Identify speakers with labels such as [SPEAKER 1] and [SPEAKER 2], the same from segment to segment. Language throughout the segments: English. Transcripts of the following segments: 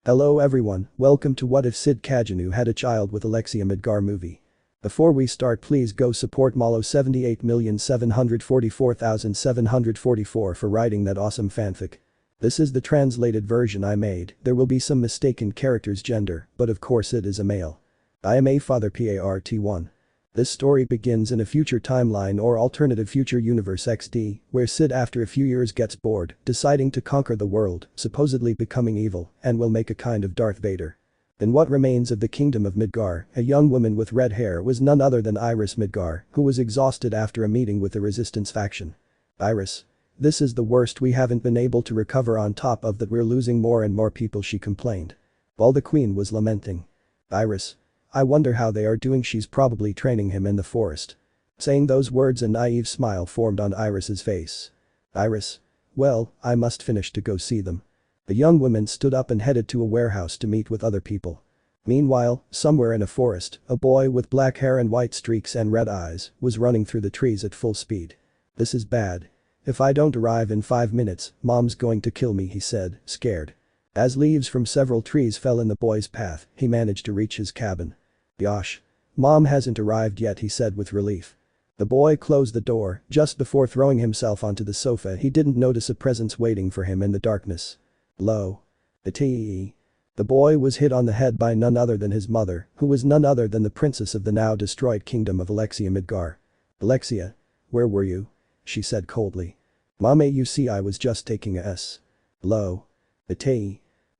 [SPEAKER 1] Hello everyone, welcome to What If Cid Kagenou Had a Child with Alexia Midgar movie. Before we start, please go support Malo 78,744,744 for writing that awesome fanfic. This is the translated version I made. There will be some mistaken characters' gender, but of course it is a male. I am a father part1. This story begins in a future timeline or alternative future universe XD, where Cid after a few years gets bored, deciding to conquer the world, supposedly becoming evil, and will make a kind of Darth Vader. In what remains of the kingdom of Midgar, a young woman with red hair was none other than Iris Midgar, who was exhausted after a meeting with the resistance faction. Iris. This is the worst, we haven't been able to recover, on top of that we're losing more and more people, she complained. While the queen was lamenting. Iris. I wonder how they are doing, she's probably training him in the forest. Saying those words, a naive smile formed on Iris's face. Iris. Well, I must finish to go see them. The young woman stood up and headed to a warehouse to meet with other people. Meanwhile, somewhere in a forest, a boy with black hair and white streaks and red eyes was running through the trees at full speed. This is bad. If I don't arrive in 5 minutes, mom's going to kill me, he said, scared. As leaves from several trees fell in the boy's path, he managed to reach his cabin. Gosh. Mom hasn't arrived yet, he said with relief. The boy closed the door. Just before throwing himself onto the sofa, he didn't notice a presence waiting for him in the darkness. Lo. The boy was hit on the head by none other than his mother, who was none other than the princess of the now destroyed kingdom of Alexia Midgar. Alexia. Where were you? She said coldly. Mom, you see, I was just taking a s. Lo.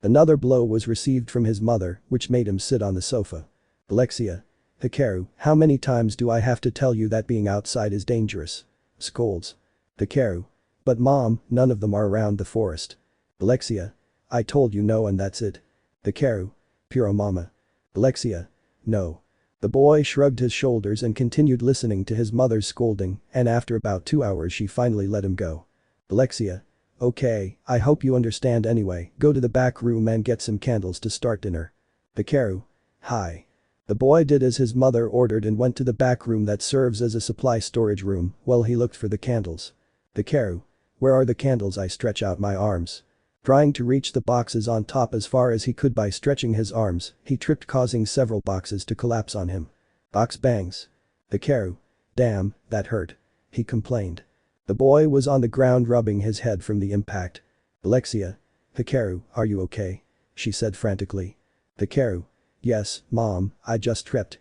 [SPEAKER 1] Another blow was received from his mother, which made him sit on the sofa. Alexia. Hikaru, how many times do I have to tell you that being outside is dangerous? Scolds. Hikaru. But mom, none of them are around the forest. Alexia. I told you no and that's it. Hikaru. Puro mama. Alexia. No. The boy shrugged his shoulders and continued listening to his mother's scolding, and after about 2 hours she finally let him go. Alexia. Okay, I hope you understand anyway, go to the back room and get some candles to start dinner. Hikaru. Hi. The boy did as his mother ordered and went to the back room that serves as a supply storage room while he looked for the candles. Hikaru. Where are the candles? I stretch out my arms. Trying to reach the boxes on top as far as he could by stretching his arms, he tripped, causing several boxes to collapse on him. Box bangs. Hikaru. Damn, that hurt. He complained. The boy was on the ground rubbing his head from the impact. Alexia. Hikaru, are you okay? She said frantically. Hikaru. Yes, mom, I just tripped,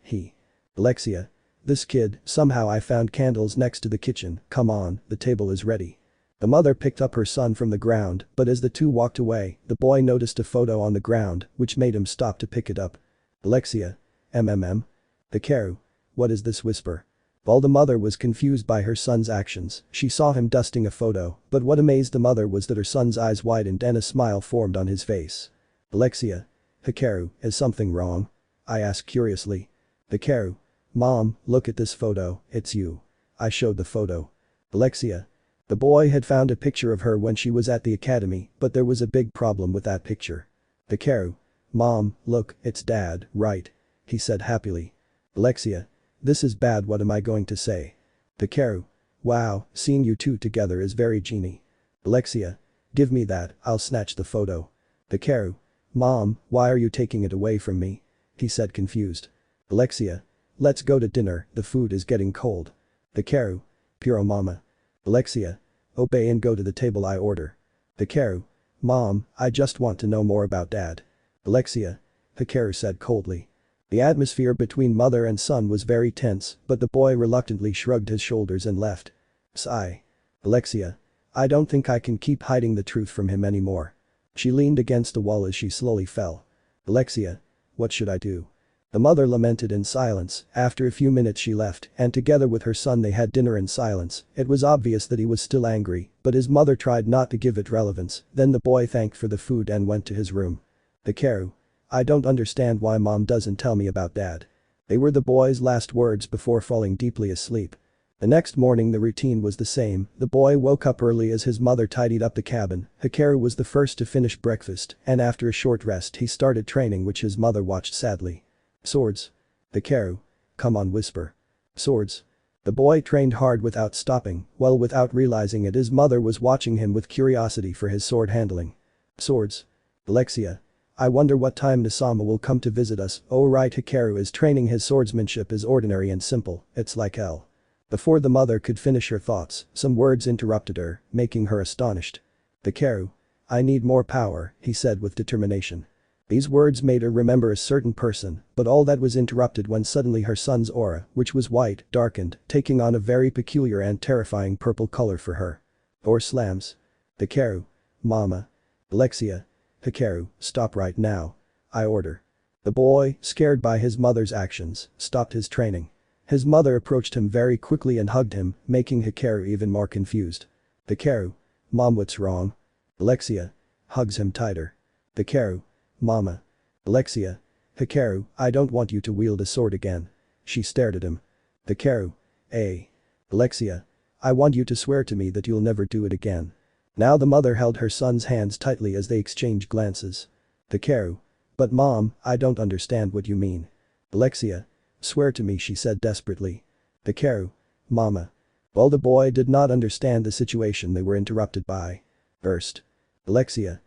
[SPEAKER 1] Alexia. This kid, somehow I found candles next to the kitchen, come on, the table is ready. The mother picked up her son from the ground, but as the two walked away, the boy noticed a photo on the ground, which made him stop to pick it up. Alexia. Hikaru. What is this whisper? While the mother was confused by her son's actions, she saw him dusting a photo, but what amazed the mother was that her son's eyes widened and a smile formed on his face. Alexia. Hikaru, is something wrong? I asked curiously. Hikaru. Mom, look at this photo, it's you. I showed the photo. Alexia. The boy had found a picture of her when she was at the academy, but there was a big problem with that picture. Hikaru. Mom, look, it's dad, right? He said happily. Alexia. This is bad, what am I going to say? Hikaru. Wow, seeing you two together is very genie. Alexia. Give me that, I'll snatch the photo. Hikaru. Mom, why are you taking it away from me? He said confused. Alexia. Let's go to dinner, the food is getting cold. Hikaru. Puro mama. Alexia. Obey and go to the table I order. Hikaru. Mom, I just want to know more about dad. Alexia. Hikaru said coldly. The atmosphere between mother and son was very tense, but the boy reluctantly shrugged his shoulders and left. Sigh. Alexia. I don't think I can keep hiding the truth from him anymore. She leaned against the wall as she slowly fell. Alexia. What should I do? The mother lamented in silence. After a few minutes she left, and together with her son they had dinner in silence. It was obvious that he was still angry, but his mother tried not to give it relevance. Then the boy thanked for the food and went to his room. Hikaru. I don't understand why mom doesn't tell me about dad. They were the boy's last words before falling deeply asleep. The next morning the routine was the same. The boy woke up early as his mother tidied up the cabin. Hikaru was the first to finish breakfast, and after a short rest he started training, which his mother watched sadly. Swords. Hikaru. Come on, whisper. Swords. The boy trained hard without stopping, while without realizing it his mother was watching him with curiosity for his sword handling. Swords. Alexia. I wonder what time Nisama will come to visit us. Oh right, Hikaru is training. His swordsmanship is ordinary and simple, it's like hell. Before the mother could finish her thoughts, some words interrupted her, making her astonished. Hikaru. I need more power, he said with determination. These words made her remember a certain person, but all that was interrupted when suddenly her son's aura, which was white, darkened, taking on a very peculiar and terrifying purple color for her. Door slams. Hikaru. Mama. Alexia. Hikaru, stop right now. I order. The boy, scared by his mother's actions, stopped his training. His mother approached him very quickly and hugged him, making Hikaru even more confused. Hikaru. Mom, what's wrong? Alexia. Hugs him tighter. Hikaru. Mama. Alexia. Hikaru, I don't want you to wield a sword again. She stared at him. Hikaru. Alexia. I want you to swear to me that you'll never do it again. Now the mother held her son's hands tightly as they exchanged glances. Hikaru. But mom, I don't understand what you mean. Alexia. Swear to me, she said desperately. Hikaru. Mama. Well, the boy did not understand the situation they were interrupted by. Burst. Alexia.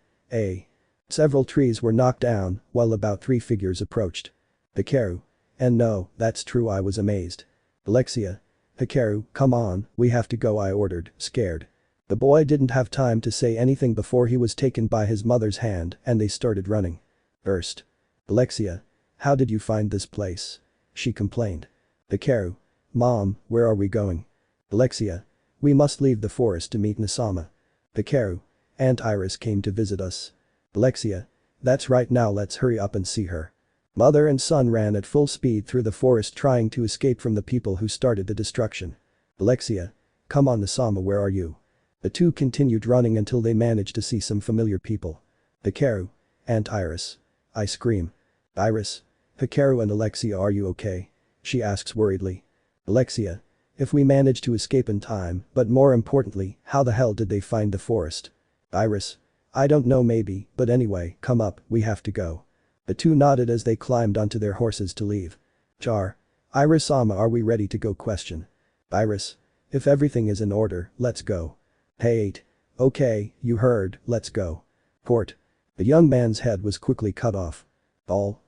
[SPEAKER 1] Several trees were knocked down, while about 3 figures approached. Hikaru. And no, that's true, I was amazed. Alexia. Hikaru, come on, we have to go, I ordered, scared. The boy didn't have time to say anything before he was taken by his mother's hand and they started running. Burst. Alexia. How did you find this place? She complained. Hikaru. Mom, where are we going? Alexia. We must leave the forest to meet Nisama. Hikaru. Aunt Iris came to visit us. Alexia. That's right, now let's hurry up and see her. Mother and son ran at full speed through the forest trying to escape from the people who started the destruction. Alexia. Come on, Nisama, where are you? The two continued running until they managed to see some familiar people. Hikaru. Aunt Iris. I scream. Iris. Hikaru and Alexia, are you okay? She asks worriedly. Alexia. If we managed to escape in time, but more importantly, how the hell did they find the forest? Iris. I don't know, maybe, but anyway, come up, we have to go. The two nodded as they climbed onto their horses to leave. Char. Iris-sama, are we ready to go? Question. Iris. If everything is in order, let's go. Hey. Okay, you heard, let's go. Port. The young man's head was quickly cut off. All.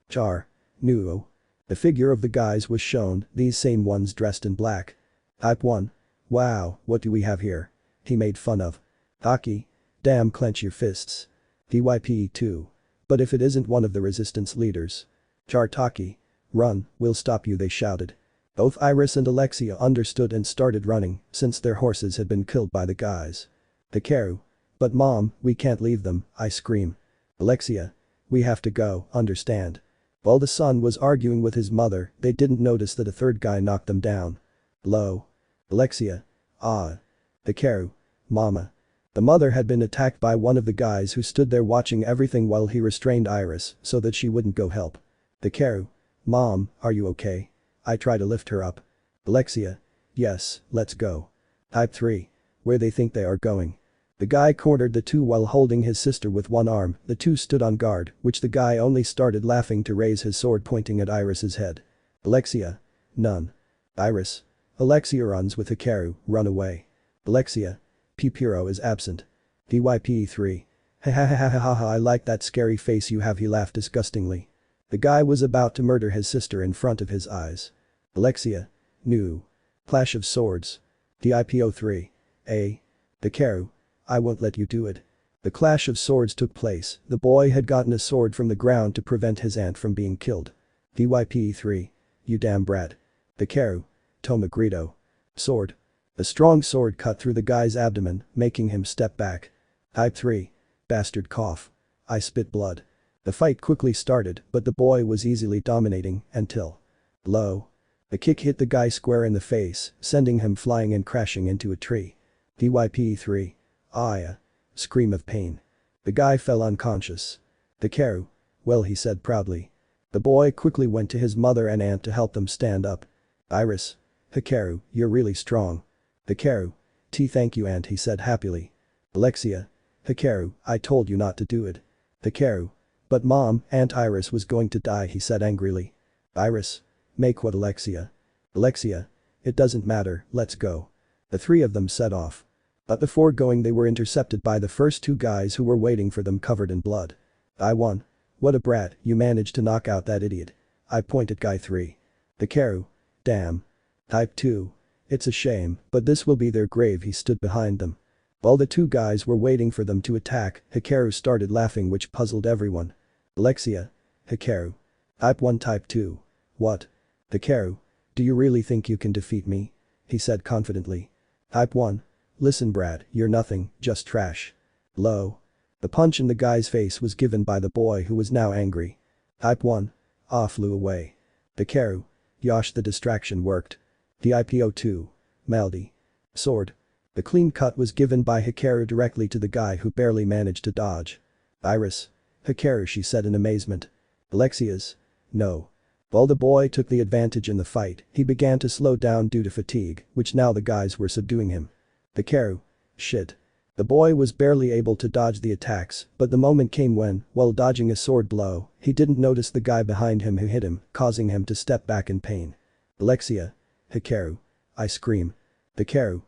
[SPEAKER 1] Char. No. The figure of the guys was shown, these same ones dressed in black. Type 1. Wow, what do we have here? He made fun of. Taki. Damn, clench your fists. DYP 2. But if it isn't one of the resistance leaders. Char. Taki. Run, we'll stop you, they shouted. Both Iris and Alexia understood and started running since their horses had been killed by the guys. Hikaru. But mom, we can't leave them, I scream. Alexia. We have to go, understand. While the son was arguing with his mother, they didn't notice that a third guy knocked them down. Low. Alexia. Hikaru. Mama. The mother had been attacked by one of the guys who stood there watching everything while he restrained Iris so that she wouldn't go help. Hikaru. Mom, are you okay? I try to lift her up. Alexia. Yes, let's go. Type 3. Where they think they are going. The guy cornered the two while holding his sister with one arm. The two stood on guard, which the guy only started laughing to raise his sword pointing at Iris's head. Alexia. None. Iris. Alexia runs with Hikaru, run away. Alexia. Pipiro is absent. DYP 3. Ha ha ha ha ha ha, I like that scary face you have, he laughed disgustingly. The guy was about to murder his sister in front of his eyes. Alexia. No. Clash of swords. DIPO 3. Hikaru. I won't let you do it. The clash of swords took place, the boy had gotten a sword from the ground to prevent his aunt from being killed. DYP 3. You damn brat. Hikaru. Tomagrito. Sword. A strong sword cut through the guy's abdomen, making him step back. Type 3. Bastard cough. I spit blood. The fight quickly started, but the boy was easily dominating until. Low. A kick hit the guy square in the face, sending him flying and crashing into a tree. DYP 3. Scream of pain. The guy fell unconscious. Hikaru. Well, he said proudly. The boy quickly went to his mother and aunt to help them stand up. Iris. Hikaru, you're really strong. Hikaru. Thank you, aunt, he said happily. Alexia. Hikaru, I told you not to do it. Hikaru. But mom, Aunt Iris was going to die, he said angrily. Iris. Make what, Alexia? Alexia. It doesn't matter, let's go. The three of them set off. But before going they were intercepted by the first two guys who were waiting for them covered in blood. I won. What a brat, you managed to knock out that idiot. I point at guy 3. Hikaru. Damn. Type 2. It's a shame, but this will be their grave. He stood behind them. While the two guys were waiting for them to attack, Hikaru started laughing, which puzzled everyone. Alexia. Hikaru. Type 1 Type 2. What? Hikaru. Do you really think you can defeat me? He said confidently. Type 1. Listen brat, you're nothing, just trash. Low. The punch in the guy's face was given by the boy, who was now angry. Type 1. Flew away. Hikaru. Yosh, the distraction worked. Dipo2. Maldi. Sword. The clean cut was given by Hikaru directly to the guy, who barely managed to dodge. Iris. Hikaru, she said in amazement. Alexia's. No. While the boy took the advantage in the fight, he began to slow down due to fatigue, which now the guys were subduing him. Hikaru. Shit. The boy was barely able to dodge the attacks, but the moment came when, while dodging a sword blow, he didn't notice the guy behind him who hit him, causing him to step back in pain. Alexia. Hikaru. I scream. Hikaru.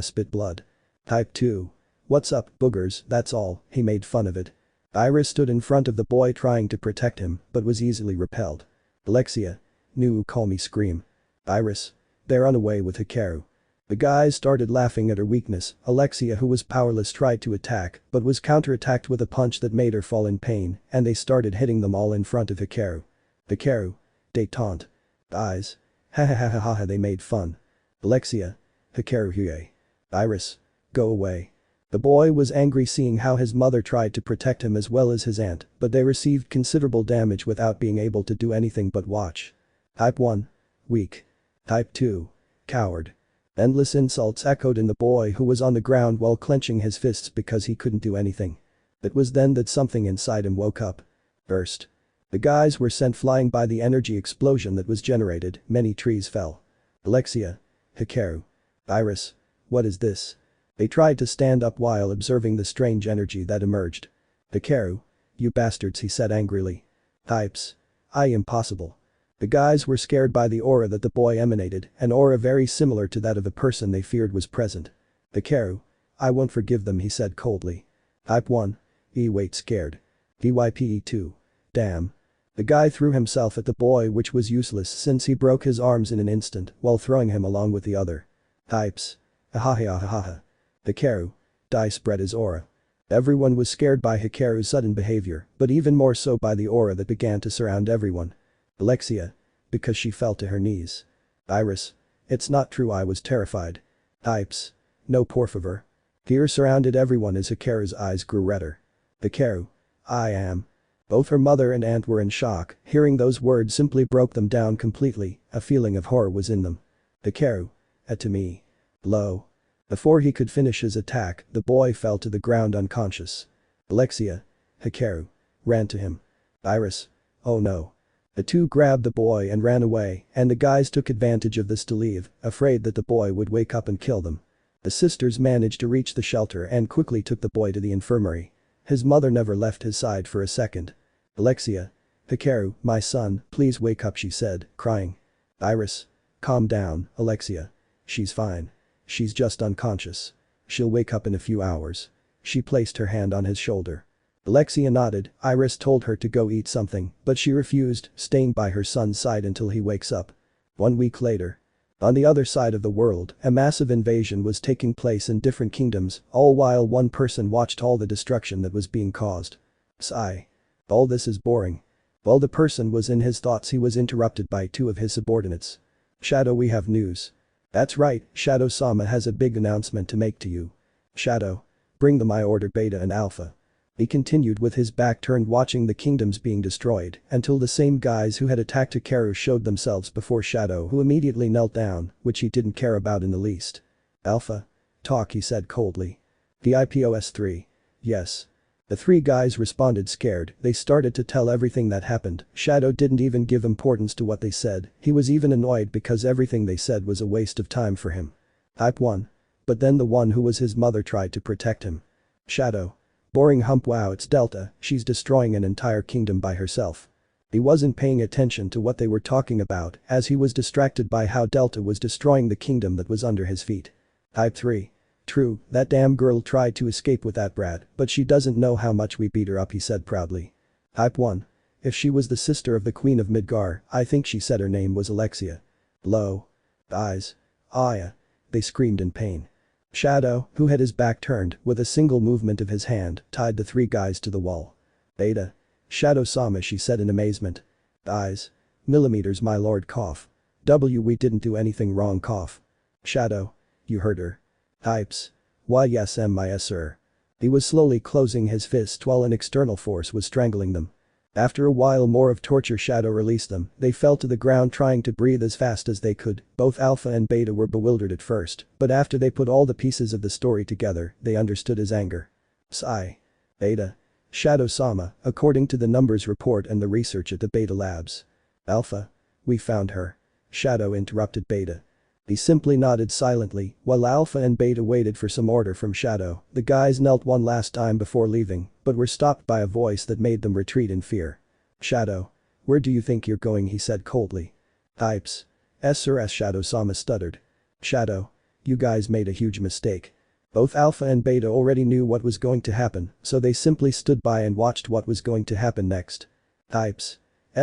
[SPEAKER 1] Spit blood. Type 2. What's up, boogers, that's all, he made fun of it. Iris stood in front of the boy trying to protect him, but was easily repelled. Alexia. Nu, call me scream. Iris. They run away with Hikaru. The guys started laughing at her weakness. Alexia, who was powerless, tried to attack, but was counterattacked with a punch that made her fall in pain, and they started hitting them all in front of Hikaru. Hikaru. They taunt. Eyes. Ha ha ha ha ha, they made fun. Alexia. Hikaru huye. Iris. Go away. The boy was angry seeing how his mother tried to protect him as well as his aunt, but they received considerable damage without being able to do anything but watch. Type 1. Weak. Type 2. Coward. Endless insults echoed in the boy, who was on the ground while clenching his fists because he couldn't do anything. It was then that something inside him woke up. Burst. The guys were sent flying by the energy explosion that was generated. Many trees fell. Alexia. Hikaru. Iris. What is this? They tried to stand up while observing the strange energy that emerged. Hikaru. You bastards, he said angrily. Types. Impossible. The guys were scared by the aura that the boy emanated, an aura very similar to that of a person they feared was present. Hikaru. I won't forgive them, he said coldly. Type 1. Wait, scared. Hype2. Damn. The guy threw himself at the boy, which was useless since he broke his arms in an instant while throwing him along with the other. Types. Ahahahaha. Hikaru. Die, spread his aura. Everyone was scared by Hikaru's sudden behavior, but even more so by the aura that began to surround everyone. Alexia. Because she fell to her knees. Iris. It's not true, I was terrified. Types. No, por favor. Fear surrounded everyone as Hikaru's eyes grew redder. Hikaru. I am. Both her mother and aunt were in shock. Hearing those words simply broke them down completely. A feeling of horror was in them. Hikaru. To me. Low. Before he could finish his attack, the boy fell to the ground unconscious. Alexia. Hikaru. Ran to him. Iris. Oh no. The two grabbed the boy and ran away, and the guys took advantage of this to leave, afraid that the boy would wake up and kill them. The sisters managed to reach the shelter and quickly took the boy to the infirmary. His mother never left his side for a second. Alexia. Hikaru, my son, please wake up, she said, crying. Iris. Calm down, Alexia. She's fine. She's just unconscious. She'll wake up in a few hours. She placed her hand on his shoulder. Alexia nodded. Iris told her to go eat something, but she refused, staying by her son's side until he wakes up. 1 week later. On the other side of the world, a massive invasion was taking place in different kingdoms, all while one person watched all the destruction that was being caused. Sigh. All this is boring. While the person was in his thoughts, he was interrupted by 2 of his subordinates. Shadow, we have news. That's right, Shadow-sama has a big announcement to make to you. Shadow. Bring the my order Beta and Alpha. He continued with his back turned, watching the kingdoms being destroyed, until the same guys who had attacked Hikaru showed themselves before Shadow, who immediately knelt down, which he didn't care about in the least. Alpha. Talk, he said coldly. Diapos3. Yes. The 3 guys responded scared. They started to tell everything that happened. Shadow didn't even give importance to what they said. He was even annoyed because everything they said was a waste of time for him. Type 1. But then the one who was his mother tried to protect him. Shadow. Boring hump, wow, it's Delta, she's destroying an entire kingdom by herself. He wasn't paying attention to what they were talking about, as he was distracted by how Delta was destroying the kingdom that was under his feet. Type 3. True, that damn girl tried to escape with that brat, but she doesn't know how much we beat her up, he said proudly. Type 1. If she was the sister of the Queen of Midgar, I think she said her name was Alexia. Low. Eyes. Aya. They screamed in pain. Shadow, who had his back turned, with a single movement of his hand, tied the three guys to the wall. Beta. Shadow-sama, she said in amazement. Eyes. Millimeters, my lord, cough. We didn't do anything wrong, cough. Shadow. You heard her. Types. Why yes sir. He was slowly closing his fist while an external force was strangling them. After a while more of torture, Shadow released them. They fell to the ground trying to breathe as fast as they could. Both Alpha and Beta were bewildered at first, but after they put all the pieces of the story together, they understood his anger. Sigh. Beta. Shadow-sama, according to the numbers report and the research at the Beta labs. Alpha. We found her. Shadow interrupted Beta. He simply nodded silently, while Alpha and Beta waited for some order from Shadow. The guys knelt one last time before leaving, but were stopped by a voice that made them retreat in fear. Shadow. Where do you think you're going, he said coldly. Types. Sir, Shadow-sama stuttered. Shadow. You guys made a huge mistake. Both Alpha and Beta already knew what was going to happen, so they simply stood by and watched what was going to happen next. Types.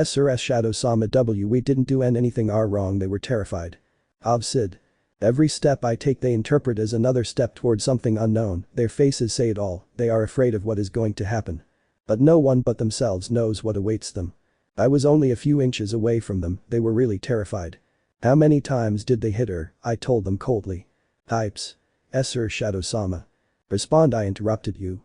[SPEAKER 1] Sir, Shadow-sama, we didn't do anything wrong, they were terrified. Of Cid. Every step I take they interpret as another step toward something unknown, their faces say it all, they are afraid of what is going to happen. But no one but themselves knows what awaits them. I was only a few inches away from them, they were really terrified. How many times did they hit her, I told them coldly. Types. Sir, Shadow-sama. Respond, I interrupted you.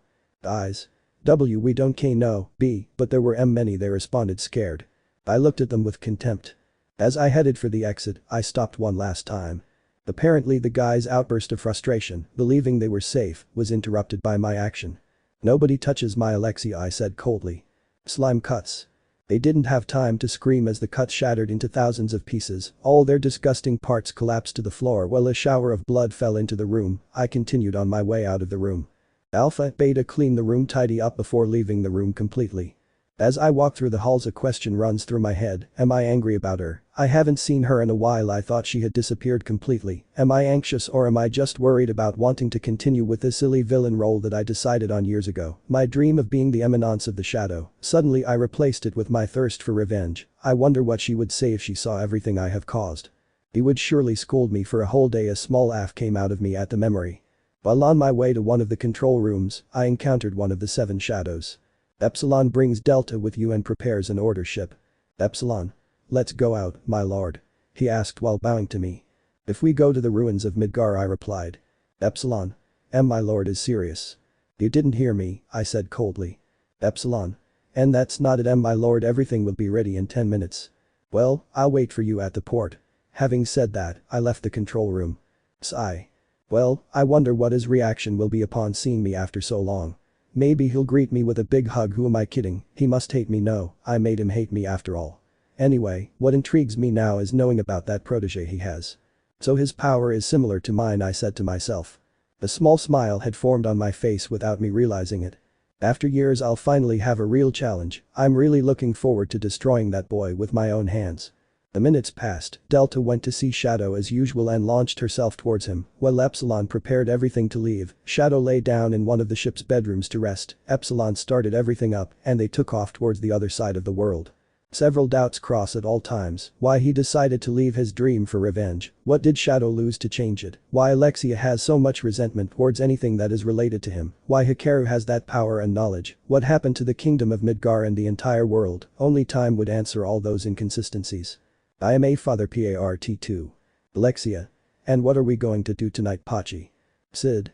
[SPEAKER 1] Eyes. We don't know, but there were many, they responded scared. I looked at them with contempt. As I headed for the exit, I stopped one last time. Apparently the guy's outburst of frustration, believing they were safe, was interrupted by my action. Nobody touches my Alexia, I said coldly. Slime cuts. They didn't have time to scream as the cuts shattered into thousands of pieces, all their disgusting parts collapsed to the floor while a shower of blood fell into the room. I continued on my way out of the room. Alpha, Beta clean the room, tidy up before leaving the room completely. As I walk through the halls a question runs through my head, am I angry about her? I haven't seen her in a while, I thought she had disappeared completely. Am I anxious or am I just worried about wanting to continue with this silly villain role that I decided on years ago? My dream of being the Eminence of the Shadow, suddenly I replaced it with my thirst for revenge. I wonder what she would say if she saw everything I have caused. He would surely scold me for a whole day. A small laugh came out of me at the memory. While on my way to one of the control rooms, I encountered one of the 7 shadows. Epsilon brings Delta with you and prepares an order ship. Epsilon. Let's go out, my lord. He asked while bowing to me. If we go to the ruins of Midgar, I replied. Epsilon. My lord is serious. You didn't hear me, I said coldly. Epsilon. And that's not it, my lord, everything will be ready in 10 minutes. Well, I'll wait for you at the port. Having said that, I left the control room. Sigh. Well, I wonder what his reaction will be upon seeing me after so long. Maybe he'll greet me with a big hug. Who am I kidding? He must hate me. No, I made him hate me after all. Anyway, what intrigues me now is knowing about that protege he has. So his power is similar to mine, I said to myself. A small smile had formed on my face without me realizing it. After years I'll finally have a real challenge. I'm really looking forward to destroying that boy with my own hands. The minutes passed, Delta went to see Shadow as usual and launched herself towards him, while Epsilon prepared everything to leave. Shadow lay down in one of the ship's bedrooms to rest, Epsilon started everything up, and they took off towards the other side of the world. Several doubts cross at all times, why he decided to leave his dream for revenge, what did Shadow lose to change it, why Alexia has so much resentment towards anything that is related to him, why Hikaru has that power and knowledge, what happened to the kingdom of Midgar and the entire world. Only time would answer all those inconsistencies. I am a father part 2. Alexia. And what are we going to do tonight, Pachi? Cid.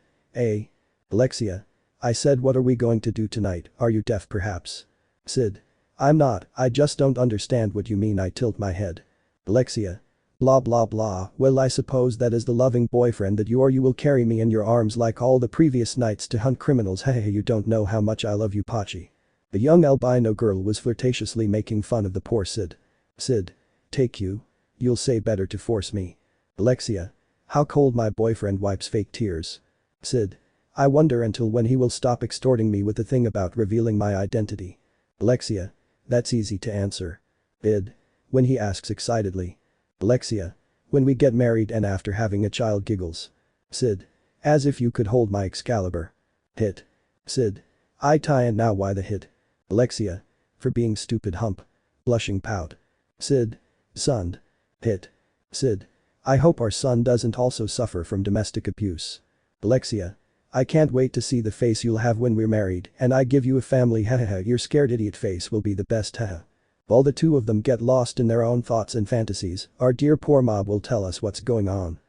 [SPEAKER 1] Alexia. I said what are we going to do tonight, are you deaf perhaps? Cid. I'm not, I just don't understand what you mean. I tilt my head. Alexia. Blah blah blah, well I suppose that as the loving boyfriend that you are you will carry me in your arms like all the previous nights to hunt criminals. Hey, you don't know how much I love you, Pachi. The young albino girl was flirtatiously making fun of the poor Cid. Cid. Take you? You'll say better to force me. Alexia. How cold. My boyfriend wipes fake tears. Cid. I wonder until when he will stop extorting me with the thing about revealing my identity. Alexia. That's easy to answer. Id. When he asks excitedly. Alexia. When we get married and after having a child. Giggles. Cid. As if you could hold my Excalibur. Hit. Cid. I tie and now why the hit? Alexia. for being stupid hump. Blushing pout. Cid. Son. Hit. Cid. I hope our son doesn't also suffer from domestic abuse. Alexia. I can't wait to see the face you'll have when we're married and I give you a family hahaha your scared idiot face will be the best haha. While the two of them get lost in their own thoughts and fantasies, our dear poor mob will tell us what's going on.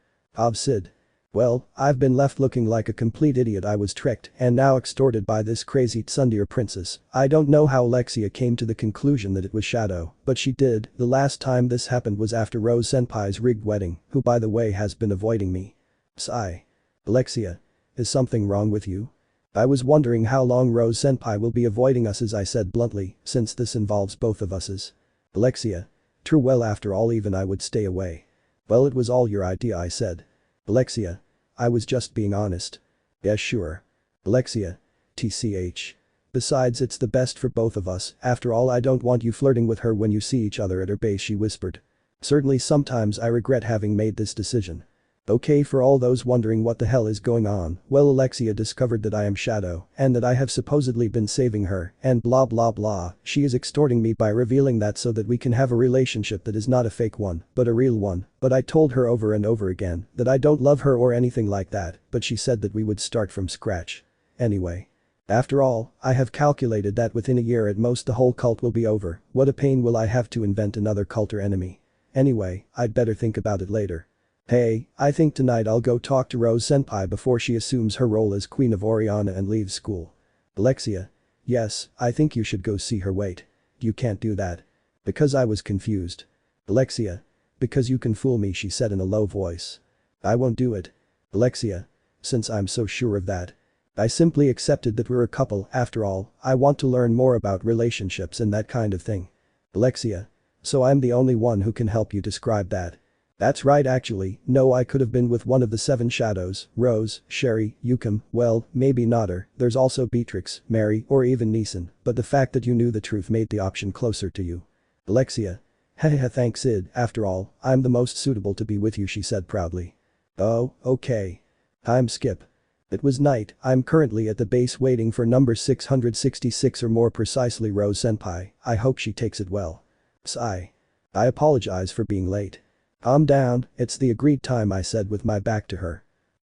[SPEAKER 1] Cid. Well, I've been left looking like a complete idiot. I was tricked and now extorted by this crazy tsundere princess. I don't know how Alexia came to the conclusion that it was Shadow, but she did. The last time this happened was after Rose Senpai's rigged wedding, who by the way has been avoiding me. Sigh. Alexia. Is something wrong with you? I was wondering how long Rose Senpai will be avoiding us, as I said bluntly, since this involves both of us. Alexia. True, well after all even I would stay away. Well, it was all your idea, I said. Alexia. I was just being honest. Yes, sure. Alexia. TCH. Besides, it's the best for both of us. After all, I don't want you flirting with her when you see each other at her base, she whispered. Certainly sometimes I regret having made this decision. Okay, for all those wondering what the hell is going on, well, Alexia discovered that I am Shadow and that I have supposedly been saving her and blah blah blah. She is extorting me by revealing that so that we can have a relationship that is not a fake one but a real one, but I told her over and over again that I don't love her or anything like that, but she said that we would start from scratch. Anyway. After all, I have calculated that within a year at most the whole cult will be over. What a pain will I have to invent another cult or enemy. Anyway, I'd better think about it later. Hey, I think tonight I'll go talk to Rose Senpai before she assumes her role as Queen of Oriana and leaves school. Alexia. Yes, I think you should go see her. Wait. You can't do that. Because I was confused. Alexia. Because you can fool me, she said in a low voice. I won't do it. Alexia. Since I'm so sure of that. I simply accepted that we're a couple. After all, I want to learn more about relationships and that kind of thing. Alexia. So I'm the only one who can help you describe that. That's right, actually. No, I could have been with one of the 7 shadows, Rose, Sherry, Yukam, well, maybe not her. There's also Beatrix, Mary, or even Neeson, but the fact that you knew the truth made the option closer to you. Alexia. Haha, thanks Cid, after all, I'm the most suitable to be with you, she said proudly. Oh, okay. Time skip. It was night. I'm currently at the base waiting for number 666 or more precisely Rose Senpai. I hope she takes it well. Sigh. I apologize for being late. Calm down, it's the agreed time, I said with my back to her.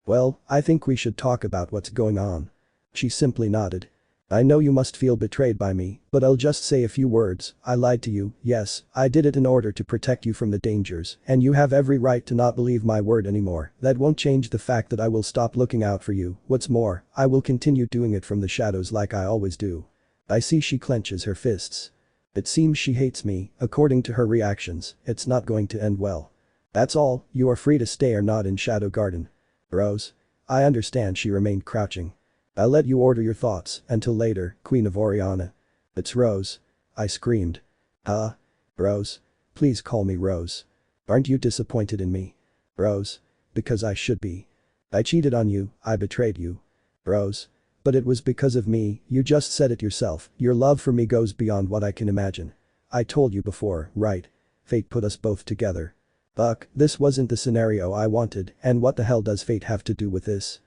[SPEAKER 1] Well, I think we should talk about what's going on. She simply nodded. I know you must feel betrayed by me, but I'll just say a few words. I lied to you, yes, I did it in order to protect you from the dangers, and you have every right to not believe my word anymore. That won't change the fact that I will stop looking out for you. What's more, I will continue doing it from the shadows like I always do. I see she clenches her fists. It seems she hates me, according to her reactions. It's not going to end well. That's all, you are free to stay or not in Shadow Garden. Rose. I understand, she remained crouching. I'll let you order your thoughts, until later, Queen of Oriana. It's Rose. I screamed. Huh? Rose. Please call me Rose. Aren't you disappointed in me? Rose. Because I should be. I cheated on you, I betrayed you. Rose. But it was because of me, you just said it yourself, your love for me goes beyond what I can imagine. I told you before, right? Fate put us both together. Fuck, this wasn't the scenario I wanted, and what the hell does fate have to do with this?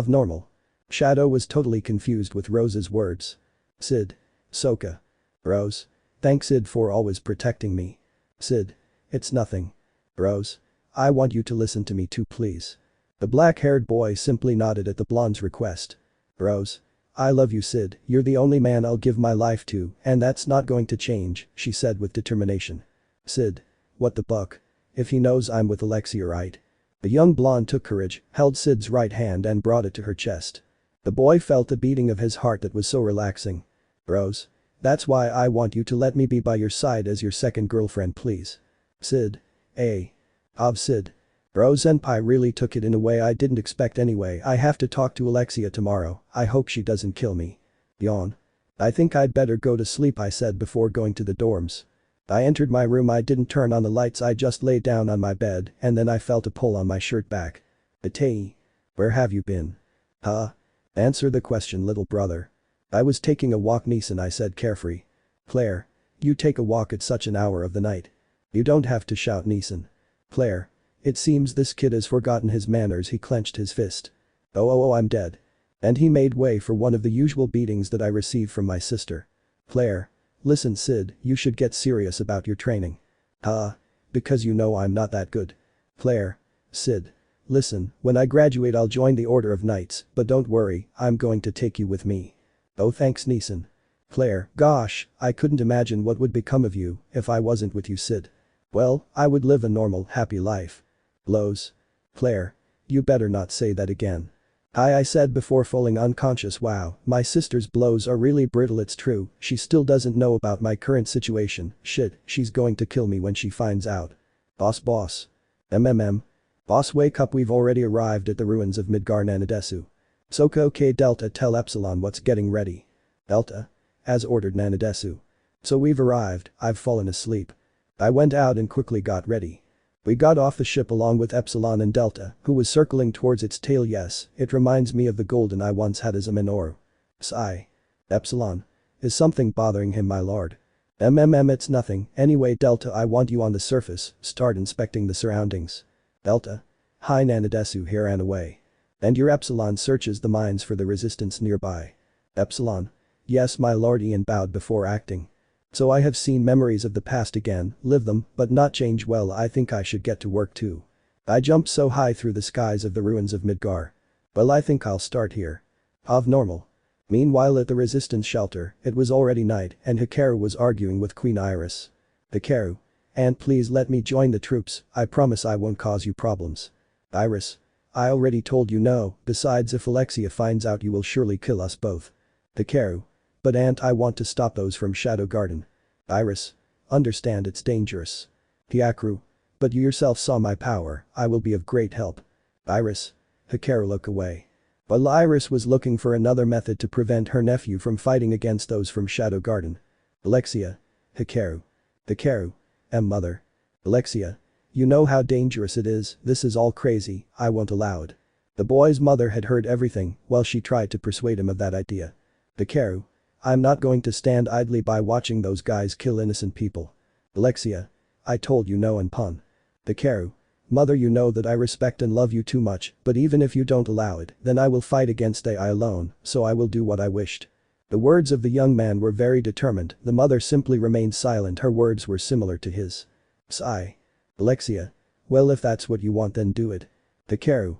[SPEAKER 1] Normal. Shadow was totally confused with Rose's words. Cid. Soka. Rose. Thanks Cid for always protecting me. Cid. It's nothing. Rose. I want you to listen to me too, please. The black-haired boy simply nodded at the blonde's request. Rose. I love you, Cid, you're the only man I'll give my life to, and that's not going to change, she said with determination. Cid. What the buck? If he knows I'm with Alexia, right? The young blonde took courage, held Cid's right hand and brought it to her chest. The boy felt the beating of his heart that was so relaxing. Rose. That's why I want you to let me be by your side as your second girlfriend, please. Cid. Cid. Rose Senpai really took it in a way I didn't expect anyway. I have to talk to Alexia tomorrow. I hope she doesn't kill me. Yawn. I think I'd better go to sleep, I said before going to the dorms. I entered my room. I didn't turn on the lights. I just lay down on my bed and then I felt a pull on my shirt back. Atei. Where have you been? Huh? Answer the question, little brother. I was taking a walk, Neeson, I said carefree. Claire. You take a walk at such an hour of the night. You don't have to shout, Neeson. Claire. It seems this kid has forgotten his manners. He clenched his fist. Oh, I'm dead. And he made way for one of the usual beatings that I received from my sister. Claire. Listen Cid, you should get serious about your training. Because you know I'm not that good. Claire. Cid. Listen, when I graduate I'll join the Order of Knights, but don't worry, I'm going to take you with me. Oh thanks Neeson. Claire, gosh, I couldn't imagine what would become of you if I wasn't with you Cid. Well, I would live a normal, happy life. Blows. Claire. You better not say that again. I said before falling unconscious. Wow, my sister's blows are really brittle. It's true, she still doesn't know about my current situation. Shit, she's going to kill me when she finds out. Boss. Boss wake up, we've already arrived at the ruins of Midgar Nanadesu. Soka okay Delta, tell Epsilon what's getting ready. Delta. As ordered Nanadesu. So we've arrived, I've fallen asleep. I went out and quickly got ready. We got off the ship along with Epsilon and Delta, who was circling towards its tail. Yes, it reminds me of the golden I once had as a Minoru. Sigh. Epsilon. Is something bothering him my lord? It's nothing, anyway Delta I want you on the surface, start inspecting the surroundings. Delta. Hi Nanadesu here and away. And your Epsilon searches the mines for the resistance nearby. Epsilon. Yes my lord. Ian bowed before acting. So I have seen memories of the past again, live them, but not change. Well I think I should get to work too. I jumped so high through the skies of the ruins of Midgar. Well I think I'll start here. Normal. Meanwhile at the resistance shelter, it was already night and Hikaru was arguing with Queen Iris. Hikaru. And please let me join the troops, I promise I won't cause you problems. Iris. I already told you no, besides if Alexia finds out you will surely kill us both. Hikaru. But Aunt I want to stop those from Shadow Garden. Iris. Understand it's dangerous. Hikaru. But you yourself saw my power, I will be of great help. Iris. Hikaru look away. While Iris was looking for another method to prevent her nephew from fighting against those from Shadow Garden. Alexia. Hikaru. Hikaru. Mother. Alexia. You know how dangerous it is, this is all crazy, I won't allow it. The boy's mother had heard everything while she tried to persuade him of that idea. Hikaru. I'm not going to stand idly by watching those guys kill innocent people. Alexia. I told you no and pun. Hikaru. Mother you know that I respect and love you too much, but even if you don't allow it, then I will fight against AI alone, so I will do what I wished. The words of the young man were very determined, the mother simply remained silent. Her words were similar to his. Sigh. Alexia. Well if that's what you want then do it. Hikaru.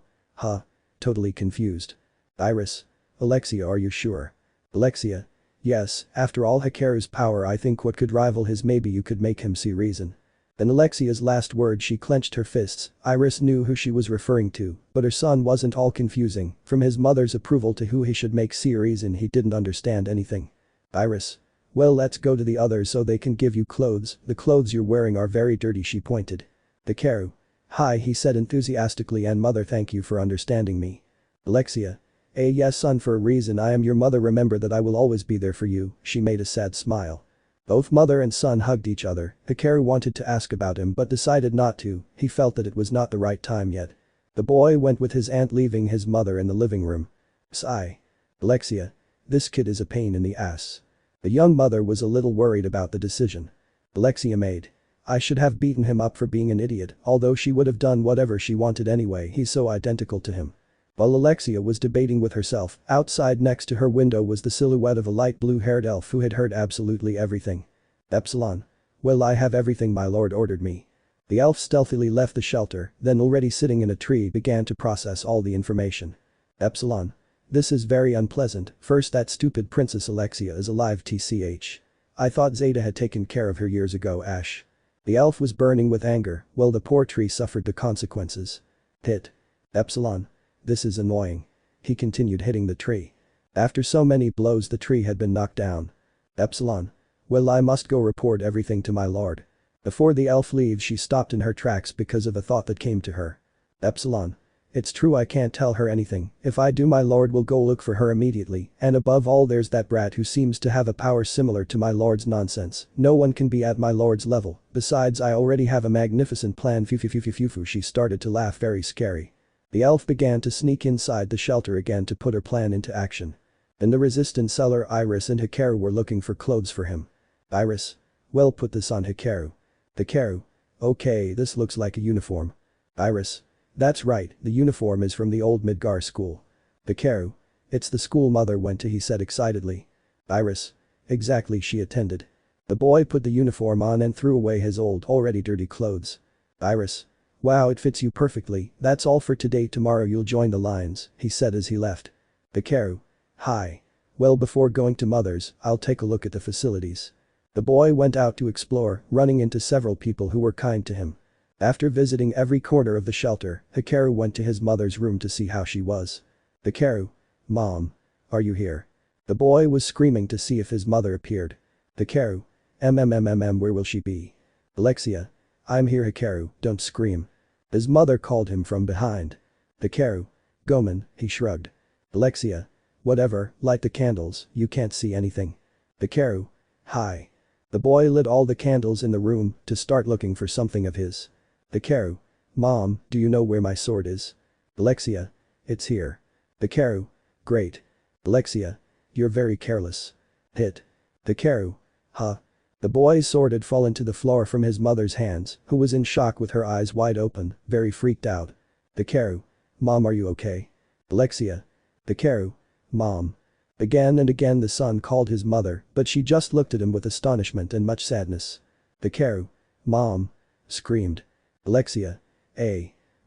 [SPEAKER 1] Totally confused. Iris. Alexia are you sure? Alexia. Yes, after all Hikaru's power I think what could rival his, maybe you could make him see reason. In Alexia's last word she clenched her fists. Iris knew who she was referring to, but her son wasn't all confusing, from his mother's approval to who he should make see reason he didn't understand anything. Iris. Well let's go to the others so they can give you clothes, the clothes you're wearing are very dirty she pointed. Hikaru. Hi he said enthusiastically and mother thank you for understanding me. Alexia. Yes son for a reason I am your mother remember that I will always be there for you, she made a sad smile. Both mother and son hugged each other, Hikaru wanted to ask about him but decided not to, he felt that it was not the right time yet. The boy went with his aunt leaving his mother in the living room. Sigh. Alexia. This kid is a pain in the ass. The young mother was a little worried about the decision. Alexia made. I should have beaten him up for being an idiot, although she would have done whatever she wanted anyway, he's so identical to him. While Alexia was debating with herself, outside next to her window was the silhouette of a light blue-haired elf who had heard absolutely everything. Epsilon. Well I have everything my lord ordered me. The elf stealthily left the shelter, then already sitting in a tree began to process all the information. Epsilon. This is very unpleasant, first that stupid Princess Alexia is alive tch. I thought Zeta had taken care of her years ago Ash. The elf was burning with anger, well the poor tree suffered the consequences. Hit. Epsilon. This is annoying. He continued hitting the tree. After so many blows the tree had been knocked down. Epsilon. Well I must go report everything to my lord. Before the elf leaves she stopped in her tracks because of a thought that came to her. Epsilon. It's true I can't tell her anything, if I do my lord will go look for her immediately, and above all there's that brat who seems to have a power similar to my lord's nonsense, no one can be at my lord's level, besides I already have a magnificent plan phew she started to laugh very scary. The elf began to sneak inside the shelter again to put her plan into action. In the resistance cellar Iris and Hikaru were looking for clothes for him. Iris. Well put this on Hikaru. Hikaru. Okay this looks like a uniform. Iris. That's right, the uniform is from the old Midgar school. Hikaru. It's the school mother went to he said excitedly. Iris. Exactly she attended. The boy put the uniform on and threw away his old, already dirty clothes. Iris. Wow, it fits you perfectly, that's all for today, tomorrow you'll join the lines, he said as he left. Hikaru. Hi. Well, before going to mother's, I'll take a look at the facilities. The boy went out to explore, running into several people who were kind to him. After visiting every corner of the shelter, Hikaru went to his mother's room to see how she was. Hikaru. Mom. Are you here? The boy was screaming to see if his mother appeared. Hikaru. Where will she be? Alexia. I'm here, Hikaru, don't scream. His mother called him from behind. Hikaru. Gomen, he shrugged. Alexia. Whatever, light the candles, you can't see anything. Hikaru. Hi. The boy lit all the candles in the room to start looking for something of his. Hikaru. Mom, do you know where my sword is? Alexia. It's here. Hikaru. Great. Alexia. You're very careless. Hit. Hikaru. Huh. The boy's sword had fallen to the floor from his mother's hands, who was in shock with her eyes wide open, very freaked out. Hikaru. Mom, are you okay? Alexia. Hikaru. Mom. Again and again the son called his mother, but she just looked at him with astonishment and much sadness. Hikaru. Mom. Screamed. Alexia.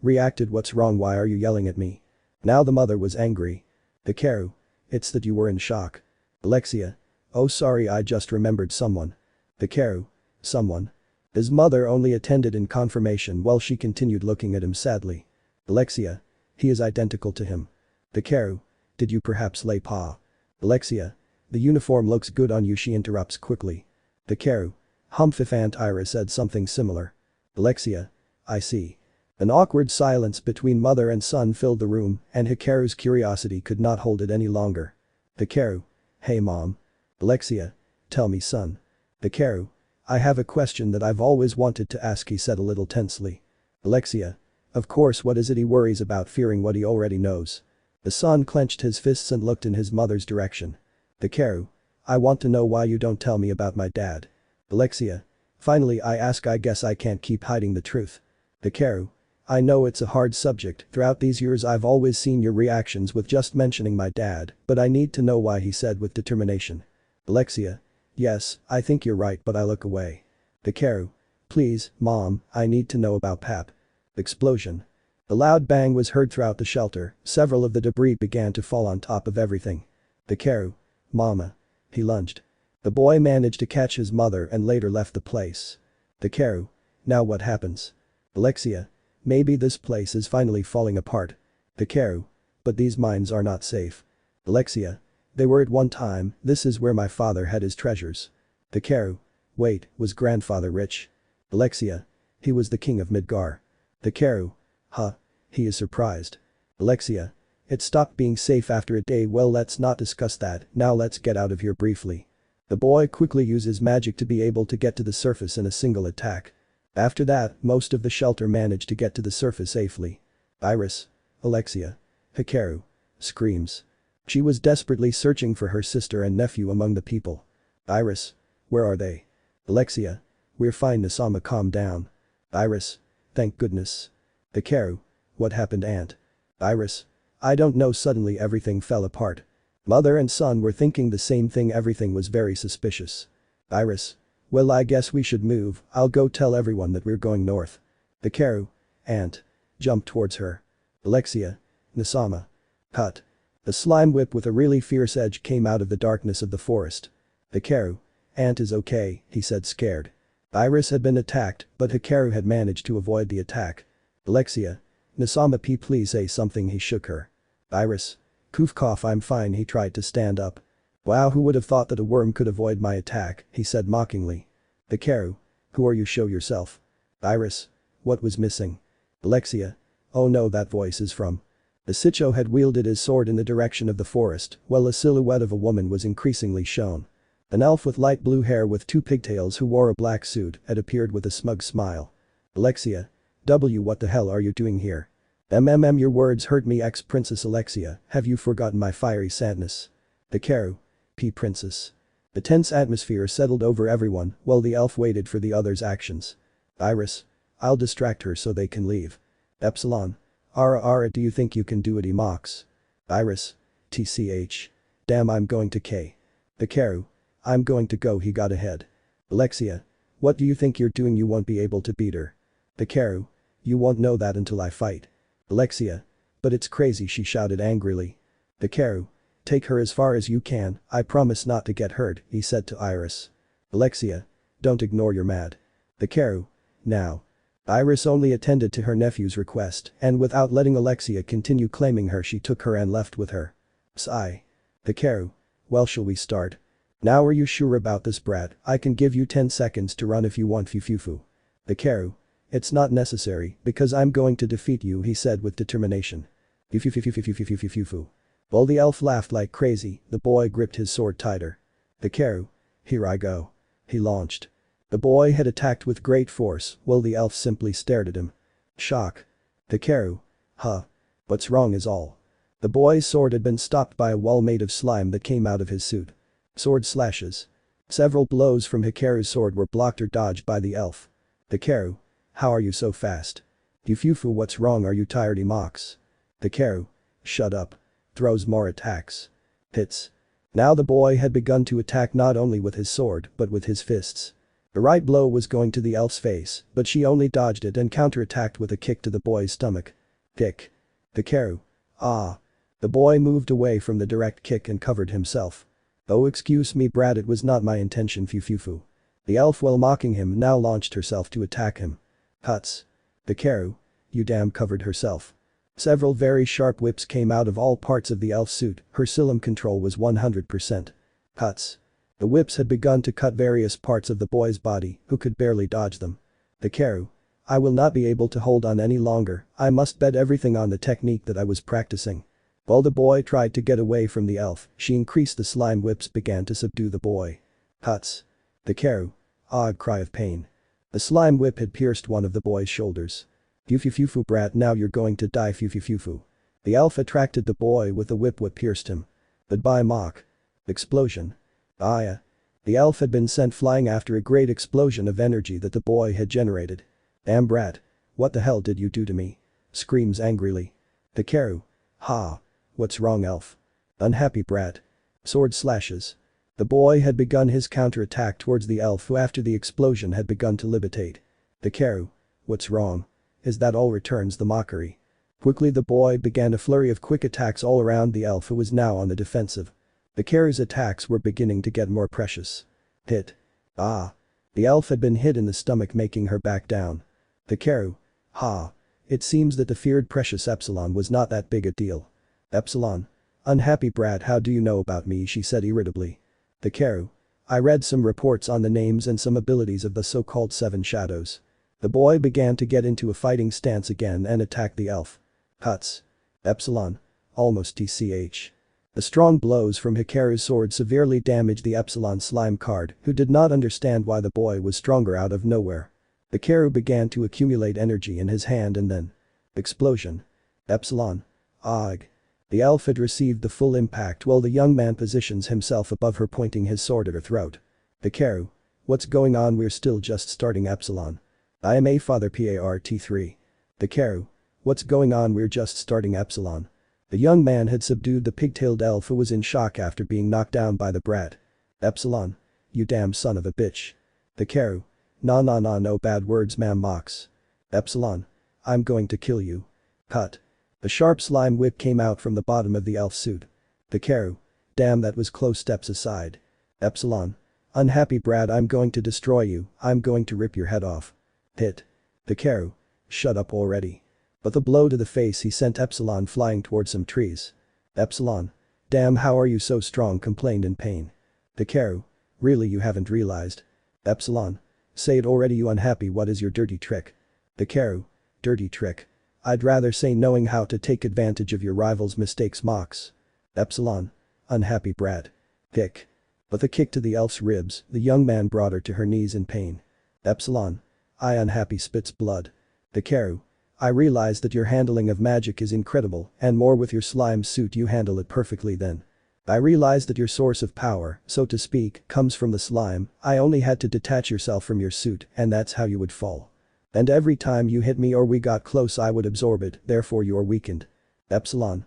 [SPEAKER 1] Reacted. What's wrong, why are you yelling at me? Now the mother was angry. Hikaru. It's that you were in shock. Alexia. Oh sorry, I just remembered someone. Hikaru. Someone. His mother only attended in confirmation while she continued looking at him sadly. Alexia. He is identical to him. Hikaru. Did you perhaps lay paw? Alexia. The uniform looks good on you, she interrupts quickly. Hikaru. Humph, if Aunt Ira said something similar. Alexia. I see. An awkward silence between mother and son filled the room and Hikaru's curiosity could not hold it any longer. Hikaru. Hey mom. Alexia. Tell me son. Hikaru. I have a question that I've always wanted to ask, he said a little tensely. Alexia. Of course, what is it he worries about, fearing what he already knows? The son clenched his fists and looked in his mother's direction. Hikaru. I want to know why you don't tell me about my dad. Alexia. Finally I ask, I guess I can't keep hiding the truth. Hikaru. I know it's a hard subject, throughout these years I've always seen your reactions with just mentioning my dad, but I need to know why, he said with determination. Alexia. Yes, I think you're right, but I look away. Hikaru. Please, mom, I need to know about Pap. Explosion. A loud bang was heard throughout the shelter, several of the debris began to fall on top of everything. Hikaru. Mama. He lunged. The boy managed to catch his mother and later left the place. Hikaru. Now what happens? Alexia. Maybe this place is finally falling apart. Hikaru. But these mines are not safe. Alexia. They were at one time, this is where my father had his treasures. Hikaru. Wait, was grandfather rich? Alexia. He was the king of Midgar. Hikaru. Huh. He is surprised. Alexia. It stopped being safe after a day, well let's not discuss that, now let's get out of here briefly. The boy quickly uses magic to be able to get to the surface in a single attack. After that, most of the shelter managed to get to the surface safely. Iris. Alexia. Hikaru. Screams. She was desperately searching for her sister and nephew among the people. Iris. Where are they? Alexia. We're fine, Nisama, calm down. Iris. Thank goodness. Hikaru. What happened, aunt? Iris. I don't know, suddenly everything fell apart. Mother and son were thinking the same thing, everything was very suspicious. Iris. Well, I guess we should move, I'll go tell everyone that we're going north. Hikaru. Aunt. Jump towards her. Alexia. Nisama. Cut. A slime whip with a really fierce edge came out of the darkness of the forest. Hikaru. Aunt is okay, he said scared. Iris had been attacked, but Hikaru had managed to avoid the attack. Alexia. Nisama P, please say something, he shook her. Iris. Koof cough, I'm fine, he tried to stand up. Wow, who would have thought that a worm could avoid my attack, he said mockingly. Hikaru. Who are you, show yourself. Iris. What was missing? Alexia. Oh no, that voice is from. Isicho had wielded his sword in the direction of the forest, while a silhouette of a woman was increasingly shown. An elf with light blue hair with two pigtails who wore a black suit had appeared with a smug smile. Alexia. What the hell are you doing here? Your words hurt me, ex-princess Alexia, have you forgotten my fiery sadness? Hikaru. P, princess. The tense atmosphere settled over everyone while the elf waited for the others' actions. Iris. I'll distract her so they can leave. Epsilon. Ara, do you think you can do it, he mocks. Iris. TCH. Damn, I'm going to K. Hikaru. I'm going to go, he got ahead. Alexia. What do you think you're doing? You won't be able to beat her. Hikaru. You won't know that until I fight. Alexia. But it's crazy, she shouted angrily. Hikaru. Take her as far as you can, I promise not to get hurt, he said to Iris. Alexia. Don't ignore your mad. Hikaru. Now. Iris only attended to her nephew's request, and without letting Alexia continue claiming her, she took her and left with her. Sigh. Hikaru. Well, shall we start? Now, are you sure about this, brat? I can give you 10 seconds to run if you want, Fufufu. Hikaru. It's not necessary, because I'm going to defeat you, he said with determination. Fufufufufufufufufufu. While the elf laughed like crazy, the boy gripped his sword tighter. Hikaru. Here I go. He launched. The boy had attacked with great force, while the elf simply stared at him. Shock. Hikaru. Huh. What's wrong is all. The boy's sword had been stopped by a wall made of slime that came out of his suit. Sword slashes. Several blows from Hikaru's sword were blocked or dodged by the elf. Hikaru. How are you so fast? Fufufu, what's wrong? Are you tired? He mocks. Hikaru. Shut up. Throws more attacks. Hits. Now the boy had begun to attack not only with his sword but with his fists. The right blow was going to the elf's face, but she only dodged it and counterattacked with a kick to the boy's stomach. Kick. Hikaru. Ah. The boy moved away from the direct kick and covered himself. Oh, excuse me, brat, it was not my intention, Fufufu. The elf, while mocking him, now launched herself to attack him. Huts. Hikaru. You damn covered herself. Several very sharp whips came out of all parts of the elf's suit, her silum control was 100%. Huts. The whips had begun to cut various parts of the boy's body, who could barely dodge them. Hikaru. I will not be able to hold on any longer, I must bet everything on the technique that I was practicing. While the boy tried to get away from the elf, she increased the slime whips began to subdue the boy. Huts. Hikaru. Odd cry of pain. The slime whip had pierced one of the boy's shoulders. Fufufu, brat, now you're going to die, Fufufu. The elf attracted the boy with the whip what pierced him. Goodbye, mock. Explosion. Aya. The elf had been sent flying after a great explosion of energy that the boy had generated. Damn brat. What the hell did you do to me? Screams angrily. Hikaru. Ha. What's wrong, elf? Unhappy brat. Sword slashes. The boy had begun his counterattack towards the elf, who after the explosion had begun to levitate. Hikaru. What's wrong? Is that all? Returns the mockery. Quickly the boy began a flurry of quick attacks all around the elf, who was now on the defensive. Hikaru's attacks were beginning to get more precious. Hit. Ah. The elf had been hit in the stomach, making her back down. Hikaru. Ha. It seems that the feared precious Epsilon was not that big a deal. Epsilon. Unhappy brat, how do you know about me? She said irritably. Hikaru. I read some reports on the names and some abilities of the so-called 7 shadows. The boy began to get into a fighting stance again and attacked the elf. Huts. Epsilon. Almost tch. The strong blows from Hikaru's sword severely damaged the Epsilon slime card, who did not understand why the boy was stronger out of nowhere. Hikaru began to accumulate energy in his hand and then. Explosion. Epsilon. Ugh. The elf had received the full impact while the young man positions himself above her, pointing his sword at her throat. Hikaru. What's going on? We're still just starting, Epsilon. I am a father part 3. Hikaru. What's going on? We're just starting, Epsilon. The young man had subdued the pigtailed elf, who was in shock after being knocked down by the brat. Epsilon. You damn son of a bitch. Hikaru. No bad words, ma'am, mocks. Epsilon. I'm going to kill you. Cut. The sharp slime whip came out from the bottom of the elf's suit. Hikaru. Damn, that was close. Steps aside. Epsilon. Unhappy brat, I'm going to destroy you, I'm going to rip your head off. Hit. Hikaru. Shut up already. But the blow to the face he sent Epsilon flying towards some trees. Epsilon. Damn, how are you so strong? Complained in pain. Hikaru. Really, you haven't realized? Epsilon. Say it already, you unhappy, what is your dirty trick? Hikaru. Dirty trick. I'd rather say knowing how to take advantage of your rival's mistakes, mocks. Epsilon. Unhappy brat. Kick. With a kick to the elf's ribs, the young man brought her to her knees in pain. Epsilon. I unhappy spits blood. Hikaru. I realize that your handling of magic is incredible, and more with your slime suit, you handle it perfectly then. I realize that your source of power, so to speak, comes from the slime. I only had to detach yourself from your suit, and that's how you would fall. And every time you hit me or we got close I would absorb it, therefore you are weakened. Epsilon.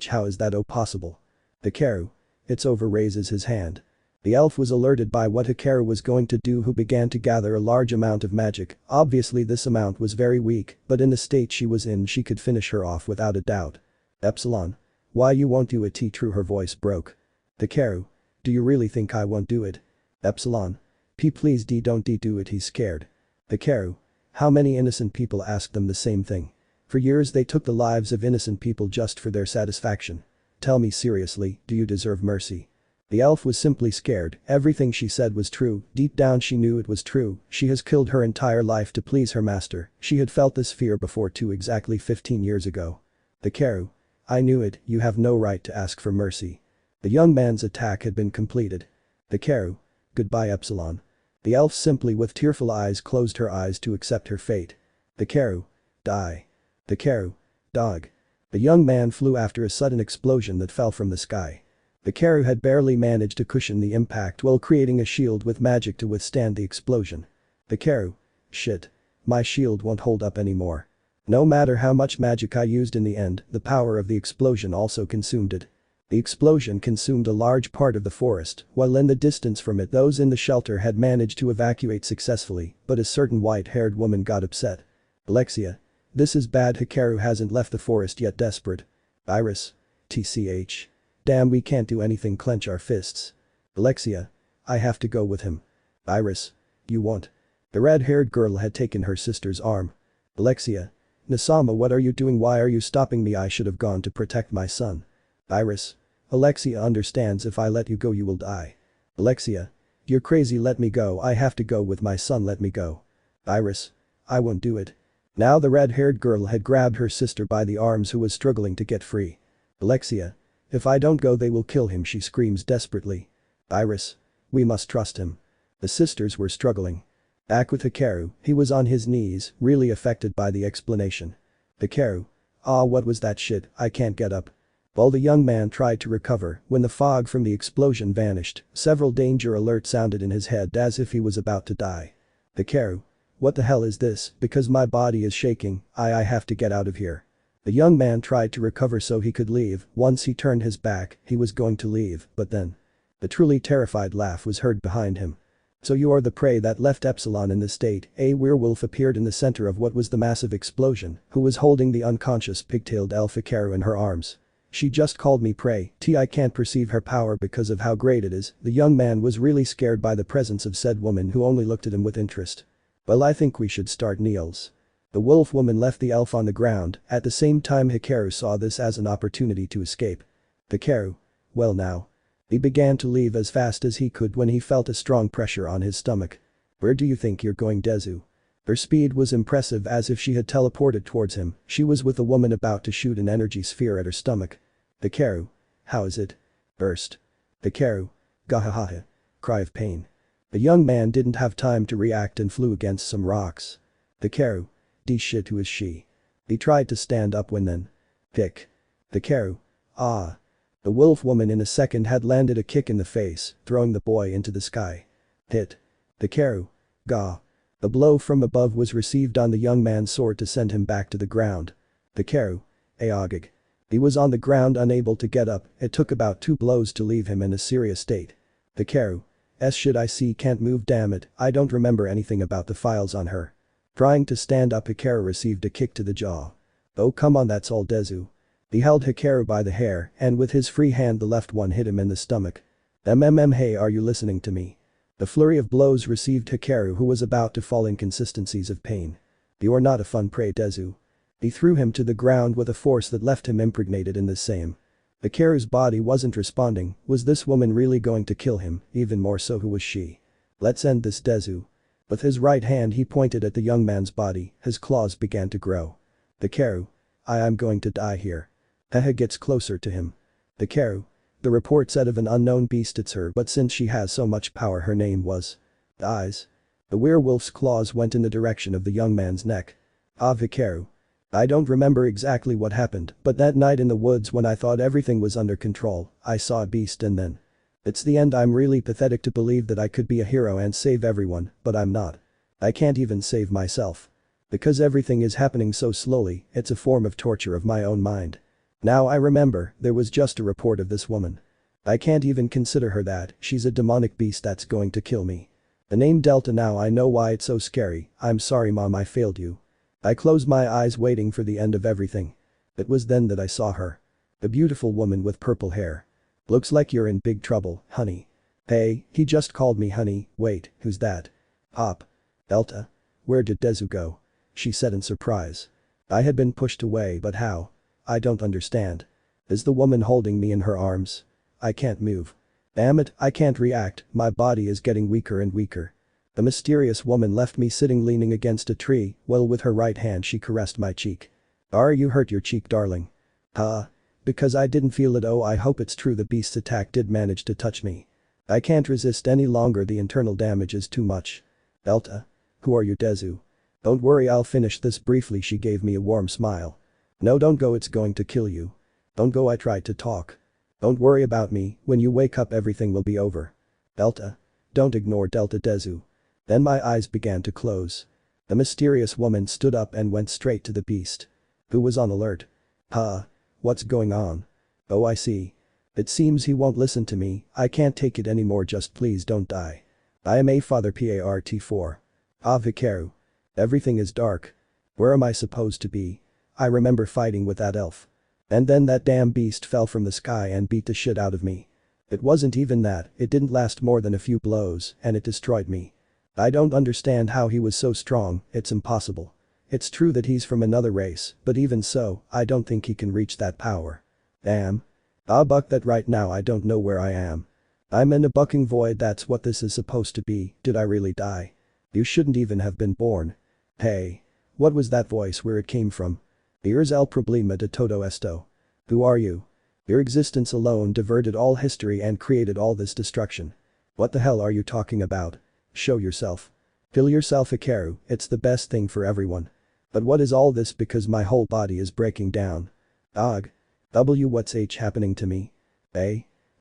[SPEAKER 1] How is that possible? Hikaru. It's over, raises his hand. The elf was alerted by what Hikaru was going to do, who began to gather a large amount of magic. Obviously this amount was very weak, but in the state she was in she could finish her off without a doubt. Epsilon. Why you won't do it? True, her voice broke. Hikaru. Do you really think I won't do it? Epsilon. Please don't do it, he's scared. Hikaru. How many innocent people asked them the same thing? For years they took the lives of innocent people just for their satisfaction. Tell me seriously, do you deserve mercy? The elf was simply scared. Everything she said was true. Deep down she knew it was true. She has killed her entire life to please her master. She had felt this fear before too, exactly 15 years ago. Hikaru. I knew it, you have no right to ask for mercy. The young man's attack had been completed. Hikaru. Goodbye, Epsilon. The elf simply with tearful eyes closed her eyes to accept her fate. Hikaru. Die. Hikaru. Dog. The young man flew after a sudden explosion that fell from the sky. Hikaru had barely managed to cushion the impact while creating a shield with magic to withstand the explosion. Hikaru. Shit. My shield won't hold up anymore. No matter how much magic I used, in the end, the power of the explosion also consumed it. The explosion consumed a large part of the forest, while in the distance from it those in the shelter had managed to evacuate successfully, but a certain white-haired woman got upset. Alexia. This is bad. Hikaru hasn't left the forest yet. Desperate. Iris. TCH. Damn, we can't do anything. Clench our fists. Alexia. I have to go with him. Iris. You won't. The red-haired girl had taken her sister's arm. Alexia. Nasama, what are you doing? Why are you stopping me? I should have gone to protect my son. Iris. Alexia understands, if I let you go you will die. Alexia. You're crazy, let me go, I have to go with my son, let me go. Iris. I won't do it. Now the red-haired girl had grabbed her sister by the arms, who was struggling to get free. Alexia. If I don't go they will kill him, she screams desperately. Iris. We must trust him. The sisters were struggling. Back with Hikaru, he was on his knees, really affected by the explanation. Hikaru. Ah, what was that shit, I can't get up. While the young man tried to recover, when the fog from the explosion vanished, several danger alerts sounded in his head as if he was about to die. Hikaru. What the hell is this? Because my body is shaking, I have to get out of here. The young man tried to recover so he could leave. Once he turned his back, he was going to leave, but then. The truly terrified laugh was heard behind him. So you are the prey that left Epsilon in this state. A werewolf appeared in the center of what was the massive explosion, who was holding the unconscious pigtailed elf Hikaru in her arms. She just called me prey. I can't perceive her power because of how great it is. The young man was really scared by the presence of said woman, who only looked at him with interest. Well, I think we should start Niels. The wolf woman left the elf on the ground. At the same time Hikaru saw this as an opportunity to escape. Hikaru. Well now. He began to leave as fast as he could when he felt a strong pressure on his stomach. Where do you think you're going, Dezu? Her speed was impressive, as if she had teleported towards him. She was with a woman about to shoot an energy sphere at her stomach. Hikaru. How is it? Burst. Hikaru. Gahahaha. Cry of pain. The young man didn't have time to react and flew against some rocks. Hikaru. Shit, who is she? He tried to stand up when then. Pick. Hikaru. Ah. The wolf woman in a second had landed a kick in the face, throwing the boy into the sky. Hit. Hikaru. Gah. The blow from above was received on the young man's sword to send him back to the ground. Hikaru. Aogig. He was on the ground, unable to get up. It took about 2 blows to leave him in a serious state. Hikaru. Should I see, can't move, damn it, I don't remember anything about the files on her. Trying to stand up, Hikaru received a kick to the jaw. Oh come on, that's all, Dezu. He held Hikaru by the hair and with his free hand the left one hit him in the stomach. Hey, are you listening to me? The flurry of blows received Hikaru, who was about to fall, inconsistencies of pain. You're not a fun prey, Dezu. He threw him to the ground with a force that left him impregnated in the same. Hikaru's body wasn't responding. Was this woman really going to kill him? Even more so, who was she? Let's end this, Dezu. With his right hand he pointed at the young man's body. His claws began to grow. Hikaru. I'm going to die here. Hehe gets closer to him. Hikaru. The report said of an unknown beast, it's her, but since she has so much power her name was. Eyes. The werewolf's claws went in the direction of the young man's neck. Hikaru. I don't remember exactly what happened, but that night in the woods when I thought everything was under control, I saw a beast and then. It's the end. I'm really pathetic to believe that I could be a hero and save everyone, but I'm not. I can't even save myself. Because everything is happening so slowly, it's a form of torture of my own mind. Now I remember, there was just a report of this woman. I can't even consider her that, she's a demonic beast that's going to kill me. The name Delta, now I know why it's so scary. I'm sorry mom, I failed you. I closed my eyes waiting for the end of everything. It was then that I saw her. The beautiful woman with purple hair. Looks like you're in big trouble, honey. Hey, he just called me honey, wait, who's that? Hop. Delta. Where did Dezu go? She said in surprise. I had been pushed away, but how? I don't understand. Is the woman holding me in her arms? I can't move. Damn it, I can't react, my body is getting weaker and weaker. The mysterious woman left me sitting leaning against a tree, while with her right hand she caressed my cheek. Are you hurt your cheek, darling? Because I didn't feel it. Oh, I hope it's true the beast's attack did manage to touch me. I can't resist any longer, the internal damage is too much. Delta. Who are you, Dezu? Don't worry, I'll finish this briefly. She gave me a warm smile. No, don't go, it's going to kill you. Don't go, I tried to talk. Don't worry about me, when you wake up everything will be over. Delta. Don't ignore Delta, Dezu. Then my eyes began to close. The mysterious woman stood up and went straight to the beast. Who was on alert. What's going on? Oh, I see. It seems he won't listen to me, I can't take it anymore, just please don't die. I am a father part4. Hikaru. Everything is dark. Where am I supposed to be? I remember fighting with that elf. And then that damn beast fell from the sky and beat the shit out of me. It wasn't even that, it didn't last more than a few blows, and it destroyed me. I don't understand how he was so strong, it's impossible. It's true that he's from another race, but even so, I don't think he can reach that power. Damn. Buck that right now I don't know where I am. I'm in a bucking void, that's what this is supposed to be, did I really die? You shouldn't even have been born. Hey. What was that voice, where it came from? Here's el problema de todo esto. Who are you? Your existence alone diverted all history and created all this destruction. What the hell are you talking about? Show yourself. Kill yourself, Hikaru, it's the best thing for everyone. But what is all this, because my whole body is breaking down. What's happening to me?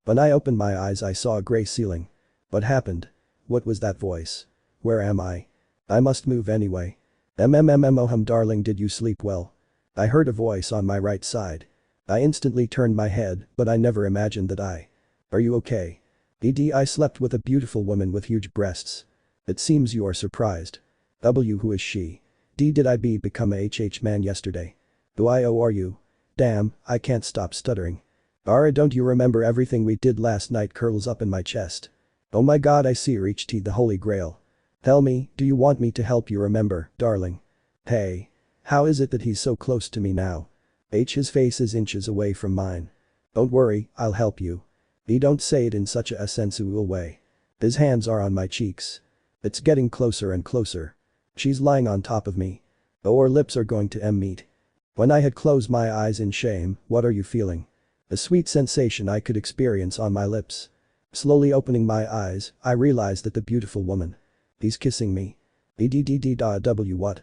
[SPEAKER 1] When I opened my eyes I saw a grey ceiling. What happened? What was that voice? Where am I? I must move anyway. Darling, did you sleep well? I heard a voice on my right side. I instantly turned my head, but I never imagined that Are you okay? I slept with a beautiful woman with huge breasts. It seems you are surprised. Who is she? Did I become a man yesterday? Who are you? Damn, I can't stop stuttering. Don't you remember everything we did last night? Curls up in my chest. Oh my god, I see, reached the holy grail. Tell me, do you want me to help you remember, darling? Hey. How is it that he's so close to me now? His face is inches away from mine. Don't worry, I'll help you. Don't say it in such a sensual way. His hands are on my cheeks. It's getting closer and closer. She's lying on top of me. Our lips are going to meet. When I had closed my eyes in shame, what are you feeling? A sweet sensation I could experience on my lips. Slowly opening my eyes, I realized that the beautiful woman. He's kissing me. What?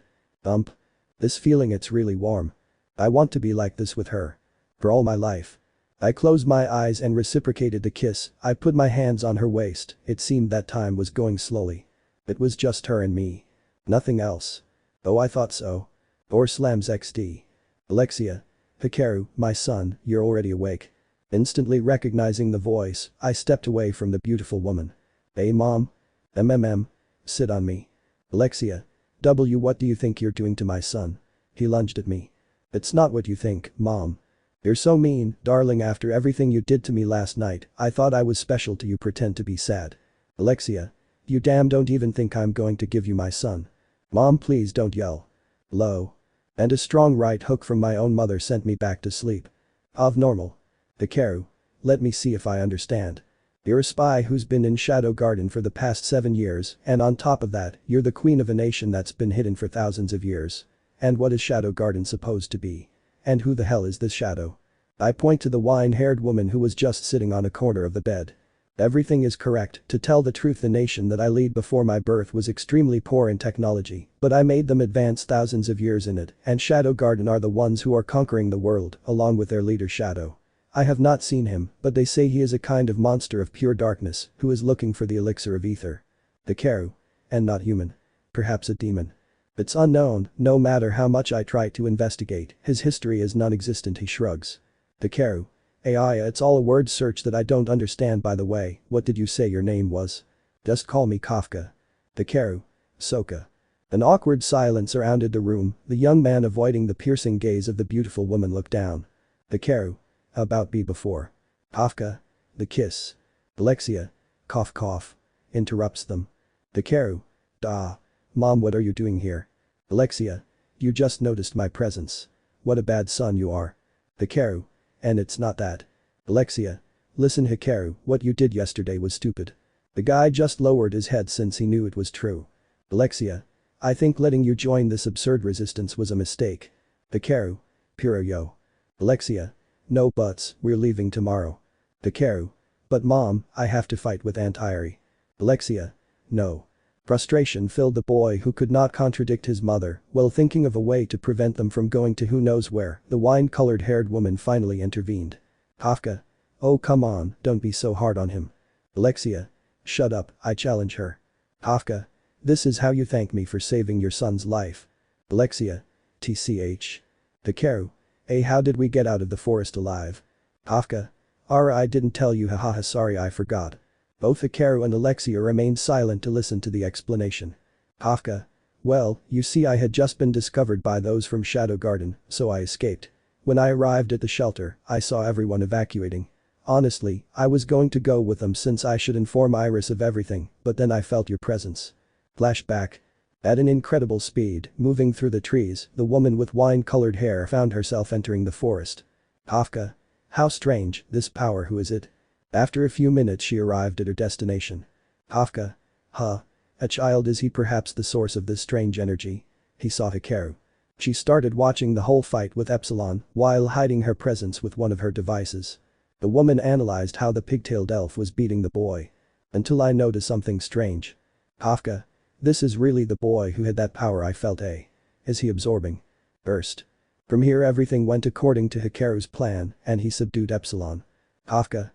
[SPEAKER 1] This feeling, it's really warm. I want to be like this with her. For all my life. I closed my eyes and reciprocated the kiss. I put my hands on her waist, it seemed that time was going slowly. It was just her and me. Nothing else. Oh, I thought so. Or slams XD. Alexia. Hikaru, my son, you're already awake. Instantly recognizing the voice, I stepped away from the beautiful woman. Hey mom? Sit on me. Alexia. What do you think you're doing to my son? He lunged at me. It's not what you think, mom. You're so mean, darling, after everything you did to me last night, I thought I was special to you, pretend to be sad. Alexia. You damn don't even think I'm going to give you my son. Mom, please don't yell. Low. And a strong right hook from my own mother sent me back to sleep. Normal. Hikaru. Let me see if I understand. You're a spy who's been in Shadow Garden for the past 7 years, and on top of that, you're the queen of a nation that's been hidden for thousands of years. And what is Shadow Garden supposed to be? And who the hell is this Shadow? I point to the wine-haired woman who was just sitting on a corner of the bed. Everything is correct, to tell the truth the nation that I lead before my birth was extremely poor in technology, but I made them advance thousands of years in it, and Shadow Garden are the ones who are conquering the world, along with their leader Shadow. I have not seen him, but they say he is a kind of monster of pure darkness, who is looking for the elixir of ether. Hikaru. And not human. Perhaps a demon. It's unknown, no matter how much I try to investigate, his history is non-existent, he shrugs. Hikaru. AI, it's all a word search that I don't understand. By the way, what did you say your name was? Just call me Kafka. Hikaru. Soka. An awkward silence surrounded the room, the young man avoiding the piercing gaze of the beautiful woman looked down. Hikaru. About be before. Kafka. The kiss. Alexia. Cough cough. Interrupts them. Hikaru. Da. Mom, what are you doing here? Alexia. You just noticed my presence. What a bad son you are. Hikaru. And it's not that. Alexia. Listen Hikaru, what you did yesterday was stupid. The guy just lowered his head since he knew it was true. Alexia. I think letting you join this absurd resistance was a mistake. Hikaru. Puro yo. Alexia. No buts, we're leaving tomorrow. Hikaru. But mom, I have to fight with Aunt Irie. Alexia. No. Frustration filled the boy who could not contradict his mother, while thinking of a way to prevent them from going to who knows where, the wine-colored haired woman finally intervened. Kafka. Oh come on, don't be so hard on him. Alexia. Shut up, I challenge her. Kafka. This is how you thank me for saving your son's life. Alexia. TCH. Hikaru. How did we get out of the forest alive? Kafka. I didn't tell you, hahaha, sorry I forgot. Both Hikaru and Alexia remained silent to listen to the explanation. Kafka. Well, you see I had just been discovered by those from Shadow Garden, so I escaped. When I arrived at the shelter, I saw everyone evacuating. Honestly, I was going to go with them since I should inform Iris of everything, but then I felt your presence. Flashback. At an incredible speed, moving through the trees, the woman with wine-colored hair found herself entering the forest. Kafka. How strange, this power, who is it? After a few minutes she arrived at her destination. Kafka. Huh. A child, is he perhaps the source of this strange energy? He saw Hikaru. She started watching the whole fight with Epsilon while hiding her presence with one of her devices. The woman analyzed how the pigtailed elf was beating the boy. Until I noticed something strange. Kafka. This is really the boy who had that power I felt. Is he absorbing? Burst. From here everything went according to Hikaru's plan and he subdued Epsilon. Kafka.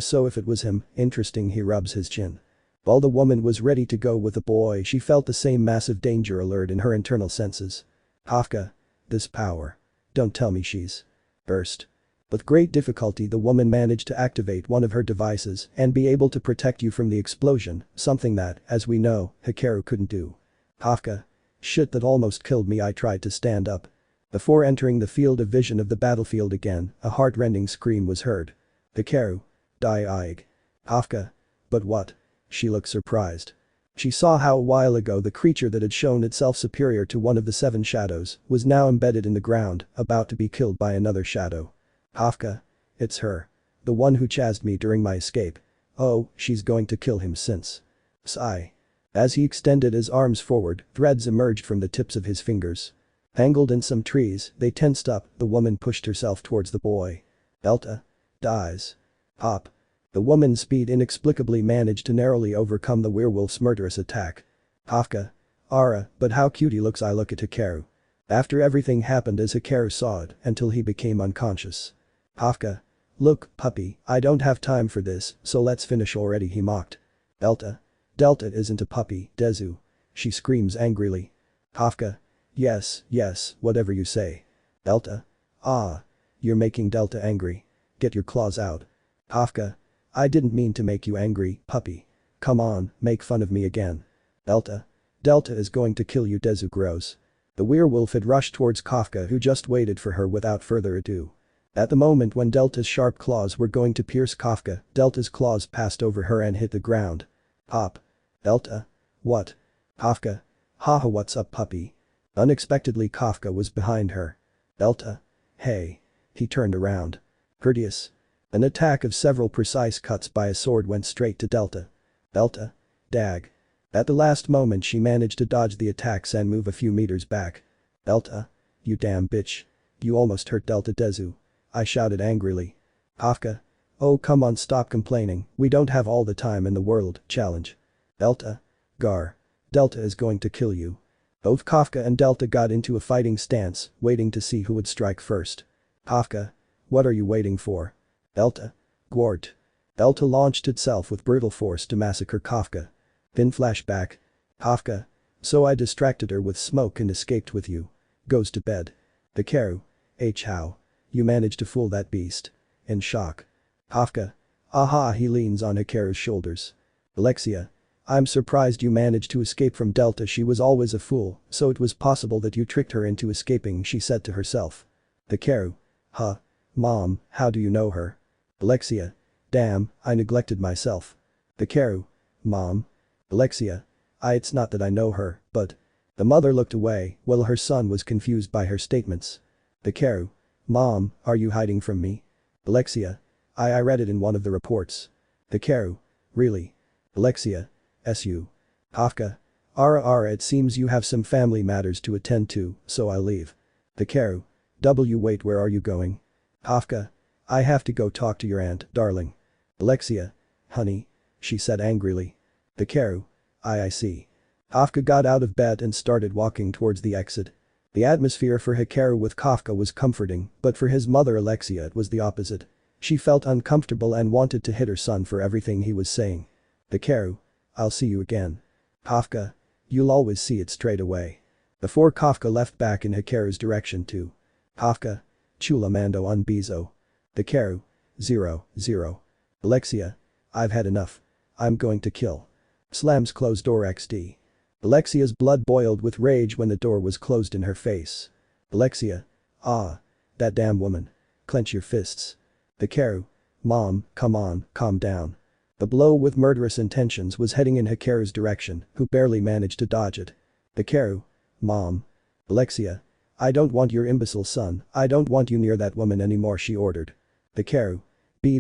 [SPEAKER 1] So if it was him, interesting, he rubs his chin. While the woman was ready to go with the boy, she felt the same massive danger alert in her internal senses. Kafka. This power. Don't tell me she's. Burst. With great difficulty the woman managed to activate one of her devices and be able to protect you from the explosion, something that, as we know, Hikaru couldn't do. Kafka. Shit, that almost killed me. I tried to stand up. Before entering the field of vision of the battlefield again, a heart-rending scream was heard. Hikaru. Die. Kafka. But what? She looked surprised. She saw how a while ago the creature that had shown itself superior to one of the 7 shadows was now embedded in the ground, about to be killed by another shadow. Kafka. It's her. The one who chased me during my escape. Oh, she's going to kill him since. Sigh. As he extended his arms forward, threads emerged from the tips of his fingers. Tangled in some trees, they tensed up, the woman pushed herself towards the boy. Delta. Dies. Pop. The woman's speed inexplicably managed to narrowly overcome the werewolf's murderous attack. Kafka. But how cute he looks. I look at Hikaru. After everything happened as Hikaru saw it, until he became unconscious. Kafka. Look, puppy, I don't have time for this, so let's finish already, he mocked. Delta isn't a puppy, Dezu. She screams angrily. Kafka. Yes, whatever you say. Delta. You're making Delta angry. Get your claws out. Kafka. I didn't mean to make you angry, puppy. Come on, make fun of me again. Delta is going to kill you, Dezu grows. The werewolf had rushed towards Kafka, who just waited for her without further ado. At the moment when Delta's sharp claws were going to pierce Kafka, Delta's claws passed over her and hit the ground. Pop. Delta. What? Kafka. Haha, what's up, puppy? Unexpectedly Kafka was behind her. Delta. Hey. He turned around. Courteous. An attack of several precise cuts by a sword went straight to Delta. Delta. Dag. At the last moment she managed to dodge the attacks and move a few meters back. Delta. You damn bitch. You almost hurt Delta, Dezu. I shouted angrily. Kafka. Oh come on, stop complaining, we don't have all the time in the world, challenge. Delta. Gar. Delta is going to kill you. Both Kafka and Delta got into a fighting stance, waiting to see who would strike first. Kafka. What are you waiting for? Delta. Gwart. Delta launched itself with brutal force to massacre Kafka. Then flashback. Kafka. So I distracted her with smoke and escaped with you. Goes to bed. Hikaru. How? You managed to fool that beast. in shock. Kafka. Aha, he leans on Hikaru's shoulders. Alexia. I'm surprised you managed to escape from Delta. She was always a fool, so it was possible that you tricked her into escaping, she said to herself. Hikaru. Huh. Mom, how do you know her? Alexia. Damn, I neglected myself. Hikaru. Mom. Alexia. It's not that I know her, but. The mother looked away while her son was confused by her statements. Hikaru. Mom, are you hiding from me? Alexia. I read it in one of the reports. Hikaru. Really? Alexia. Su. Kafka. Ara, it seems you have some family matters to attend to, so I'll leave. Hikaru. Wait, where are you going? Kafka. I have to go talk to your aunt, darling. Alexia. Honey. She said angrily. Hikaru. I see. Kafka got out of bed and started walking towards the exit. The atmosphere for Hikaru with Kafka was comforting, but for his mother Alexia it was the opposite. She felt uncomfortable and wanted to hit her son for everything he was saying. Hikaru. I'll see you again. Kafka. You'll always see it straight away. Before Kafka left back in Hikaru's direction too. Kafka. Chula mando un bizo. Hikaru. 0. Alexia. I've had enough. I'm going to kill. Slams closed door XD. Alexia's blood boiled with rage when the door was closed in her face. Alexia. That damn woman. Clench your fists. Hikaru. Mom, come on, calm down. The blow with murderous intentions was heading in Hikaru's direction, who barely managed to dodge it. Hikaru. Mom. Alexia. I don't want your imbecile son, I don't want you near that woman anymore, she ordered. Hikaru.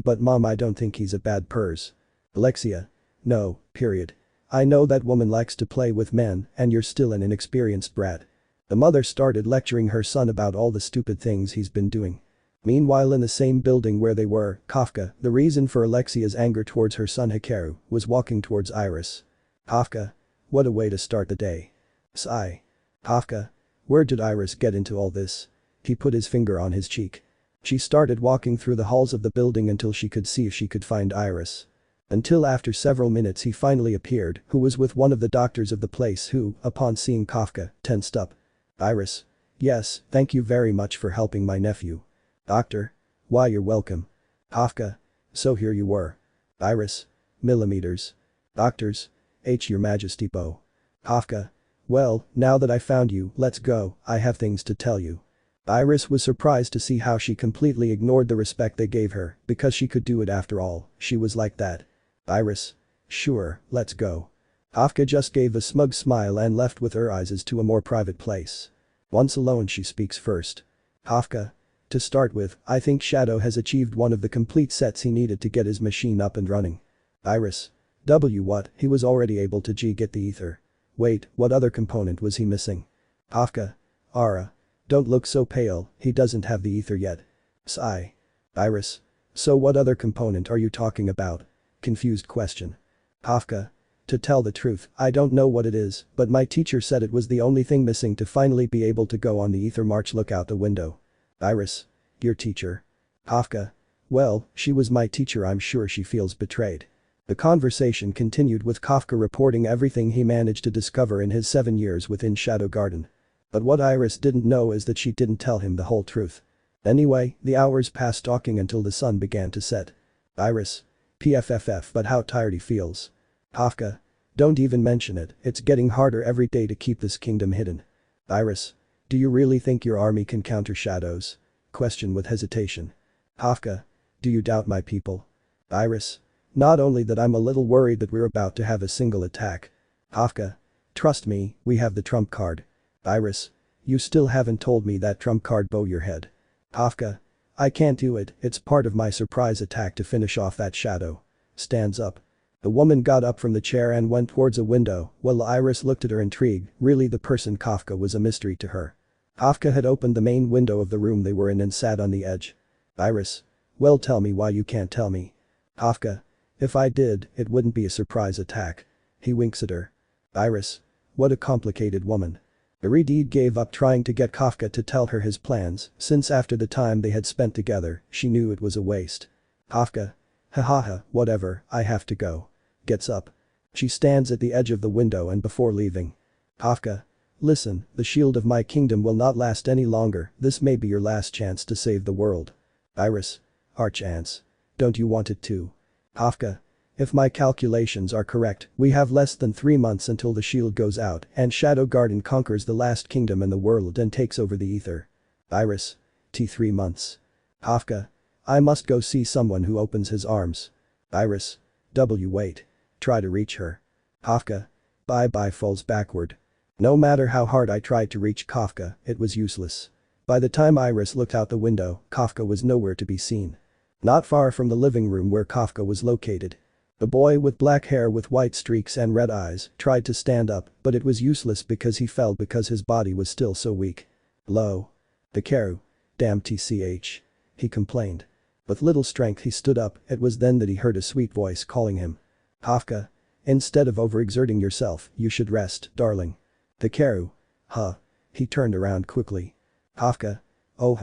[SPEAKER 1] But mom, I don't think he's a bad pers. Alexia. No, period. I know that woman likes to play with men and you're still an inexperienced brat. The mother started lecturing her son about all the stupid things he's been doing. Meanwhile, in the same building where they were, Kafka, the reason for Alexia's anger towards her son Hikaru, was walking towards Iris. Kafka. What a way to start the day. Sigh. Kafka. Where did Iris get into all this? He put his finger on his cheek. She started walking through the halls of the building until she could see if she could find Iris. Until after several minutes he finally appeared, who was with one of the doctors of the place who, upon seeing Kafka, tensed up. Iris. Yes, thank you very much for helping my nephew. Doctor. Why, you're welcome. Kafka. So here you were. Iris. Millimeters. Doctors. Your Majesty Bo. Kafka. Well, now that I found you, let's go, I have things to tell you. Iris was surprised to see how she completely ignored the respect they gave her, because she could do it after all, she was like that. Iris. Sure, let's go. Kafka just gave a smug smile and left with her eyes to a more private place. Once alone she speaks first. Kafka. To start with, I think Shadow has achieved one of the complete sets he needed to get his machine up and running. Iris. What, he was already able to get the ether. Wait, what other component was he missing? Kafka. Ara. Don't look so pale, he doesn't have the ether yet. Sigh. Iris. So what other component are you talking about? Confused question. Kafka. To tell the truth, I don't know what it is, but my teacher said it was the only thing missing to finally be able to go on the ether march. Look out the window. Iris. Your teacher? Kafka. Well, she was my teacher, I'm sure she feels betrayed. The conversation continued with Kafka reporting everything he managed to discover in his 7 years within Shadow Garden. But what Iris didn't know is that she didn't tell him the whole truth. Anyway, the hours passed talking until the sun began to set. Iris. PFFF, but how tired he feels. Kafka. Don't even mention it, it's getting harder every day to keep this kingdom hidden. Iris. Do you really think your army can counter shadows? Question with hesitation. Kafka. Do you doubt my people? Iris. Not only that, I'm a little worried that we're about to have a single attack. Kafka. Trust me, we have the trump card. Iris. You still haven't told me that trump card, bow your head. Kafka. I can't do it, it's part of my surprise attack to finish off that shadow. Stands up. The woman got up from the chair and went towards a window, while Iris looked at her intrigued. Really, the person Kafka was a mystery to her. Kafka had opened the main window of the room they were in and sat on the edge. Iris. Well, tell me why you can't tell me. Kafka. If I did, it wouldn't be a surprise attack. He winks at her. Iris. What a complicated woman. Iridide gave up trying to get Kafka to tell her his plans, since after the time they had spent together, she knew it was a waste. Kafka. Hahaha, whatever, I have to go. Gets up. She stands at the edge of the window and before leaving. Kafka. Listen, the shield of my kingdom will not last any longer, this may be your last chance to save the world. Iris. Archance. Don't you want it too? Hafka. If my calculations are correct, we have less than 3 months until the shield goes out and Shadow Garden conquers the last kingdom in the world and takes over the ether. Iris. 3 months. Hafka. I must go see someone who opens his arms. Iris. Wait. Try to reach her. Hafka. Bye falls backward. No matter how hard I tried to reach Kafka, it was useless. By the time Iris looked out the window, Kafka was nowhere to be seen. Not far from the living room where Kafka was located. The boy with black hair with white streaks and red eyes tried to stand up, but it was useless because he fell because his body was still so weak. Low. Hikaru. Damn tch. He complained. With little strength he stood up, it was then that he heard a sweet voice calling him. Hafka. Instead of overexerting yourself, you should rest, darling. Hikaru. Huh. He turned around quickly. Hafka. Oh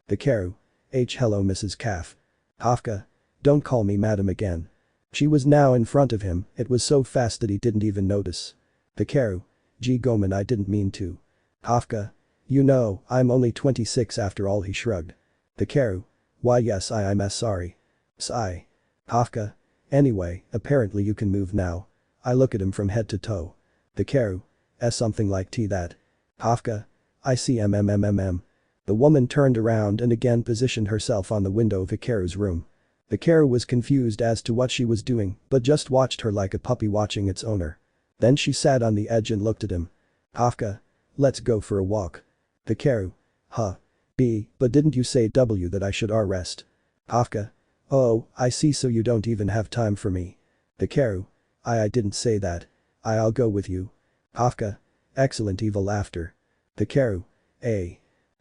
[SPEAKER 1] Hikaru. Hello Mrs. Calf. Hafka. Don't call me madam again. She was now in front of him, it was so fast that he didn't even notice. Hikaru. Gee Goman, I didn't mean to. Hafka. You know, I'm only 26 after all, he shrugged. Hikaru. Why yes I'm sorry. Sigh. Hafka. Anyway, apparently you can move now. I look at him from head to toe. Hikaru. Something like that. Hafka. I see The woman turned around and again positioned herself on the window of Hikaru's room. Hikaru was confused as to what she was doing, but just watched her like a puppy watching its owner. Then she sat on the edge and looked at him. Hafka. Let's go for a walk. Hikaru. Huh. But didn't you say that I should rest? Hafka. Oh, I see, so you don't even have time for me. Hikaru. I didn't say that. I'll go with you. Hafka. Excellent evil laughter. Hikaru.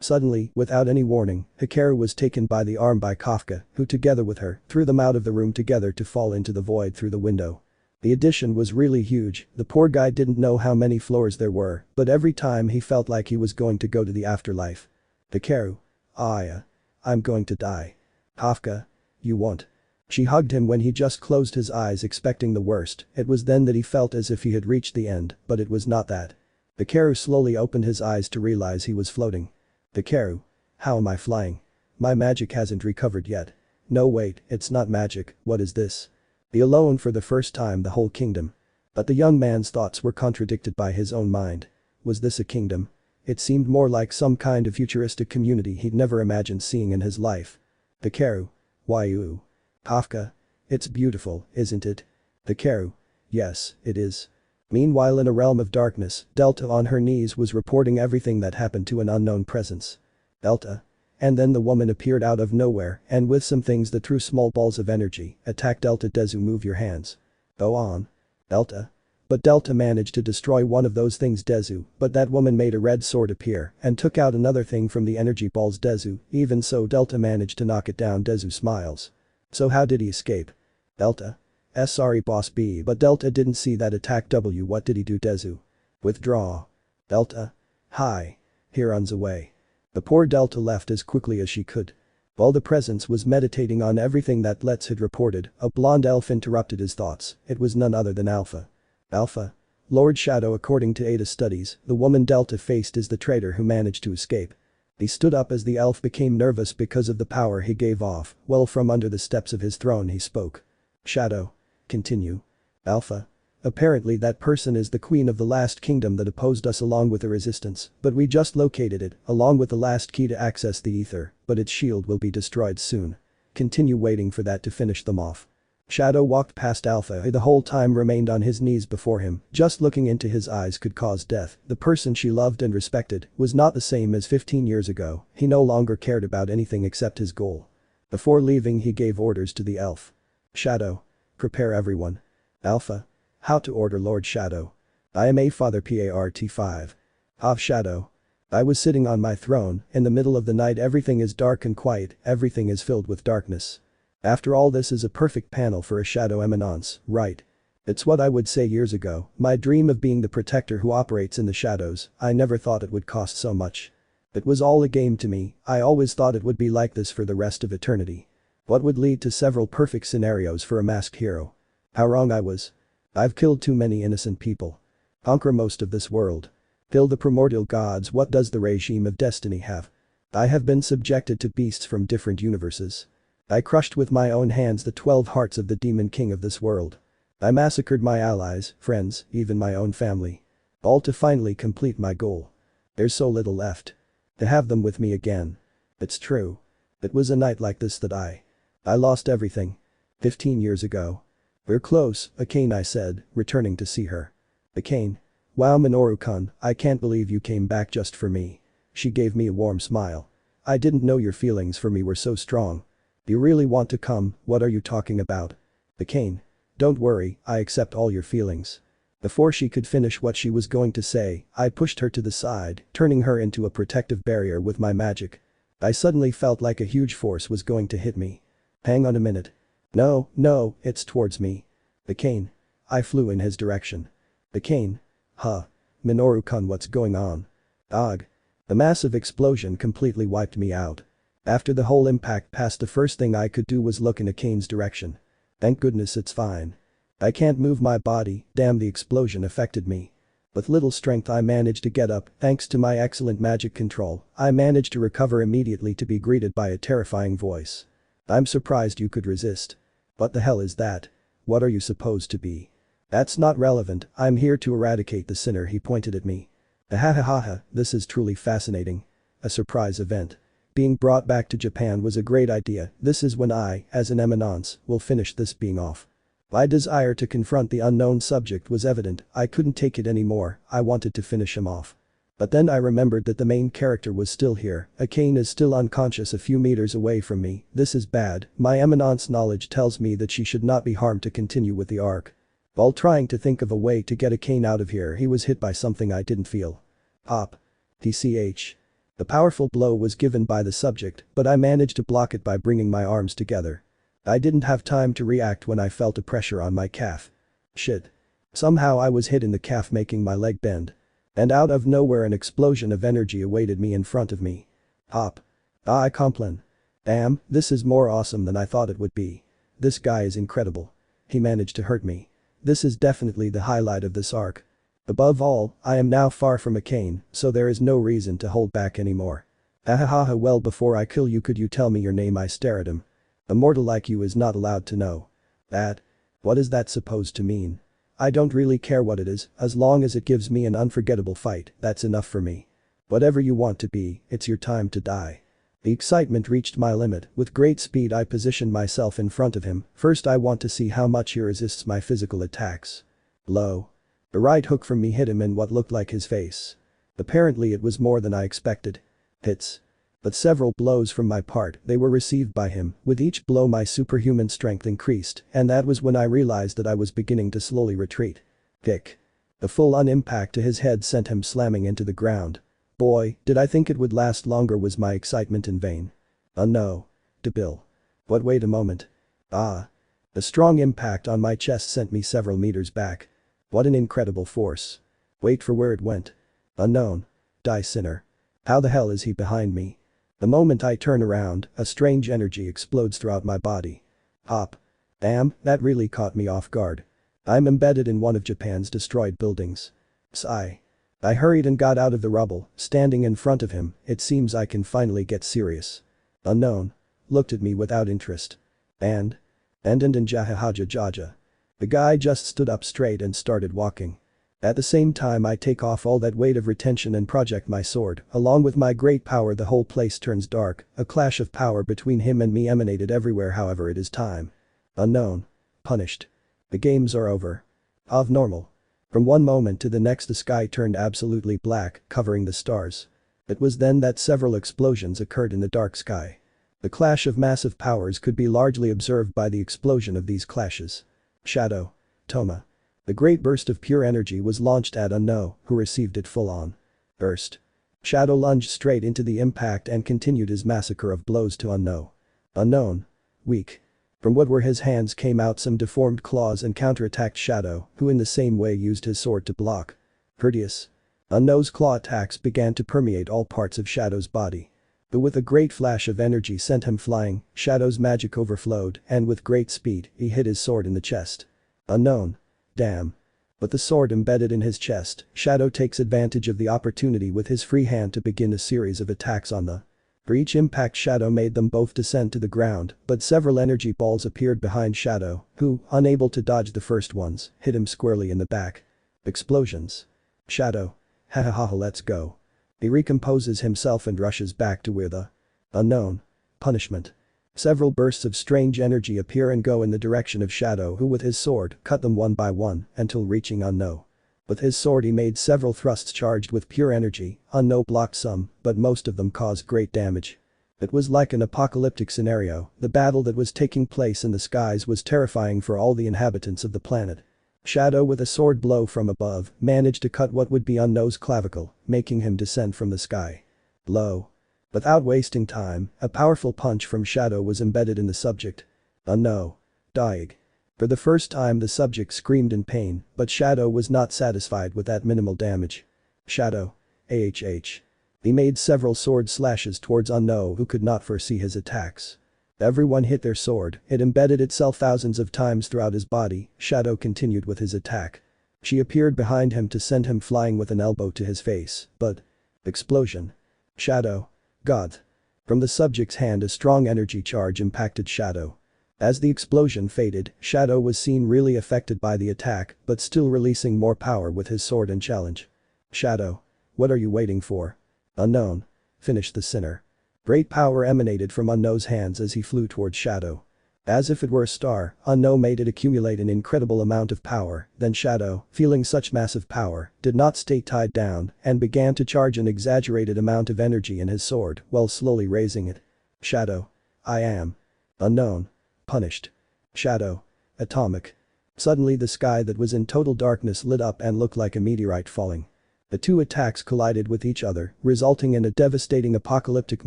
[SPEAKER 1] Suddenly, without any warning, Hikaru was taken by the arm by Kafka, who together with her, threw them out of the room together to fall into the void through the window. The addition was really huge, the poor guy didn't know how many floors there were, but every time he felt like he was going to go to the afterlife. Hikaru. I'm going to die. Hafka. You won't. She hugged him when he just closed his eyes expecting the worst, it was then that he felt as if he had reached the end, but it was not that. Hikaru slowly opened his eyes to realize he was floating. Hikaru. How am I flying? My magic hasn't recovered yet. No wait, it's not magic, what is this? The alone for the first time the whole kingdom. But the young man's thoughts were contradicted by his own mind. Was this a kingdom? It seemed more like some kind of futuristic community he'd never imagined seeing in his life. Hikaru. Why you? Hafka. It's beautiful, isn't it? Hikaru. Yes, it is. Meanwhile in a realm of darkness, Delta on her knees was reporting everything that happened to an unknown presence. Delta. And then the woman appeared out of nowhere and with some things that threw small balls of energy, attack Delta. Dezu, move your hands. Go on. Delta. But Delta managed to destroy one of those things, Dezu, but that woman made a red sword appear and took out another thing from the energy balls, Dezu. Even so, Delta managed to knock it down. Dezu smiles. So how did he escape? Delta. Sorry boss B, but Delta didn't see that attack. What did he do, Dezu? Withdraw. Delta. Hi. He runs away. The poor Delta left as quickly as she could. While the presence was meditating on everything that Let's had reported, a blonde elf interrupted his thoughts. It was none other than Alpha. Alpha. Lord Shadow. According to Ada's studies, the woman Delta faced is the traitor who managed to escape. He stood up as the elf became nervous because of the power he gave off. Well, from under the steps of his throne he spoke. Shadow. Continue. Alpha. Apparently that person is the queen of the last kingdom that opposed us along with the resistance, but we just located it, along with the last key to access the ether, but its shield will be destroyed soon. Continue waiting for that to finish them off. Shadow walked past Alpha, who the whole time remained on his knees before him, just looking into his eyes could cause death. The person she loved and respected was not the same as 15 years ago, he no longer cared about anything except his goal. Before leaving he gave orders to the elf. Shadow. Prepare everyone. Alpha. How to order Lord Shadow. I am a father part 5. Of Shadow. I was sitting on my throne, in the middle of the night everything is dark and quiet, everything is filled with darkness. After all this is a perfect panel for a shadow eminence, right? It's what I would say years ago, my dream of being the protector who operates in the shadows, I never thought it would cost so much. It was all a game to me, I always thought it would be like this for the rest of eternity. What would lead to several perfect scenarios for a masked hero. How wrong I was. I've killed too many innocent people. Conquer most of this world. Kill the primordial gods. What does the regime of destiny have? I have been subjected to beasts from different universes. I crushed with my own hands the 12 hearts of the demon king of this world. I massacred my allies, friends, even my own family. All to finally complete my goal. There's so little left. To have them with me again. It's true. It was a night like this that I lost everything. 15 years ago. We're close, Akane, I said, returning to see her. Akane. Wow, Minoru-kun, I can't believe you came back just for me. She gave me a warm smile. I didn't know your feelings for me were so strong. Do you really want to come? What are you talking about? Akane. Don't worry, I accept all your feelings. Before she could finish what she was going to say, I pushed her to the side, turning her into a protective barrier with my magic. I suddenly felt like a huge force was going to hit me. Hang on a minute. No, it's towards me. Akane. I flew in his direction. Akane. Huh. Minoru-kun, what's going on? Ugh. The massive explosion completely wiped me out. After the whole impact passed, the first thing I could do was look in Akane's direction. Thank goodness it's fine. I can't move my body, damn, the explosion affected me. With little strength I managed to get up, thanks to my excellent magic control. I managed to recover immediately to be greeted by a terrifying voice. I'm surprised you could resist. What the hell is that? What are you supposed to be? That's not relevant, I'm here to eradicate the sinner, he pointed at me. Ahahaha, this is truly fascinating. A surprise event. Being brought back to Japan was a great idea. This is when I, as an eminence, will finish this being off. My desire to confront the unknown subject was evident. I couldn't take it anymore, I wanted to finish him off. But then I remembered that the main character was still here. Akane is still unconscious a few meters away from me. This is bad. My eminence knowledge tells me that she should not be harmed to continue with the arc. While trying to think of a way to get Akane out of here, he was hit by something I didn't feel. Pop. TCH. The powerful blow was given by the subject, but I managed to block it by bringing my arms together. I didn't have time to react when I felt a pressure on my calf. Shit. Somehow I was hit in the calf, making my leg bend. And out of nowhere an explosion of energy awaited me in front of me. Hop. I complain. Damn, this is more awesome than I thought it would be. This guy is incredible. He managed to hurt me. This is definitely the highlight of this arc. Above all, I am now far from Akane, so there is no reason to hold back anymore. Ahahaha, well, before I kill you, could you tell me your name? I stare at him. A mortal like you is not allowed to know. That? What is that supposed to mean? I don't really care what it is, as long as it gives me an unforgettable fight, that's enough for me. Whatever you want to be, it's your time to die. The excitement reached my limit. With great speed I positioned myself in front of him. First I want to see how much he resists my physical attacks. Blow. A right hook from me hit him in what looked like his face. Apparently it was more than I expected. Hits. But several blows from my part, they were received by him. With each blow my superhuman strength increased, and that was when I realized that I was beginning to slowly retreat. Kick. A full-on impact to his head sent him slamming into the ground. Boy, did I think it would last longer. Was my excitement in vain? Oh no. Debil. But wait a moment. Ah. A strong impact on my chest sent me several meters back. What an incredible force. Wait for where it went. Unknown. Die, sinner. How the hell is he behind me? The moment I turn around, a strange energy explodes throughout my body. Hop. Damn, that really caught me off guard. I'm embedded in one of Japan's destroyed buildings. Sigh. I hurried and got out of the rubble, standing in front of him. It seems I can finally get serious. Unknown. Looked at me without interest. And jaja. The guy just stood up straight and started walking. At the same time I take off all that weight of retention and project my sword. Along with my great power the whole place turns dark. A clash of power between him and me emanated everywhere. However, it is time. Unknown. Punished. The games are over. Of normal. From one moment to the next the sky turned absolutely black, covering the stars. It was then that several explosions occurred in the dark sky. The clash of massive powers could be largely observed by the explosion of these clashes. Shadow. Toma. The great burst of pure energy was launched at Unknown, who received it full on. Burst. Shadow lunged straight into the impact and continued his massacre of blows to Unknown. Unknown. Weak. From what were his hands came out some deformed claws and counterattacked Shadow, who in the same way used his sword to block. Courteous. Unknown's claw attacks began to permeate all parts of Shadow's body. But with a great flash of energy sent him flying, Shadow's magic overflowed, and with great speed, he hit his sword in the chest. Unknown. Damn. But the sword embedded in his chest, Shadow takes advantage of the opportunity with his free hand to begin a series of attacks on the For each impact Shadow made them both descend to the ground, but several energy balls appeared behind Shadow, who, unable to dodge the first ones, hit him squarely in the back. Explosions. Shadow. Hahaha, let's go. He recomposes himself and rushes back to where the unknown punishment. Several bursts of strange energy appear and go in the direction of Shadow, who with his sword cut them one by one until reaching Unknown. With his sword he made several thrusts charged with pure energy. Unknown blocked some, but most of them caused great damage. It was like an apocalyptic scenario. The battle that was taking place in the skies was terrifying for all the inhabitants of the planet. Shadow, with a sword blow from above, managed to cut what would be Unknown's clavicle, making him descend from the sky. Blow. Without wasting time, a powerful punch from Shadow was embedded in the subject. Unknown. Dying. For the first time the subject screamed in pain, but Shadow was not satisfied with that minimal damage. Shadow. He made several sword slashes towards Unknown, who could not foresee his attacks. Everyone hit their sword, it embedded itself thousands of times throughout his body. Shadow continued with his attack. She appeared behind him to send him flying with an elbow to his face, but… explosion. Shadow. God. From the subject's hand a strong energy charge impacted Shadow. As the explosion faded, Shadow was seen really affected by the attack, but still releasing more power with his sword and challenge. Shadow. What are you waiting for? Unknown. Finish the sinner. Great power emanated from Unknown's hands as he flew towards Shadow. As if it were a star, Unknown made it accumulate an incredible amount of power, then Shadow, feeling such massive power, did not stay tied down and began to charge an exaggerated amount of energy in his sword while slowly raising it. Shadow. I am. Unknown. Punished. Shadow. Atomic. Suddenly the sky that was in total darkness lit up and looked like a meteorite falling. The two attacks collided with each other, resulting in a devastating apocalyptic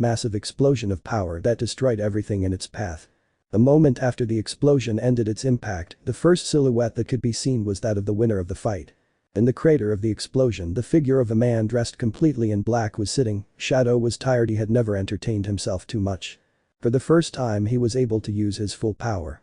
[SPEAKER 1] massive explosion of power that destroyed everything in its path. The moment after the explosion ended its impact, the first silhouette that could be seen was that of the winner of the fight. In the crater of the explosion, the figure of a man dressed completely in black was sitting. Shadow was tired, he had never entertained himself too much. For the first time he was able to use his full power.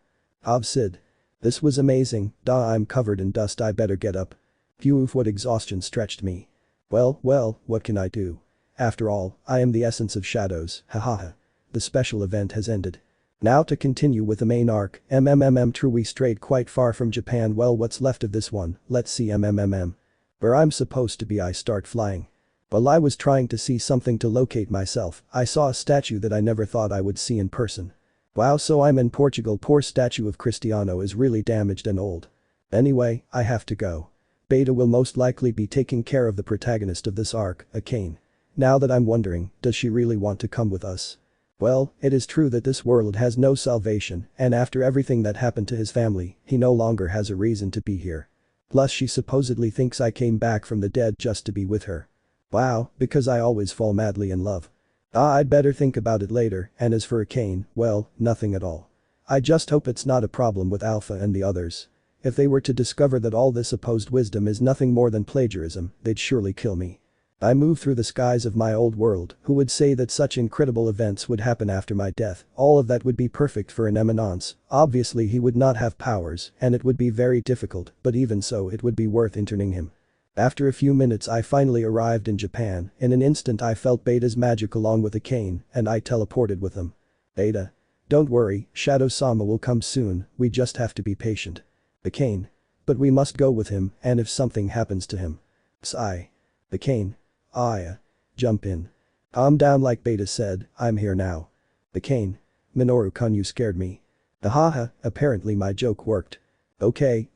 [SPEAKER 1] Cid. This was amazing, I'm covered in dust, I better get up. Phew, what exhaustion stretched me. Well, what can I do? After all, I am the essence of shadows, hahaha. The special event has ended. Now to continue with the main arc, true, we strayed quite far from Japan. Well, what's left of this one, let's see. Where I'm supposed to be, I start flying. While I was trying to see something to locate myself, I saw a statue that I never thought I would see in person. Wow, so I'm in Portugal. Poor statue of Cristiano is really damaged and old. Anyway, I have to go. Beta will most likely be taking care of the protagonist of this arc, Akane. Now that I'm wondering, does she really want to come with us? Well, it is true that this world has no salvation, and after everything that happened to his family, he no longer has a reason to be here. Plus she supposedly thinks I came back from the dead just to be with her. Wow, because I always fall madly in love. I'd better think about it later, and as for Akane, well, nothing at all. I just hope it's not a problem with Alpha and the others. If they were to discover that all this supposed wisdom is nothing more than plagiarism, they'd surely kill me. I move through the skies of my old world. Who would say that such incredible events would happen after my death? All of that would be perfect for an Eminence. Obviously he would not have powers, and it would be very difficult, but even so it would be worth interning him. After a few minutes I finally arrived in Japan. In an instant I felt Beta's magic along with Akane, and I teleported with him. Beta. Don't worry, Shadow-sama will come soon, we just have to be patient. Akane. But we must go with him, and if something happens to him. Sigh. Akane. Jump in. Calm down, like Beta said, I'm here now. Akane. Minoru-kun, you scared me. Ahaha, apparently my joke worked. Okay,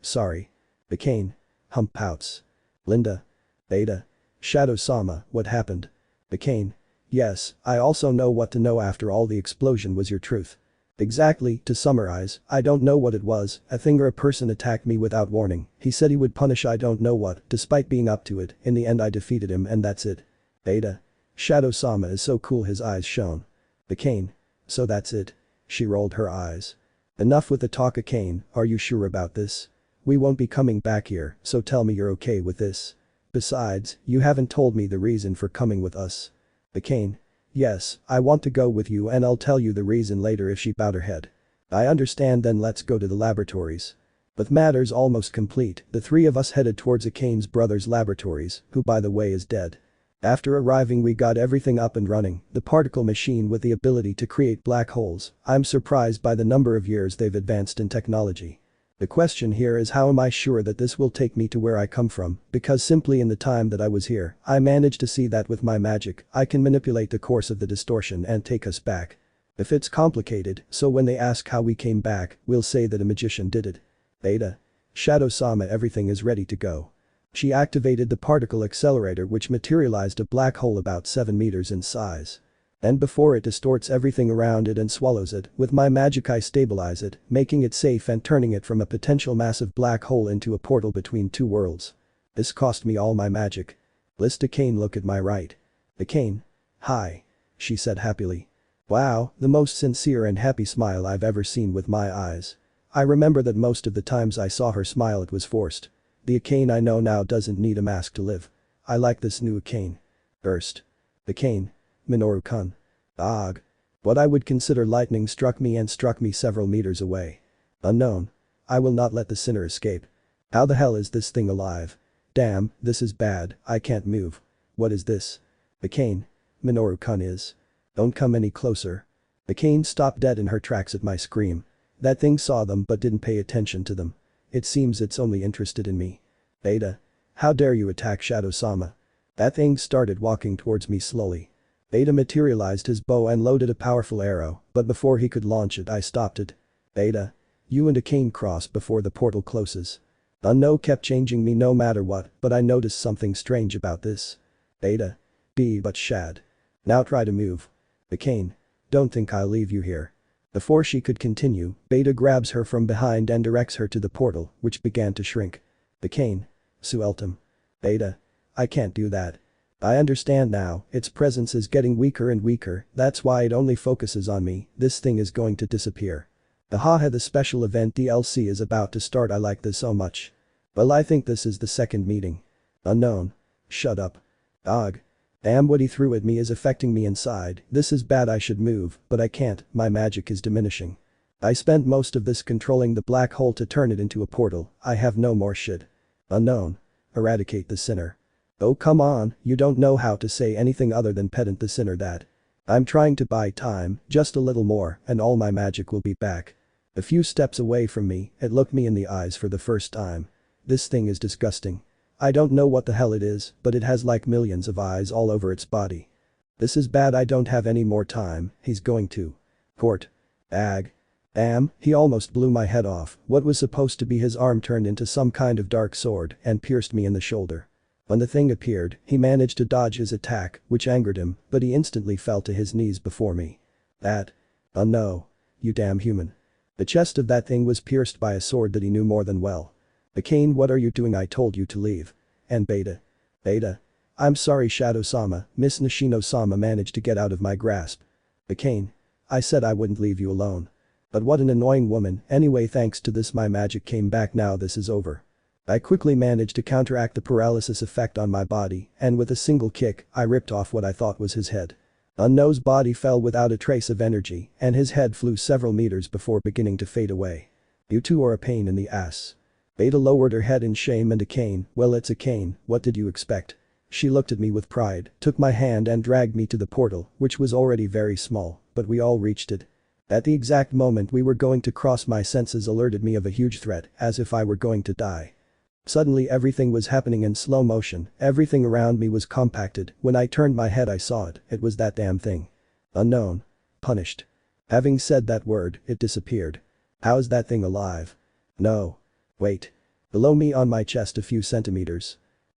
[SPEAKER 1] sorry. Akane. Hump pouts. Linda. Beta. Shadow-sama, what happened? Akane. Yes, I also know what to know. After all, the explosion was your truth. Exactly, to summarize, I don't know what it was. A thing or a person attacked me without warning. He said he would punish I don't know what, despite being up to it. In the end I defeated him and that's it. Beta. Shadow-sama is so cool, his eyes shone. Akane. So that's it. She rolled her eyes. Enough with the talk, Akane, are you sure about this? We won't be coming back here, so tell me you're okay with this. Besides, you haven't told me the reason for coming with us. Akane. Yes, I want to go with you and I'll tell you the reason later. If she bowed her head. I understand, then let's go to the laboratories. With matters almost complete, the three of us headed towards Akane's brother's laboratories, who by the way is dead. After arriving we got everything up and running, the particle machine with the ability to create black holes. I'm surprised by the number of years they've advanced in technology. The question here is how am I sure that this will take me to where I come from, because simply in the time that I was here, I managed to see that with my magic, I can manipulate the course of the distortion and take us back. If it's complicated, so when they ask how we came back, we'll say that a magician did it. Beta. Shadow-sama, everything is ready to go. She activated the particle accelerator which materialized a black hole about 7 meters in size. And before it distorts everything around it and swallows it, with my magic I stabilize it, making it safe and turning it from a potential massive black hole into a portal between two worlds. This cost me all my magic. Kagenou, look at my right. Kagenou. Hi. She said happily. Wow, the most sincere and happy smile I've ever seen with my eyes. I remember that most of the times I saw her smile it was forced. The Kagenou I know now doesn't need a mask to live. I like this new Kagenou. Burst. Kagenou. Minoru-kun. Ugh. What I would consider lightning struck me several meters away. Unknown. I will not let the sinner escape. How the hell is this thing alive? Damn, this is bad, I can't move. What is this? Kagenou. Minoru-kun is. Don't come any closer. Kagenou stopped dead in her tracks at my scream. That thing saw them but didn't pay attention to them. It seems it's only interested in me. Beta. How dare you attack Shadow-sama? That thing started walking towards me slowly. Beta materialized his bow and loaded a powerful arrow, but before he could launch it I stopped it. Beta. You and Kagenou cross before the portal closes. Unknown kept changing me no matter what, but I noticed something strange about this. Beta. But Shad. Now try to move. Kagenou. Don't think I'll leave you here. Before she could continue, Beta grabs her from behind and directs her to the portal, which began to shrink. Kagenou. Sueltum. Beta. I can't do that. I understand now, its presence is getting weaker and weaker, that's why it only focuses on me, this thing is going to disappear. The special event DLC is about to start, I like this so much. Well, I think this is the second meeting. Unknown. Shut up. Ugh. Damn, what he threw at me is affecting me inside, this is bad, I should move, but I can't, my magic is diminishing. I spent most of this controlling the black hole to turn it into a portal, I have no more shit. Unknown. Eradicate the sinner. Oh come on, you don't know how to say anything other than pedant the sinner that. I'm trying to buy time, just a little more, and all my magic will be back. A few steps away from me, it looked me in the eyes for the first time. This thing is disgusting. I don't know what the hell it is, but it has like millions of eyes all over its body. This is bad, I don't have any more time, he's going to. Court. Ag. Damn, he almost blew my head off, what was supposed to be his arm turned into some kind of dark sword and pierced me in the shoulder. When the thing appeared, he managed to dodge his attack, which angered him, but he instantly fell to his knees before me. That. Oh no. You damn human. The chest of that thing was pierced by a sword that he knew more than well. Kagenou, what are you doing? I told you to leave. And Beta. Beta. I'm sorry Shadow-sama, Miss Nishino-sama managed to get out of my grasp. Kagenou. I said I wouldn't leave you alone. But what an annoying woman, anyway thanks to this my magic came back, now this is over. I quickly managed to counteract the paralysis effect on my body, and with a single kick, I ripped off what I thought was his head. Unknown's body fell without a trace of energy, and his head flew several meters before beginning to fade away. You two are a pain in the ass. Beta lowered her head in shame, and Kagenou, well it's Kagenou, what did you expect? She looked at me with pride, took my hand and dragged me to the portal, which was already very small, but we all reached it. At the exact moment we were going to cross, my senses alerted me of a huge threat, as if I were going to die. Suddenly everything was happening in slow motion, everything around me was compacted, when I turned my head I saw it, it was that damn thing. Unknown. Punished. Having said that word, it disappeared. How is that thing alive? No. Wait. Below me on my chest a few centimeters.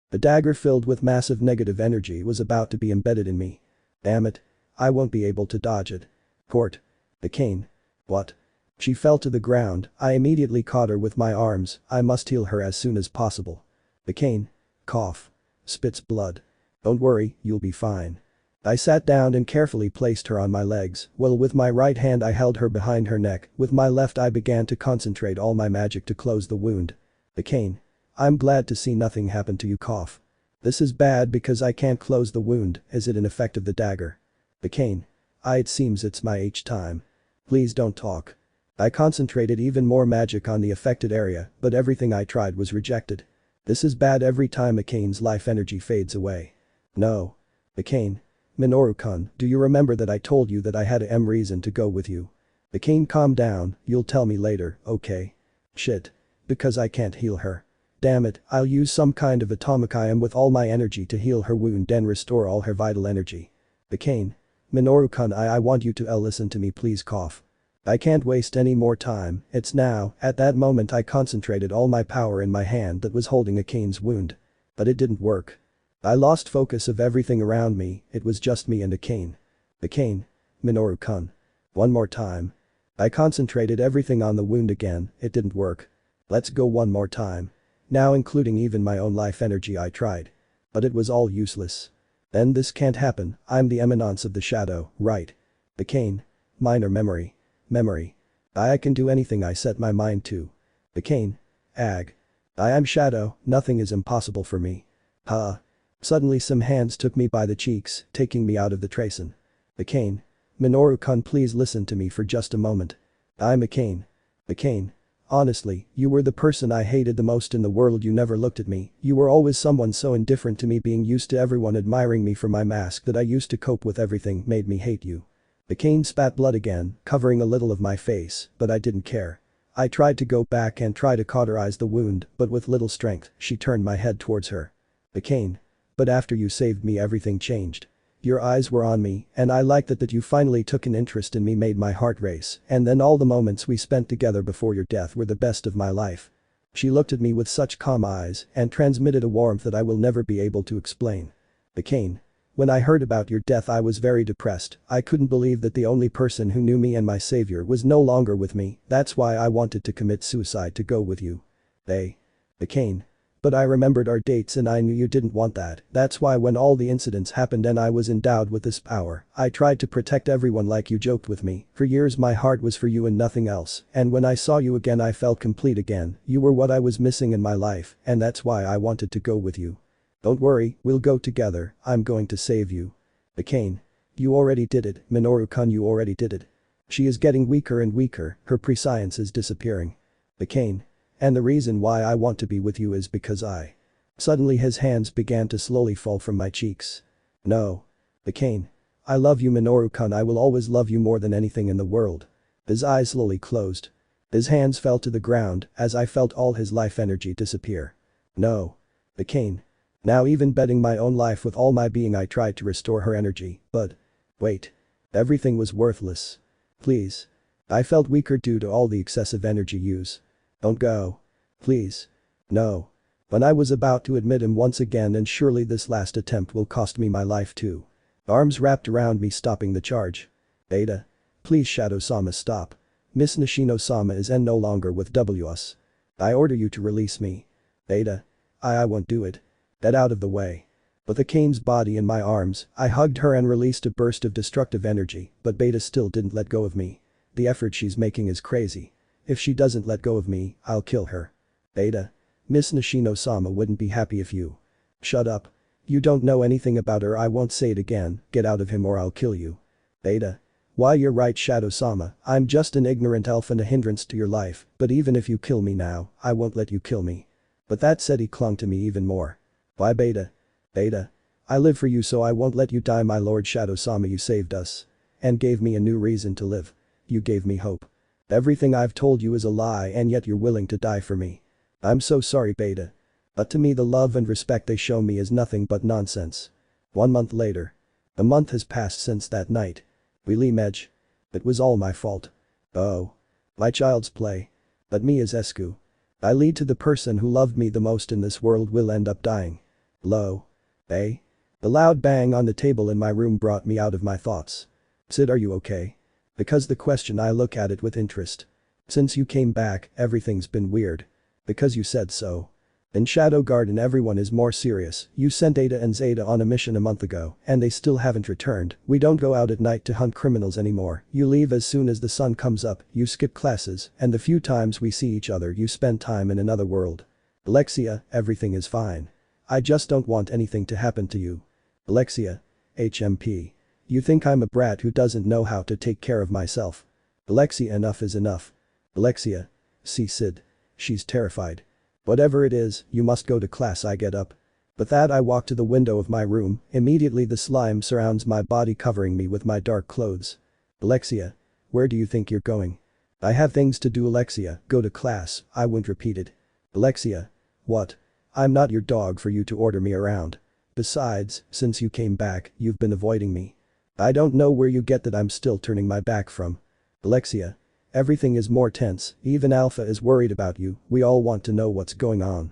[SPEAKER 1] The dagger filled with massive negative energy was about to be embedded in me. Damn it. I won't be able to dodge it. Court. Kagenou. What? She fell to the ground, I immediately caught her with my arms, I must heal her as soon as possible. Kagenou. Cough. Spits blood. Don't worry, you'll be fine. I sat down and carefully placed her on my legs, while with my right hand I held her behind her neck, with my left I began to concentrate all my magic to close the wound. Kagenou. I'm glad to see nothing happened to you. Cough. This is bad because I can't close the wound, is it an effect of the dagger? Kagenou. It seems it's my time. Please don't talk. I concentrated even more magic on the affected area, but everything I tried was rejected. This is bad, every time Kageinou's life energy fades away. No. Bikane. Minoru-kun, do you remember that I told you that I had a reason to go with you? Bikane, calm down, you'll tell me later, okay? Shit. Because I can't heal her. Damn it, I'll use some kind of atomic ion with all my energy to heal her wound and restore all her vital energy. Bikane. Minoru-kun, I want you to listen to me, please. Cough. I can't waste any more time, it's now. At that moment I concentrated all my power in my hand that was holding Akane's wound. But it didn't work. I lost focus of everything around me, it was just me and Akane. Akane. Minoru-kun. One more time. I concentrated everything on the wound again, it didn't work. Let's go one more time. Now including even my own life energy I tried. But it was all useless. Then this can't happen, I'm the Eminence of the Shadow, right? Akane. Minor memory. Memory. I can do anything I set my mind to. Akane. Ag. I am Shadow, nothing is impossible for me. Huh. Suddenly some hands took me by the cheeks, taking me out of the Trason. Akane. Minoru-kun, please listen to me for just a moment. I'm Akane. Akane. Honestly, you were the person I hated the most in the world. You never looked at me, you were always someone so indifferent to me. Being used to everyone admiring me for my mask that I used to cope with everything made me hate you. Akane spat blood again, covering a little of my face, but I didn't care. I tried to go back and try to cauterize the wound, but with little strength, she turned my head towards her. Akane. But after you saved me everything changed. Your eyes were on me, and I liked that you finally took an interest in me made my heart race, and then all the moments we spent together before your death were the best of my life. She looked at me with such calm eyes and transmitted a warmth that I will never be able to explain. Akane. When I heard about your death I was very depressed, I couldn't believe that the only person who knew me and my savior was no longer with me, that's why I wanted to commit suicide to go with you. Akane. But I remembered our dates and I knew you didn't want that, that's why when all the incidents happened and I was endowed with this power, I tried to protect everyone like you joked with me. For years my heart was for you and nothing else, and when I saw you again I felt complete again, you were what I was missing in my life, and that's why I wanted to go with you. Don't worry, we'll go together, I'm going to save you. Akane. You already did it, Minoru-kun, you already did it. She is getting weaker and weaker, her prescience is disappearing. Akane. And the reason why I want to be with you is because I. Suddenly his hands began to slowly fall from my cheeks. No. Akane. I love you, Minoru-kun, I will always love you more than anything in the world. His eyes slowly closed. His hands fell to the ground as I felt all his life energy disappear. No. Akane. Now even betting my own life with all my being I tried to restore her energy, but. Wait. Everything was worthless. Please. I felt weaker due to all the excessive energy use. Don't go. Please. No. When I was about to admit him once again, and surely this last attempt will cost me my life too. Arms wrapped around me stopping the charge. Ada. Please Shadow-sama, stop. Miss Nishino-sama is no longer with us. I order you to release me. Ada. I won't do it. Get out of the way. With Akane's body in my arms, I hugged her and released a burst of destructive energy, but Beta still didn't let go of me. The effort she's making is crazy. If she doesn't let go of me, I'll kill her. Beta. Miss Nishino-sama wouldn't be happy if you. Shut up. You don't know anything about her, I won't say it again, get out of him or I'll kill you. Beta. Why, you're right, Shadow-sama, I'm just an ignorant elf and a hindrance to your life, but even if you kill me now, I won't let you kill me. But that said, he clung to me even more. Why, Beta? Beta. I live for you, so I won't let you die, my lord Shadow-sama, you saved us. And gave me a new reason to live. You gave me hope. Everything I've told you is a lie and yet you're willing to die for me. I'm so sorry, Beta. But to me the love and respect they show me is nothing but nonsense. 1 month later. A month has passed since that night. Really, Medj? It was all my fault. Oh. My child's play. But me as Escu. I lead to the person who loved me the most in this world will end up dying. Lo. The loud bang on the table in my room brought me out of my thoughts. Cid, are you okay? Because the question, I look at it with interest. Since you came back, everything's been weird. Because you said so. In Shadow Garden everyone is more serious, you sent Ada and Zeta on a mission a month ago, and they still haven't returned, we don't go out at night to hunt criminals anymore, you leave as soon as the sun comes up, you skip classes, and the few times we see each other you spend time in another world. Alexia, everything is fine. I just don't want anything to happen to you. Alexia. HMP. You think I'm a brat who doesn't know how to take care of myself. Alexia, enough is enough. Alexia. See Cid. She's terrified. Whatever it is, you must go to class. I get up. With that I walk to the window of my room, immediately the slime surrounds my body covering me with my dark clothes. Alexia. Where do you think you're going? I have things to do Alexia, go to class, I won't repeat it. Alexia. What? I'm not your dog for you to order me around. Besides, since you came back, you've been avoiding me. I don't know where you get that I'm still turning my back from. Alexia. Everything is more tense, even Alpha is worried about you, we all want to know what's going on.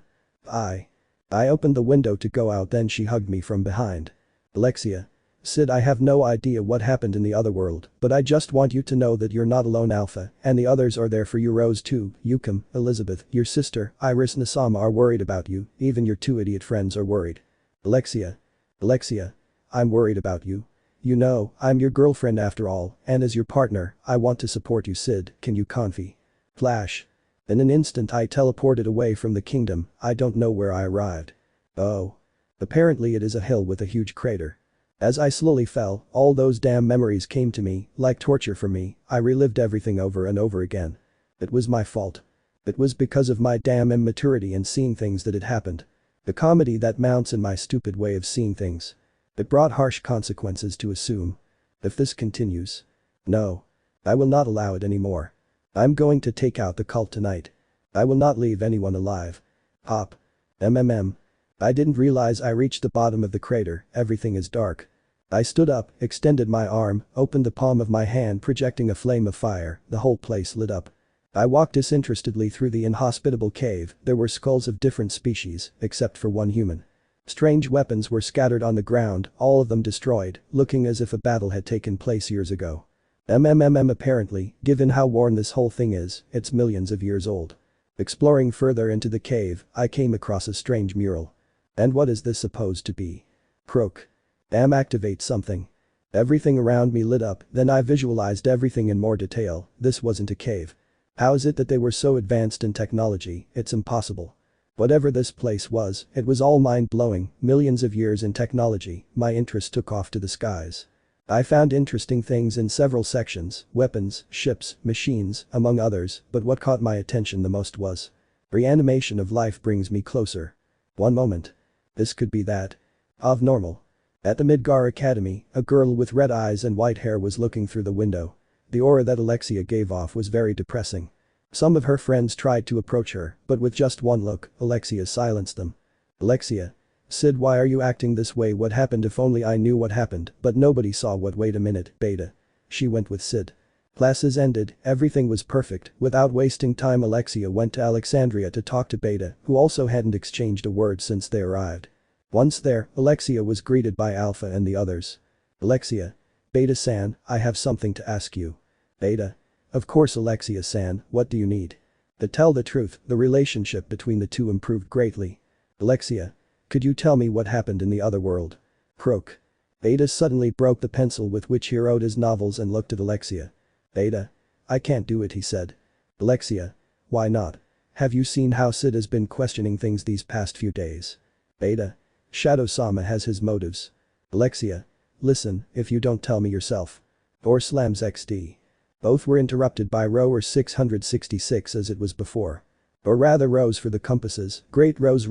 [SPEAKER 1] I opened the window to go out, then she hugged me from behind. Alexia. Cid, I have no idea what happened in the other world, but I just want you to know that you're not alone Alpha, and the others are there for you Rose too, Yukam, Elisabeth, your sister, Iris Nasama are worried about you, even your two idiot friends are worried. Alexia. Alexia. I'm worried about you. You know, I'm your girlfriend after all, and as your partner, I want to support you Cid, can you confy? Flash. In an instant I teleported away from the kingdom, I don't know where I arrived. Oh. Apparently it is a hill with a huge crater. As I slowly fell, all those damn memories came to me, like torture for me, I relived everything over and over again. It was my fault. It was because of my damn immaturity and seeing things that had happened. The comedy that mounts in my stupid way of seeing things. It brought harsh consequences to assume. If this continues. No. I will not allow it anymore. I'm going to take out the cult tonight. I will not leave anyone alive. Hop. I didn't realize I reached the bottom of the crater, everything is dark. I stood up, extended my arm, opened the palm of my hand projecting a flame of fire, the whole place lit up. I walked disinterestedly through the inhospitable cave, there were skulls of different species, except for one human. Strange weapons were scattered on the ground, all of them destroyed, looking as if a battle had taken place years ago. Apparently, given how worn this whole thing is, it's millions of years old. Exploring further into the cave, I came across a strange mural. And what is this supposed to be? Croak. Activate something. Everything around me lit up, then I visualized everything in more detail, this wasn't a cave. How is it that they were so advanced in technology, it's impossible. Whatever this place was, it was all mind-blowing, millions of years in technology, my interest took off to the skies. I found interesting things in several sections, weapons, ships, machines, among others, but what caught my attention the most was. Reanimation of life brings me closer. One moment. This could be that. Of normal. At the Midgar Academy, a girl with red eyes and white hair was looking through the window. The aura that Alexia gave off was very depressing. Some of her friends tried to approach her, but with just one look, Alexia silenced them. Alexia. Cid, why are you acting this way? What happened? If only I knew what happened, but nobody saw what. Wait a minute, Beta. She went with Cid. Classes ended, everything was perfect, without wasting time Alexia went to Alexandria to talk to Beta, who also hadn't exchanged a word since they arrived. Once there, Alexia was greeted by Alpha and the others. Alexia. Beta-san, I have something to ask you. Beta. Of course Alexia-san, what do you need? To tell the truth, the relationship between the two improved greatly. Alexia. Could you tell me what happened in the other world? Croak. Beta suddenly broke the pencil with which he wrote his novels and looked at Alexia. Beta. I can't do it, he said. Alexia. Why not? Have you seen how Cid has been questioning things these past few days? Beta. Shadow-sama has his motives. Alexia. Listen, if you don't tell me yourself. Or slams XD. Both were interrupted by rower 666 as it was before. Or rather rows for the compasses, great rows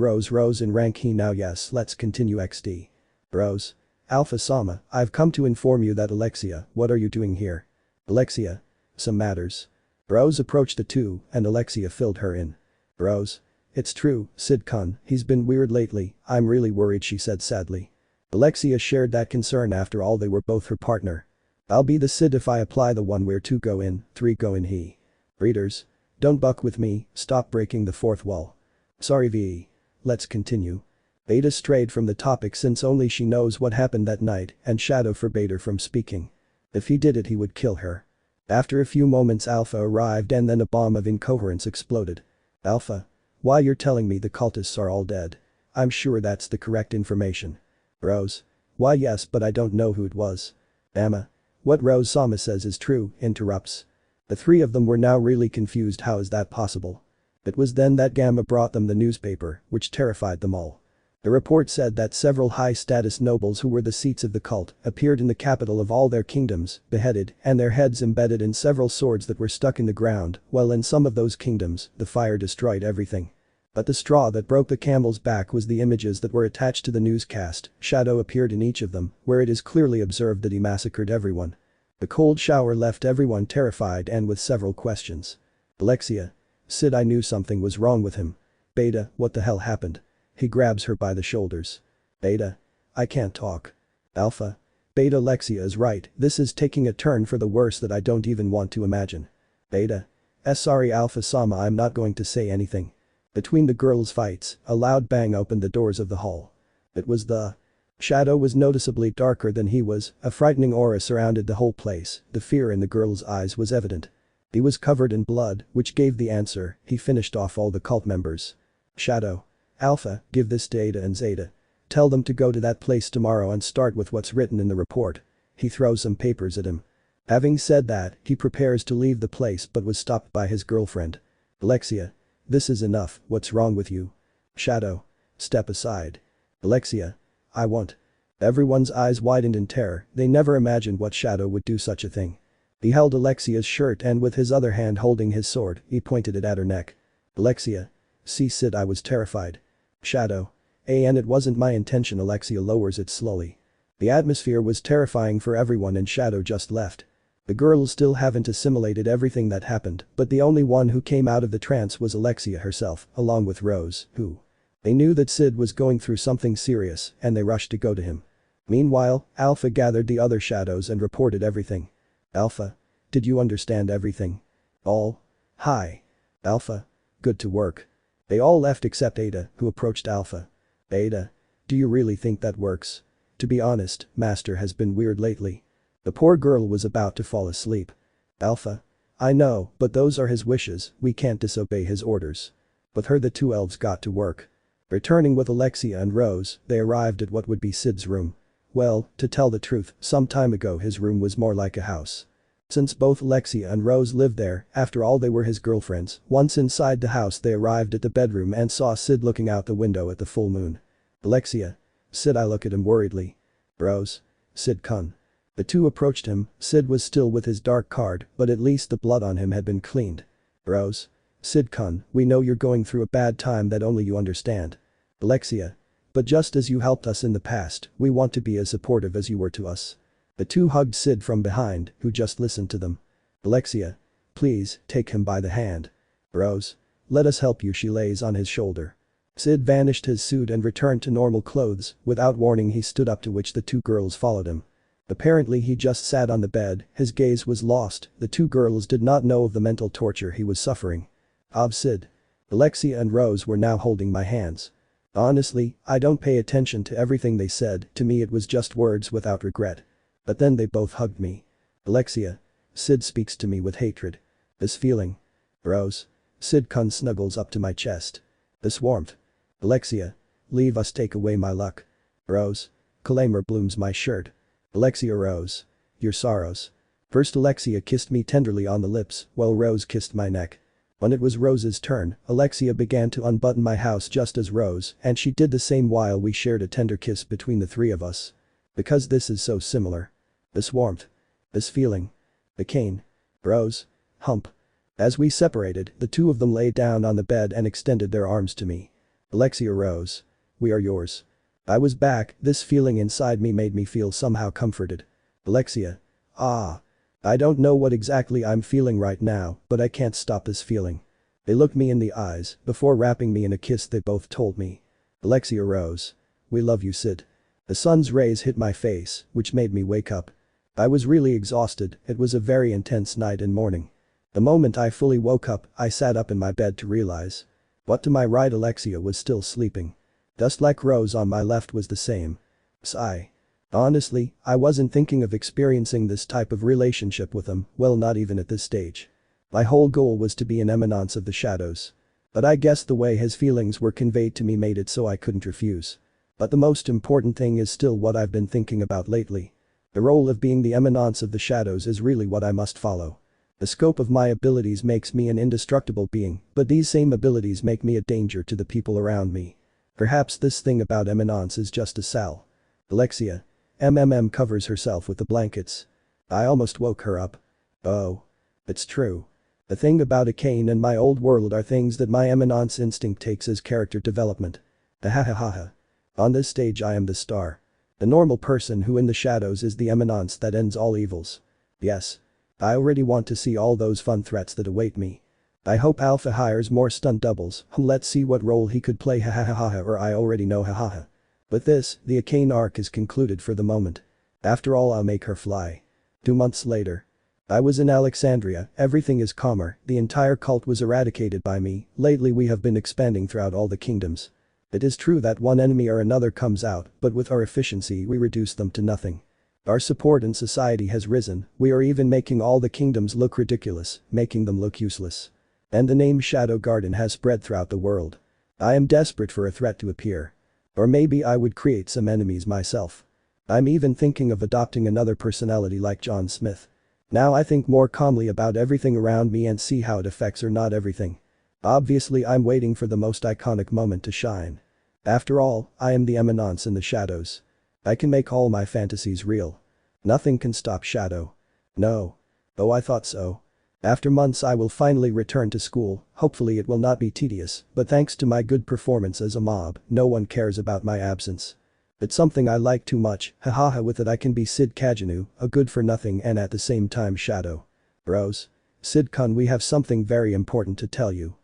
[SPEAKER 1] in rank he now yes let's continue XD. Rose. Alpha-sama, I've come to inform you that Alexia, what are you doing here? Alexia. Some matters. Rose approached the two and Alexia filled her in. Rose. It's true, Cid-kun, he's been weird lately, I'm really worried she said sadly. Alexia shared that concern after all they were both her partner. I'll be the Cid if I apply the one where 2 go in, 3 go in he. Readers. Don't buck with me, stop breaking the fourth wall. Sorry VE. Let's continue. Beta strayed from the topic since only she knows what happened that night and Shadow forbade her from speaking. If he did it he would kill her. After a few moments Alpha arrived and then a bomb of incoherence exploded. Alpha. Why you're telling me the cultists are all dead? I'm sure that's the correct information. Rose. Why yes but I don't know who it was. Emma. What Rose-sama says is true, interrupts. The three of them were now really confused. How is that possible? It was then that Gamma brought them the newspaper, which terrified them all. The report said that several high-status nobles who were the seats of the cult appeared in the capital of all their kingdoms, beheaded, and their heads embedded in several swords that were stuck in the ground, while in some of those kingdoms, the fire destroyed everything. But the straw that broke the camel's back was the images that were attached to the newscast. Shadow appeared in each of them, where it is clearly observed that he massacred everyone. The cold shower left everyone terrified and with several questions. Alexia. Cid, I knew something was wrong with him. Beta, what the hell happened? He grabs her by the shoulders. Beta. I can't talk. Alpha. Beta, Alexia is right, this is taking a turn for the worse that I don't even want to imagine. Beta. Sorry Alpha-sama, I'm not going to say anything. Between the girls' fights, a loud bang opened the doors of the hall. It was the Shadow was noticeably darker than he was, a frightening aura surrounded the whole place, the fear in the girl's eyes was evident. He was covered in blood, which gave the answer, he finished off all the cult members. Shadow. Alpha, give this to Ada and Zeta. Tell them to go to that place tomorrow and start with what's written in the report. He throws some papers at him. Having said that, he prepares to leave the place but was stopped by his girlfriend. Alexia. This is enough, what's wrong with you? Shadow. Step aside. Alexia. I won't. Everyone's eyes widened in terror, they never imagined what Shadow would do such a thing. He held Alexia's shirt and with his other hand holding his sword, he pointed it at her neck. Alexia. See Cid, I was terrified. Shadow. And it wasn't my intention. Alexia lowers it slowly. The atmosphere was terrifying for everyone and Shadow just left. The girls still haven't assimilated everything that happened, but the only one who came out of the trance was Alexia herself, along with Rose, who. They knew that Cid was going through something serious and they rushed to go to him. Meanwhile, Alpha gathered the other shadows and reported everything. Alpha. Did you understand everything? All. Hi. Alpha. Good to work. They all left except Ada, who approached Alpha. Ada. Do you really think that works? To be honest, Master has been weird lately. The poor girl was about to fall asleep. Alpha. I know, but those are his wishes, we can't disobey his orders. With her the two elves got to work. Returning with Alexia and Rose, they arrived at what would be Cid's room. Well, to tell the truth, some time ago his room was more like a house. Since both Alexia and Rose lived there, after all they were his girlfriends, once inside the house they arrived at the bedroom and saw Cid looking out the window at the full moon. Alexia. Cid, I look at him worriedly. Rose. Cid-kun. The two approached him, Cid was still with his dark card, but at least the blood on him had been cleaned. Rose. Cid-kun, we know you're going through a bad time that only you understand. Alexia. But just as you helped us in the past, we want to be as supportive as you were to us. The two hugged Cid from behind, who just listened to them. Alexia. Please, take him by the hand. Rose. Let us help you, she lays on his shoulder. Cid vanished his suit and returned to normal clothes, without warning he stood up to which the two girls followed him. Apparently he just sat on the bed, his gaze was lost, the two girls did not know of the mental torture he was suffering. Cid. Alexia and Rose were now holding my hands. Honestly, I don't pay attention to everything they said, to me it was just words without regret. But then they both hugged me. Alexia. Cid speaks to me with hatred. This feeling. Rose. Cid-kun snuggles up to my chest. This warmth. Alexia. Leave us, take away my luck. Rose. Claymore blooms my shirt. Alexia. Rose. Your sorrows. First Alexia kissed me tenderly on the lips, while Rose kissed my neck. When it was Rose's turn, Alexia began to unbutton my house just as Rose, and she did the same while we shared a tender kiss between the three of us. Because this is so similar. This warmth. This feeling. The cane. Rose. Hump. As we separated, the two of them lay down on the bed and extended their arms to me. Alexia. Rose. We are yours. I was back, this feeling inside me made me feel somehow comforted. Alexia. Ah. I don't know what exactly I'm feeling right now, but I can't stop this feeling. They looked me in the eyes, before wrapping me in a kiss they both told me. Alexia. Rose. We love you, Cid. The sun's rays hit my face, which made me wake up. I was really exhausted, it was a very intense night and morning. The moment I fully woke up, I sat up in my bed to realize. What to my right Alexia was still sleeping. Just like Rose on my left was the same. Sigh. Honestly, I wasn't thinking of experiencing this type of relationship with them, well not even at this stage. My whole goal was to be an eminence of the shadows. But I guess the way his feelings were conveyed to me made it so I couldn't refuse. But the most important thing is still what I've been thinking about lately. The role of being the eminence of the shadows is really what I must follow. The scope of my abilities makes me an indestructible being, but these same abilities make me a danger to the people around me. Perhaps this thing about eminence is just a sal. Alexia. Covers herself with the blankets. I almost woke her up. Oh. It's true. The thing about Akane and my old world are things that my eminence instinct takes as character development. Ahahaha. On this stage I am the star. The normal person who in the shadows is the eminence that ends all evils. Yes. I already want to see all those fun threats that await me. I hope Alpha hires more stunt doubles, let's see what role he could play hahaha or I already know hahaha. With this, the Akane arc is concluded for the moment. After all I'll make her fly. 2 months later. I was in Alexandria, everything is calmer, the entire cult was eradicated by me, lately we have been expanding throughout all the kingdoms. It is true that one enemy or another comes out, but with our efficiency we reduce them to nothing. Our support in society has risen, we are even making all the kingdoms look ridiculous, making them look useless. And the name Shadow Garden has spread throughout the world. I am desperate for a threat to appear. Or maybe I would create some enemies myself. I'm even thinking of adopting another personality like John Smith. Now I think more calmly about everything around me and see how it affects or not everything. Obviously I'm waiting for the most iconic moment to shine. After all, I am the eminence in the shadows. I can make all my fantasies real. Nothing can stop Shadow. No. Oh, I thought so. After months I will finally return to school, hopefully it will not be tedious, but thanks to my good performance as a mob, no one cares about my absence. It's something I like too much, hahaha with it I can be Cid Kagenou, a good for nothing and at the same time Shadow. Rose. Cid-kun, we have something very important to tell you.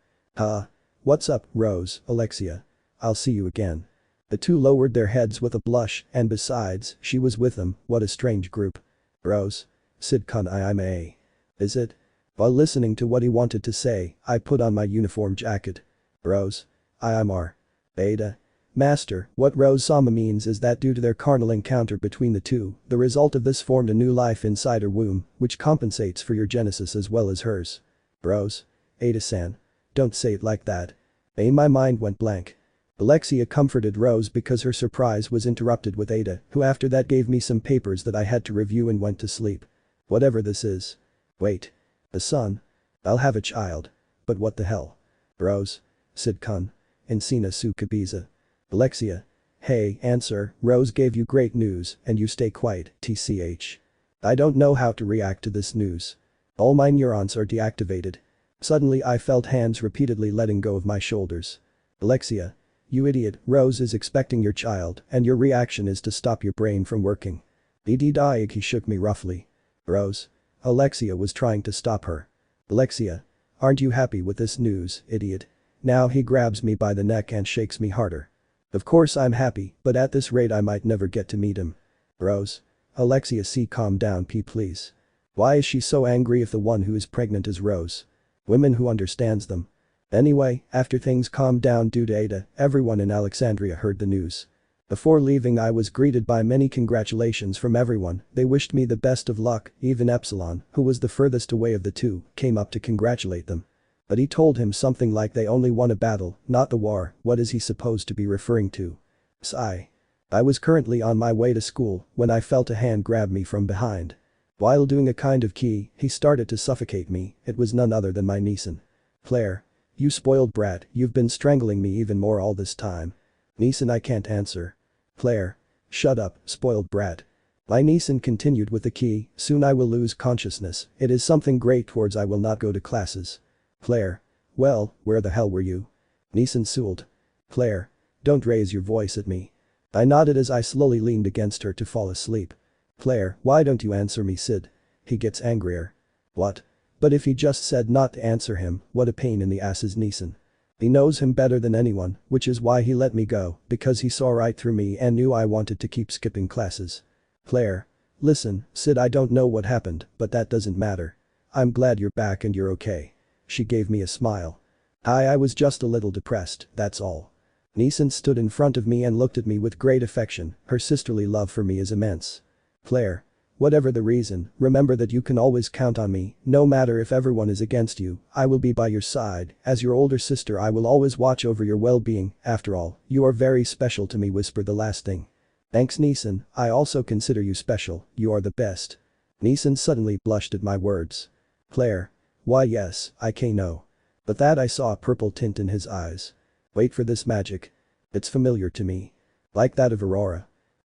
[SPEAKER 1] What's up, Rose, Alexia? I'll see you again. The two lowered their heads with a blush, and besides, she was with them, what a strange group. Rose. Cid-kun, I'm a. Is it? While listening to what he wanted to say, I put on my uniform jacket. Rose. I'm R. Ada. Master, what Rose-sama means is that due to their carnal encounter between the two, the result of this formed a new life inside her womb, which compensates for your genesis as well as hers. Rose. Ada-san. Don't say it like that. My mind went blank. Alexia comforted Rose because her surprise was interrupted with Ada, who after that gave me some papers that I had to review and went to sleep. Whatever this is. Wait. A son? I'll have a child. But what the hell? Rose. Cid-kun. Encina su Kabiza. Alexia. Hey, answer, Rose gave you great news and you stay quiet, tch. I don't know how to react to this news. All my neurons are deactivated. Suddenly I felt hands repeatedly letting go of my shoulders. Alexia. You idiot, Rose is expecting your child and your reaction is to stop your brain from working. He shook me roughly. Rose. Alexia was trying to stop her. Alexia. Aren't you happy with this news, idiot? Now he grabs me by the neck and shakes me harder. Of course I'm happy, but at this rate I might never get to meet him. Rose. Alexia, calm down please. Why is she so angry if the one who is pregnant is Rose? Women who understands them. Anyway, after things calmed down due to Ada, everyone in Alexandria heard the news. Before leaving I was greeted by many congratulations from everyone, they wished me the best of luck, even Epsilon, who was the furthest away of the two, came up to congratulate them. But he told him something like they only won a battle, not the war, what is he supposed to be referring to? Sigh. I was currently on my way to school when I felt a hand grab me from behind. While doing a kind of key, he started to suffocate me, it was none other than my Neeson. Claire. You spoiled brat, you've been strangling me even more all this time. Neeson, I can't answer. Claire. Shut up, spoiled brat. My Neeson continued with the key, soon I will lose consciousness, it is something great towards I will not go to classes. Claire. Well, where the hell were you? Neeson sooled. Claire. Don't raise your voice at me. I nodded as I slowly leaned against her to fall asleep. Claire, why don't you answer me, Cid? He gets angrier. What? But if he just said not to answer him, what a pain in the ass is Neeson. He knows him better than anyone, which is why he let me go, because he saw right through me and knew I wanted to keep skipping classes. Claire. Listen, Cid, I don't know what happened, but that doesn't matter. I'm glad you're back and you're okay. She gave me a smile. I was just a little depressed, that's all. Neeson stood in front of me and looked at me with great affection, her sisterly love for me is immense. Claire. Whatever the reason, remember that you can always count on me, no matter if everyone is against you, I will be by your side, as your older sister I will always watch over your well-being, after all, you are very special to me, whispered the last thing. Thanks Neeson, I also consider you special, you are the best. Neeson suddenly blushed at my words. Claire. Why yes, I know. But that I saw a purple tint in his eyes. Wait for this magic. It's familiar to me. Like that of Aurora.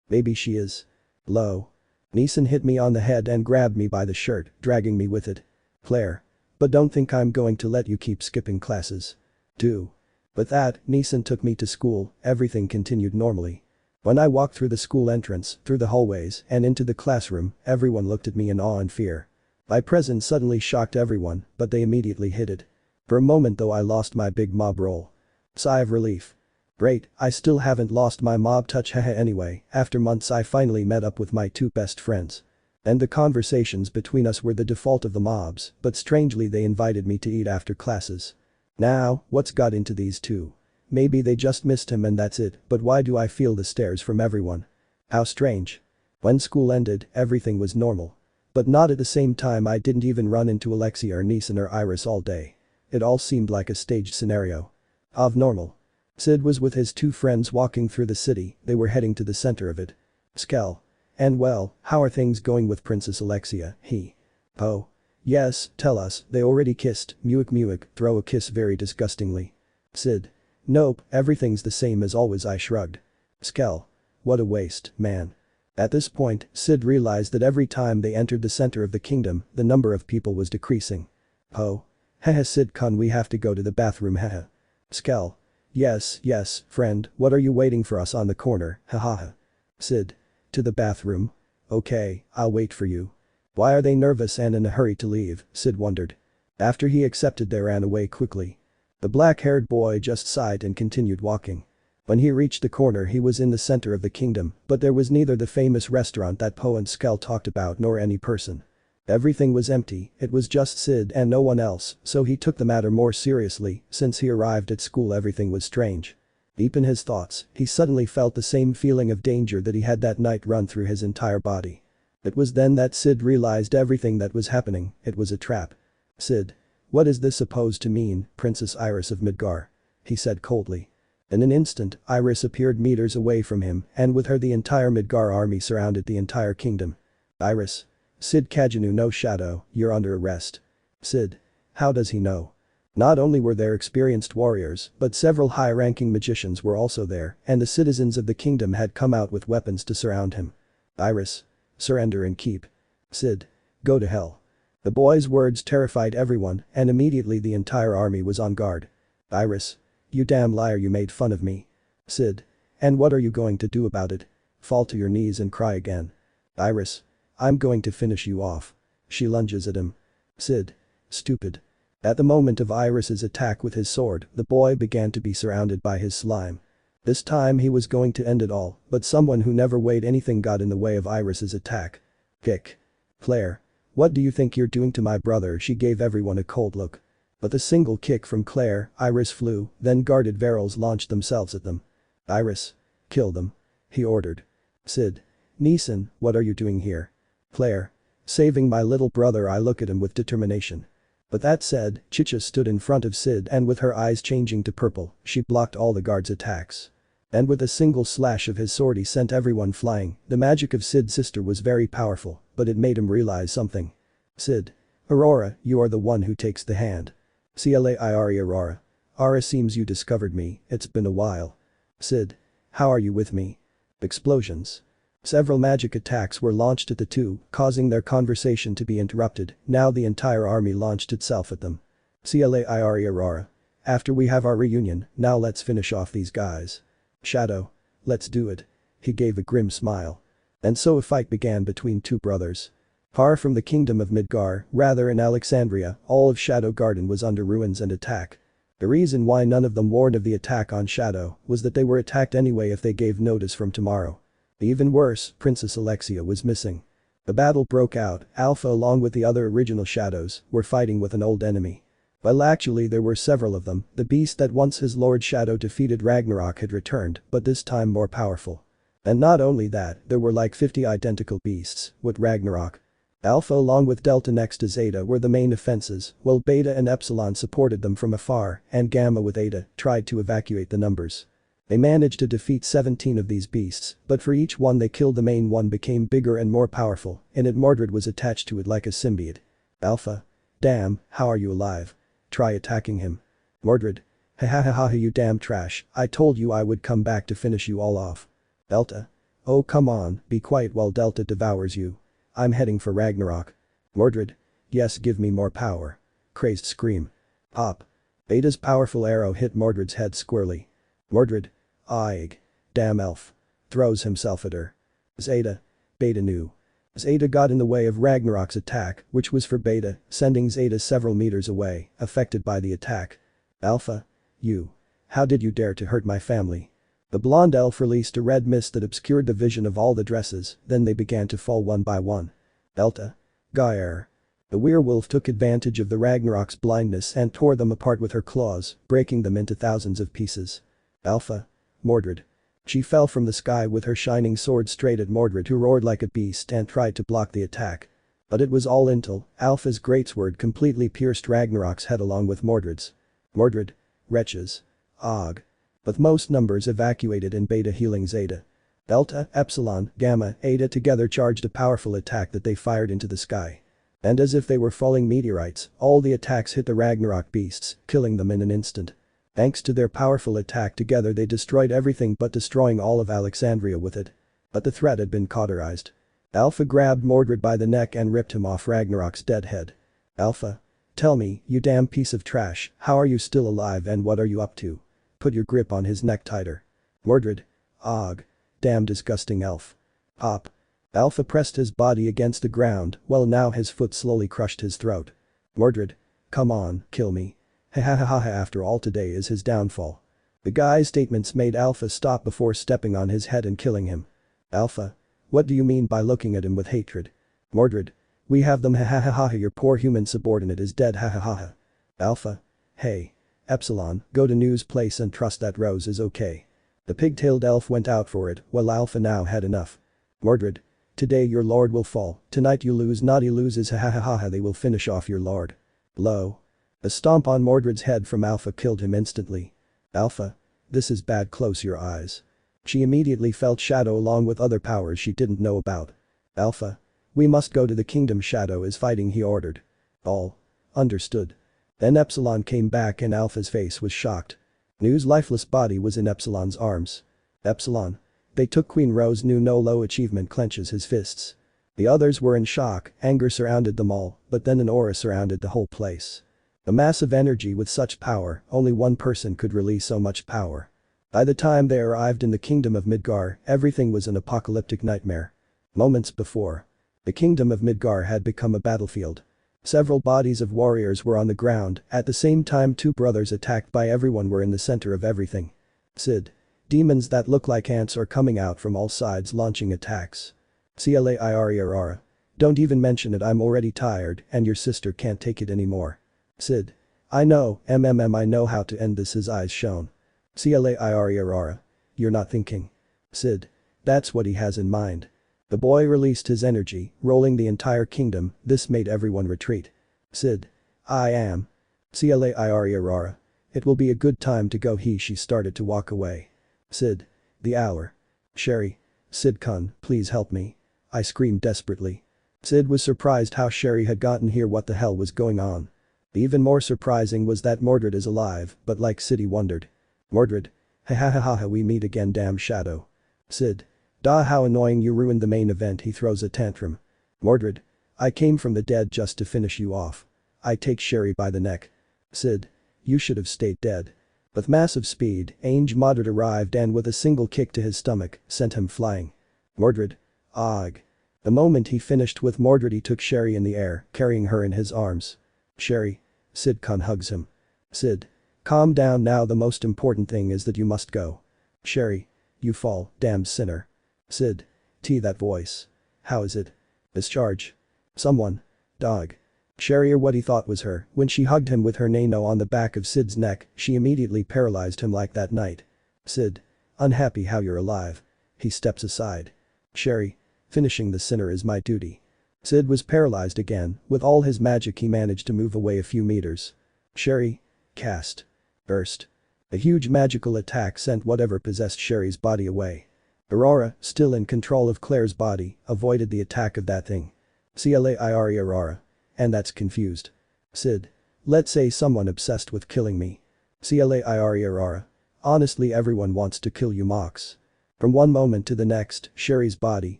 [SPEAKER 1] Maybe she is. Low. Neeson hit me on the head and grabbed me by the shirt, dragging me with it. Claire. But don't think I'm going to let you keep skipping classes. Do. With that, Neeson took me to school, everything continued normally. When I walked through the school entrance, through the hallways, and into the classroom, everyone looked at me in awe and fear. My presence suddenly shocked everyone, but they immediately hid it. For a moment though I lost my big mob role. Sigh of relief. Great, I still haven't lost my mob touch haha anyway, after months I finally met up with my two best friends. And the conversations between us were the default of the mobs, but strangely they invited me to eat after classes. Now, what's got into these two? Maybe they just missed him and that's it, but why do I feel the stares from everyone? How strange. When school ended, everything was normal. But not at the same time I didn't even run into Alexia or Neeson or Iris all day. It all seemed like a staged scenario. Of normal. Cid was with his two friends walking through the city, they were heading to the center of it. Skel. And well, how are things going with Princess Alexia, he? Oh. Yes, tell us, they already kissed, muick, throw a kiss very disgustingly. Cid. Nope, everything's the same as always I shrugged. Skel. What a waste, man. At this point, Cid realized that every time they entered the center of the kingdom, the number of people was decreasing. Oh. Haha Cid-kun we have to go to the bathroom haha. Skel. Yes, friend, what are you waiting for us on the corner, hahaha. Cid. To the bathroom? Okay, I'll wait for you. Why are they nervous and in a hurry to leave, Cid wondered. After he accepted they ran away quickly. The black-haired boy just sighed and continued walking. When he reached the corner he was in the center of the kingdom, but there was neither the famous restaurant that Poe and Skel talked about nor any person. Everything was empty, it was just Cid and no one else, so he took the matter more seriously, since he arrived at school everything was strange. Deep in his thoughts, he suddenly felt the same feeling of danger that he had that night run through his entire body. It was then that Cid realized everything that was happening, it was a trap. Cid. What is this supposed to mean, Princess Iris of Midgar? He said coldly. In an instant, Iris appeared meters away from him, and with her the entire Midgar army surrounded the entire kingdom. Iris. Cid Kagenou Shadow, you're under arrest. Cid. How does he know? Not only were there experienced warriors, but several high-ranking magicians were also there, and the citizens of the kingdom had come out with weapons to surround him. Iris. Surrender and keep. Cid. Go to hell. The boy's words terrified everyone, and immediately the entire army was on guard. Iris. You damn liar you made fun of me. Cid. And what are you going to do about it? Fall to your knees and cry again. Iris. I'm going to finish you off. She lunges at him. Cid. Stupid. At the moment of Iris's attack with his sword, the boy began to be surrounded by his slime. This time he was going to end it all, but someone who never weighed anything got in the way of Iris's attack. Kick. Claire. What do you think you're doing to my brother? She gave everyone a cold look. But a single kick from Claire, Iris flew, then guarded Varels launched themselves at them. Iris. Kill them. He ordered. Cid. Neeson, what are you doing here? Claire. Saving my little brother. I look at him with determination. But that said, Chicha stood in front of Cid and with her eyes changing to purple, she blocked all the guards' attacks. And with a single slash of his sword he sent everyone flying. The magic of Cid's sister was very powerful, but it made him realize something. Cid. Aurora, you are the one who takes the hand. Claire Aurora. Aura seems you discovered me, it's been a while. Cid. How are you with me? Explosions. Several magic attacks were launched at the two, causing their conversation to be interrupted. Now the entire army launched itself at them. Claire Aurora. After we have our reunion, now let's finish off these guys. Shadow. Let's do it. He gave a grim smile. And so a fight began between two brothers. Far from the kingdom of Midgar, rather in Alexandria, all of Shadow Garden was under ruins and attack. The reason why none of them warned of the attack on Shadow was that they were attacked anyway if they gave notice from tomorrow. Even worse, Princess Alexia was missing. The battle broke out, Alpha along with the other original Shadows were fighting with an old enemy. Well actually there were several of them, the beast that once his Lord Shadow defeated Ragnarok had returned, but this time more powerful. And not only that, there were like 50 identical beasts with Ragnarok. Alpha along with Delta next to Zeta were the main offenses, while Beta and Epsilon supported them from afar, and Gamma with Eta tried to evacuate the numbers. They managed to defeat 17 of these beasts, but for each one they killed the main one became bigger and more powerful, and it Mordred was attached to it like a symbiote. Alpha. Damn, how are you alive? Try attacking him. Mordred. Ha ha ha ha you damn trash, I told you I would come back to finish you all off. Delta. Oh come on, be quiet while Delta devours you. I'm heading for Ragnarok. Mordred. Yes give me more power. Crazed scream. Pop. Beta's powerful arrow hit Mordred's head squarely. Mordred. Aig. Damn elf. Throws himself at her. Zeta. Beta knew. Zeta got in the way of Ragnarok's attack, which was for Beta, sending Zeta several meters away, affected by the attack. Alpha. You. How did you dare to hurt my family? The blonde elf released a red mist that obscured the vision of all the dresses, then they began to fall one by one. Delta. Gaia. The werewolf took advantage of the Ragnarok's blindness and tore them apart with her claws, breaking them into thousands of pieces. Alpha. Mordred. She fell from the sky with her shining sword straight at Mordred, who roared like a beast and tried to block the attack. But it was all until Alpha's greatsword completely pierced Ragnarok's head along with Mordred's. Mordred. Wretches. Og. With most numbers evacuated and Beta healing Zeta. Delta, Epsilon, Gamma, Eta together charged a powerful attack that they fired into the sky. And as if they were falling meteorites, all the attacks hit the Ragnarok beasts, killing them in an instant. Thanks to their powerful attack together they destroyed everything but destroying all of Alexandria with it. But the threat had been cauterized. Alpha grabbed Mordred by the neck and ripped him off Ragnarok's dead head. Alpha. Tell me, you damn piece of trash, how are you still alive and what are you up to? Put your grip on his neck tighter. Mordred. Og. Damn disgusting elf. Pop. Alpha pressed his body against the ground, while now his foot slowly crushed his throat. Mordred. Come on, kill me. Ha ha ha ha, after all today is his downfall. The guy's statements made Alpha stop before stepping on his head and killing him. Alpha. What do you mean by looking at him with hatred? Mordred. We have them, ha ha ha ha, your poor human subordinate is dead, ha ha ha ha. Alpha. Hey. Epsilon, go to New's place and trust that Rose is okay. The pig-tailed elf went out for it, while Alpha now had enough. Mordred. Today your lord will fall, tonight you lose, naughty loses, ha ha ha ha ha, they will finish off your lord. Blow. A stomp on Mordred's head from Alpha killed him instantly. Alpha. This is bad, close your eyes. She immediately felt Shadow along with other powers she didn't know about. Alpha. We must go to the kingdom, Shadow is fighting, he ordered. All. Understood. Then Epsilon came back and Alpha's face was shocked. New's lifeless body was in Epsilon's arms. Epsilon. They took Queen Rose. New no low achievement clenches his fists. The others were in shock, anger surrounded them all, but then an aura surrounded the whole place. A massive energy with such power, only one person could release so much power. By the time they arrived in the kingdom of Midgar, everything was an apocalyptic nightmare. Moments before. The kingdom of Midgar had become a battlefield. Several bodies of warriors were on the ground, at the same time two brothers attacked by everyone were in the center of everything. Cid. Demons that look like ants are coming out from all sides launching attacks. Claire. Don't even mention it, I'm already tired and your sister can't take it anymore. Cid. I know, I know how to end this, his eyes shone. Claire. You're not thinking. Cid. That's what he has in mind. The boy released his energy, rolling the entire kingdom, this made everyone retreat. Cid. I am. Claire. It will be a good time to go, she started to walk away. Cid. The hour. Sherry. Cid-kun, please help me. I screamed desperately. Cid was surprised how Sherry had gotten here, what the hell was going on. Even more surprising was that Mordred is alive, but like Cid he wondered. Mordred. Ha ha ha ha ha, we meet again, damn Shadow. Cid. Da, how annoying, you ruined the main event, he throws a tantrum. Mordred. I came from the dead just to finish you off. I take Sherry by the neck. Cid. You should have stayed dead. With massive speed, Ange Mordred arrived and with a single kick to his stomach, sent him flying. Mordred. Og. The moment he finished with Mordred he took Sherry in the air, carrying her in his arms. Sherry. Cid-kun hugs him. Cid. Calm down now, the most important thing is that you must go. Sherry. You fall, damn sinner. Cid. That voice. How is it? Discharge. Someone. Dog. Sherry, or what he thought was her, when she hugged him with her nano on the back of Cid's neck, she immediately paralyzed him like that night. Cid. Unhappy how you're alive. He steps aside. Sherry. Finishing the sinner is my duty. Cid was paralyzed again, with all his magic he managed to move away a few meters. Sherry. Cast. Burst. A huge magical attack sent whatever possessed Sherry's body away. Aurora, still in control of Claire's body, avoided the attack of that thing. Claire. And that's confused. Cid. Let's say someone obsessed with killing me. Claire. Honestly, everyone wants to kill you, Mox. From one moment to the next, Sherry's body,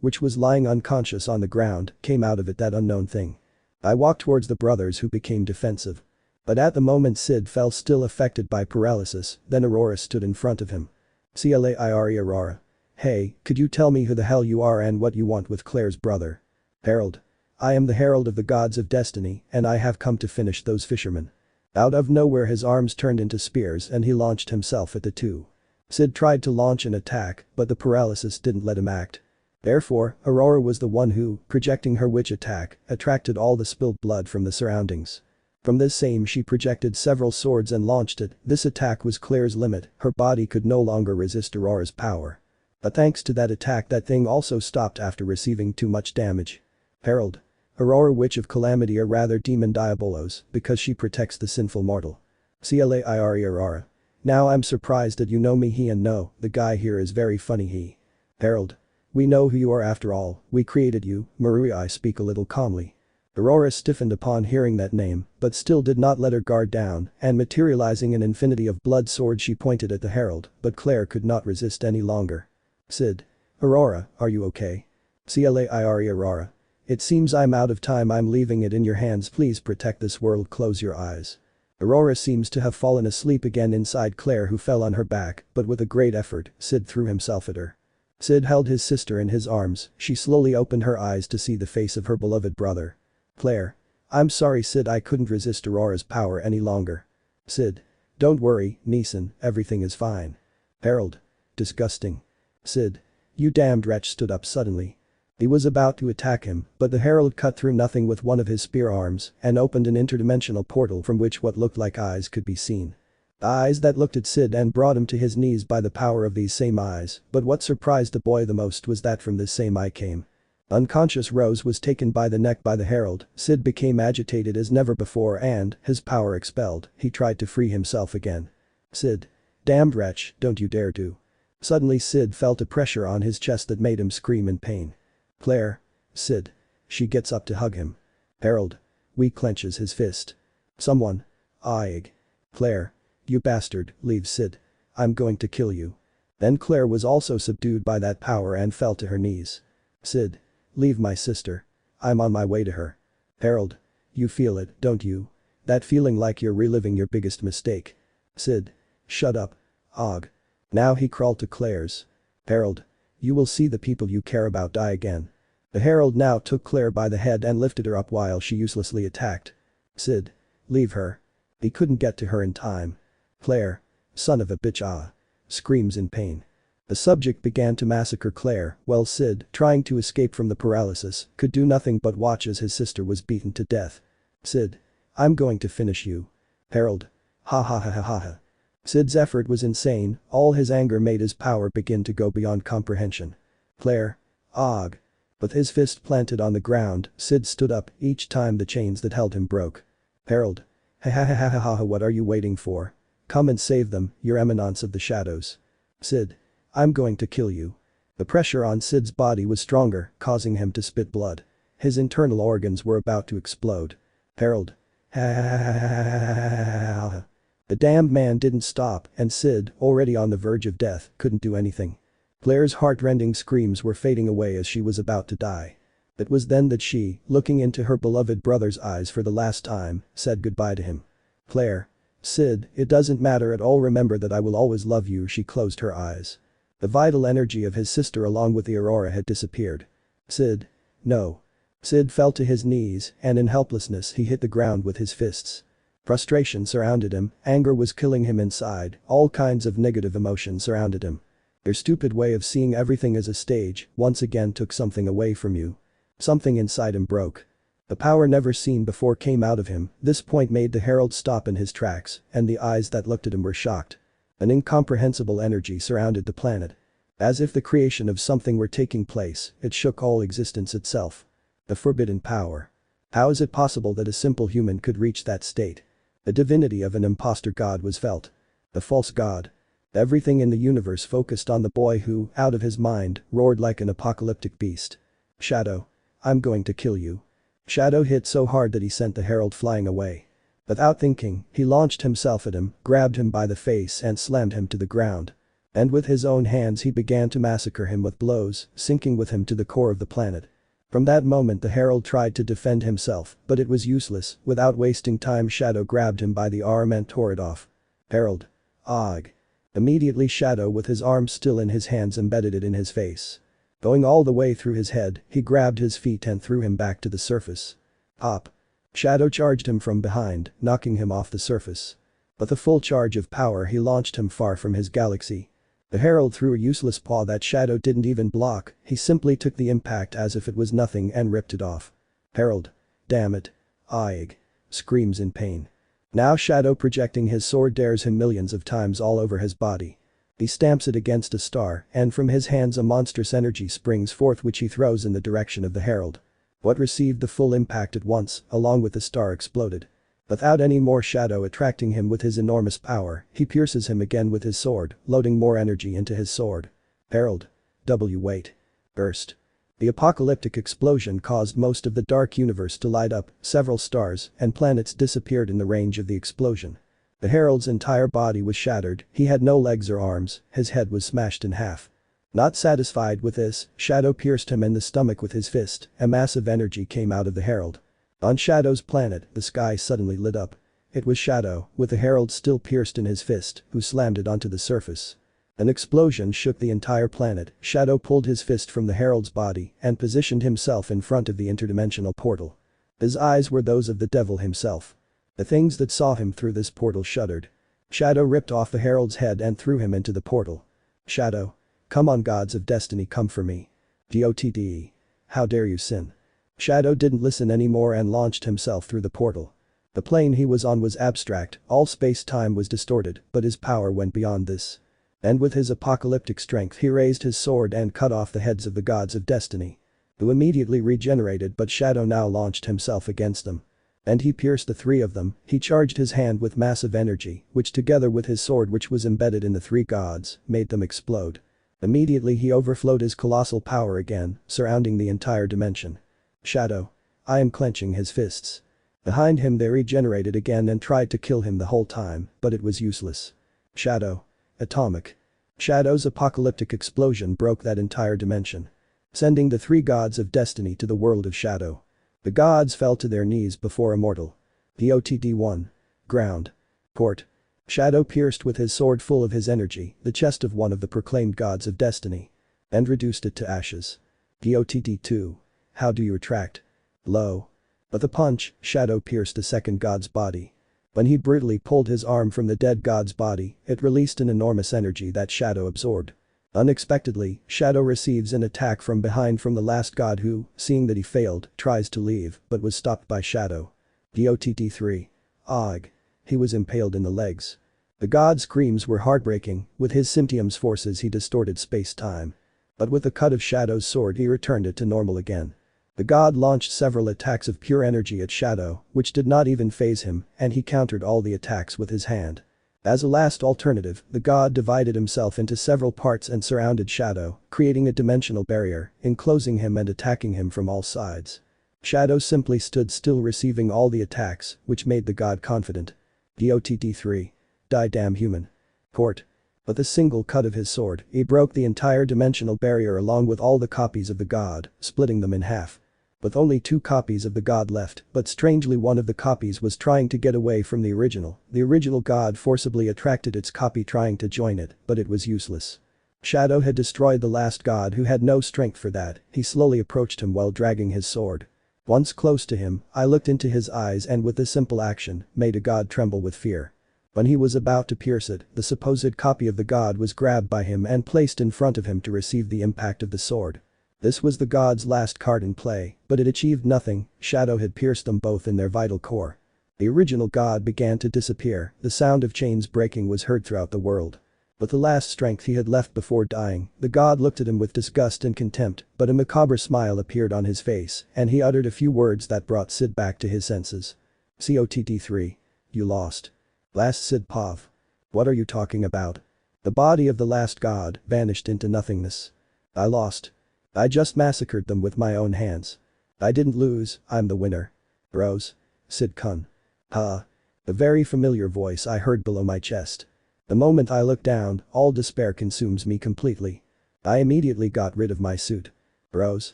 [SPEAKER 1] which was lying unconscious on the ground, came out of it, that unknown thing. I walked towards the brothers who became defensive. But at the moment Cid fell still affected by paralysis, then Aurora stood in front of him. Claire Aurora. Hey, could you tell me who the hell you are and what you want with Claire's brother? Herald. I am the herald of the gods of destiny and I have come to finish those fishermen. Out of nowhere his arms turned into spears and he launched himself at the two. Cid tried to launch an attack, but the paralysis didn't let him act. Therefore, Aurora was the one who, projecting her witch attack, attracted all the spilled blood from the surroundings. From this same she projected several swords and launched it. This attack was Claire's limit, her body could no longer resist Aurora's power. But thanks to that attack that thing also stopped after receiving too much damage. Herald. Aurora Witch of Calamity or rather Demon Diabolos, because she protects the sinful mortal. Claire Aurora. Now I'm surprised that you know me he and no, the guy here is very funny he. Herald. We know who you are after all, we created you, Marui I speak a little calmly. Aurora stiffened upon hearing that name, but still did not let her guard down, and materializing an infinity of blood sword she pointed at the herald, but Claire could not resist any longer. Cid. Aurora, are you okay? Claire Aurora. It seems I'm out of time I'm leaving it in your hands please protect this world close your eyes. Aurora seems to have fallen asleep again inside Claire who fell on her back, but with a great effort, Cid threw himself at her. Cid held his sister in his arms, she slowly opened her eyes to see the face of her beloved brother. Claire. I'm sorry Cid I couldn't resist Aurora's power any longer. Cid. Don't worry, Neeson, everything is fine. Herald. Disgusting. Cid. You damned wretch stood up suddenly. He was about to attack him, but the herald cut through nothing with one of his spear arms and opened an interdimensional portal from which what looked like eyes could be seen. Eyes that looked at Cid and brought him to his knees by the power of these same eyes, but what surprised the boy the most was that from this same eye came. Unconscious Rose was taken by the neck by the herald, Cid became agitated as never before and, his power expelled, he tried to free himself again. Cid. Damned wretch, don't you dare to. Suddenly Cid felt a pressure on his chest that made him scream in pain. Claire. Cid. She gets up to hug him. Herald. We clenches his fist. Someone. Aig. Claire. You bastard, leave Cid. I'm going to kill you. Then Claire was also subdued by that power and fell to her knees. Cid. Leave my sister. I'm on my way to her. Herald. You feel it, don't you? That feeling like you're reliving your biggest mistake. Cid. Shut up. Og. Now he crawled to Claire's. Herald. You will see the people you care about die again. The herald now took Claire by the head and lifted her up while she uselessly attacked. Cid. Leave her. He couldn't get to her in time. Claire. Son of a bitch screams in pain. The subject began to massacre Claire, while Cid, trying to escape from the paralysis, could do nothing but watch as his sister was beaten to death. Cid. I'm going to finish you. Herald. Ha ha ha ha ha ha. Cid's effort was insane, all his anger made his power begin to go beyond comprehension. Claire. Og. With his fist planted on the ground, Cid stood up each time the chains that held him broke. Herald. Ha ha ha ha ha ha what are you waiting for? Come and save them, your eminence of the shadows. Cid. I'm going to kill you. The pressure on Cid's body was stronger, causing him to spit blood. His internal organs were about to explode. Herald. Ha ha ha ha ha ha. The damned man didn't stop and Cid, already on the verge of death, couldn't do anything. Claire's heart-rending screams were fading away as she was about to die. It was then that she, looking into her beloved brother's eyes for the last time, said goodbye to him. Claire. Cid, it doesn't matter at all remember that I will always love you she closed her eyes. The vital energy of his sister along with the aurora had disappeared. Cid. No. Cid fell to his knees and in helplessness he hit the ground with his fists. Frustration surrounded him, anger was killing him inside, all kinds of negative emotions surrounded him. Your stupid way of seeing everything as a stage once again took something away from you. Something inside him broke. The power never seen before came out of him, this point made the herald stop in his tracks, and the eyes that looked at him were shocked. An incomprehensible energy surrounded the planet. As if the creation of something were taking place, it shook all existence itself. The forbidden power. How is it possible that a simple human could reach that state? The divinity of an imposter god was felt. The false god. Everything in the universe focused on the boy who, out of his mind, roared like an apocalyptic beast. Shadow. I'm going to kill you. Shadow hit so hard that he sent the herald flying away. Without thinking, he launched himself at him, grabbed him by the face and slammed him to the ground. And with his own hands he began to massacre him with blows, sinking with him to the core of the planet. From that moment the herald tried to defend himself, but it was useless. Without wasting time, Shadow grabbed him by the arm and tore it off. Herald. Ugh. Immediately Shadow, with his arm still in his hands, embedded it in his face. Going all the way through his head, he grabbed his feet and threw him back to the surface. Hop. Shadow charged him from behind, knocking him off the surface. With a full charge of power he launched him far from his galaxy. The herald threw a useless paw that Shadow didn't even block, he simply took the impact as if it was nothing and ripped it off. Herald. Damn it. Ugh. Screams in pain. Now Shadow, projecting his sword, dares him millions of times all over his body. He stamps it against a star, and from his hands a monstrous energy springs forth which he throws in the direction of the herald. What received the full impact at once, along with the star, exploded. Without any more Shadow attracting him with his enormous power, he pierces him again with his sword, loading more energy into his sword. Herald. Wait. Burst. The apocalyptic explosion caused most of the dark universe to light up, several stars and planets disappeared in the range of the explosion. The herald's entire body was shattered, he had no legs or arms, his head was smashed in half. Not satisfied with this, Shadow pierced him in the stomach with his fist, a massive energy came out of the herald. On Shadow's planet, the sky suddenly lit up. It was Shadow, with the herald still pierced in his fist, who slammed it onto the surface. An explosion shook the entire planet. Shadow pulled his fist from the herald's body and positioned himself in front of the interdimensional portal. His eyes were those of the devil himself. The things that saw him through this portal shuddered. Shadow ripped off the herald's head and threw him into the portal. Shadow. Come on, gods of destiny, come for me. DOTDE. How dare you sin. Shadow didn't listen anymore and launched himself through the portal. The plane he was on was abstract, all space-time was distorted, but his power went beyond this. And with his apocalyptic strength he raised his sword and cut off the heads of the gods of destiny. Who immediately regenerated, but Shadow now launched himself against them. And he pierced the three of them. He charged his hand with massive energy, which together with his sword, which was embedded in the three gods, made them explode. Immediately he overflowed his colossal power again, surrounding the entire dimension. Shadow. I am clenching his fists. Behind him they regenerated again and tried to kill him the whole time, but it was useless. Shadow. Atomic. Shadow's apocalyptic explosion broke that entire dimension. Sending the three gods of destiny to the world of Shadow. The gods fell to their knees before a mortal. DOTD1. Ground. Court. Shadow pierced with his sword full of his energy the chest of one of the proclaimed gods of destiny. And reduced it to ashes. DOTD2. How do you retract? Low. With a punch, Shadow pierced a second god's body. When he brutally pulled his arm from the dead god's body, it released an enormous energy that Shadow absorbed. Unexpectedly, Shadow receives an attack from behind from the last god who, seeing that he failed, tries to leave but was stopped by Shadow. DOTD3. Ugh. He was impaled in the legs. The god's screams were heartbreaking, with his Symptium's forces he distorted space-time. But with the cut of Shadow's sword he returned it to normal again. The god launched several attacks of pure energy at Shadow, which did not even faze him, and he countered all the attacks with his hand. As a last alternative, the god divided himself into several parts and surrounded Shadow, creating a dimensional barrier, enclosing him and attacking him from all sides. Shadow simply stood still, receiving all the attacks, which made the god confident. DOTD3. Die damn human. Court. With a single cut of his sword, he broke the entire dimensional barrier along with all the copies of the god, splitting them in half. With only 2 copies of the god left, but strangely one of the copies was trying to get away from the original. The original god forcibly attracted its copy trying to join it, but it was useless. Shadow had destroyed the last god who had no strength for that. He slowly approached him while dragging his sword. Once close to him, I looked into his eyes and with this simple action, made a god tremble with fear. When he was about to pierce it, the supposed copy of the god was grabbed by him and placed in front of him to receive the impact of the sword. This was the god's last card in play, but it achieved nothing. Shadow had pierced them both in their vital core. The original god began to disappear, the sound of chains breaking was heard throughout the world. With the last strength he had left before dying, the god looked at him with disgust and contempt, but a macabre smile appeared on his face, and he uttered a few words that brought Cid back to his senses. COTD3. You lost. Last Cid Pav. What are you talking about? The body of the last god vanished into nothingness. I lost. I just massacred them with my own hands. I didn't lose, I'm the winner. Rose. Cid Kun. Huh. The very familiar voice I heard below my chest. The moment I look down, all despair consumes me completely. I immediately got rid of my suit. Rose.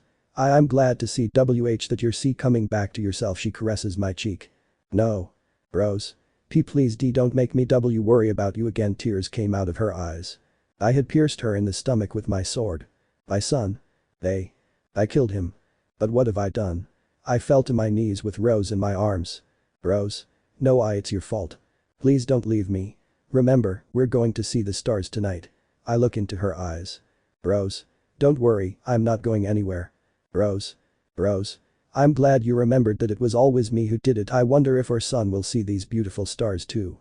[SPEAKER 1] I'm glad to see that you're coming back to yourself. She caresses my cheek. No. Rose. Please don't make me worry about you again. Tears came out of her eyes. I had pierced her in the stomach with my sword. My son. I killed him. But what have I done? I fell to my knees with Rose in my arms. Rose. No, it's your fault. Please don't leave me. Remember, we're going to see the stars tonight. I look into her eyes. Rose. Don't worry, I'm not going anywhere. Rose. I'm glad you remembered that it was always me who did it. I wonder if our son will see these beautiful stars too.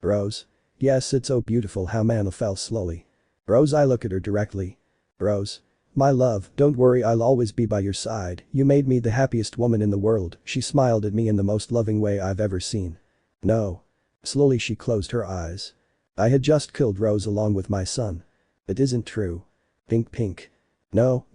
[SPEAKER 1] Rose. Yes, it's so beautiful how Mana fell slowly. Rose, I look at her directly. Rose. My love, don't worry, I'll always be by your side. You made me the happiest woman in the world. She smiled at me in the most loving way I've ever seen. No. Slowly she closed her eyes. I had just killed Rose along with my son. It isn't true. Pink. No.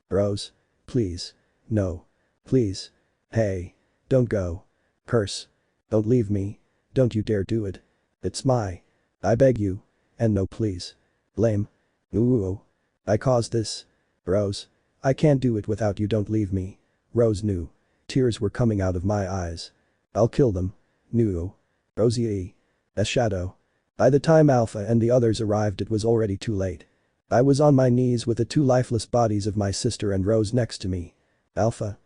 [SPEAKER 1] Rose. Please. No. Please. Hey. Don't go. Curse. Don't leave me. Don't you dare do it. It's I beg you. And no please. Lame. Ooh. I caused this. Rose. I can't do it without you. Don't leave me. Rose knew. Tears were coming out of my eyes. I'll kill them. No. Rosie. A shadow. By the time Alpha and the others arrived it was already too late. I was on my knees with the two lifeless bodies of my sister and Rose next to me. Alpha.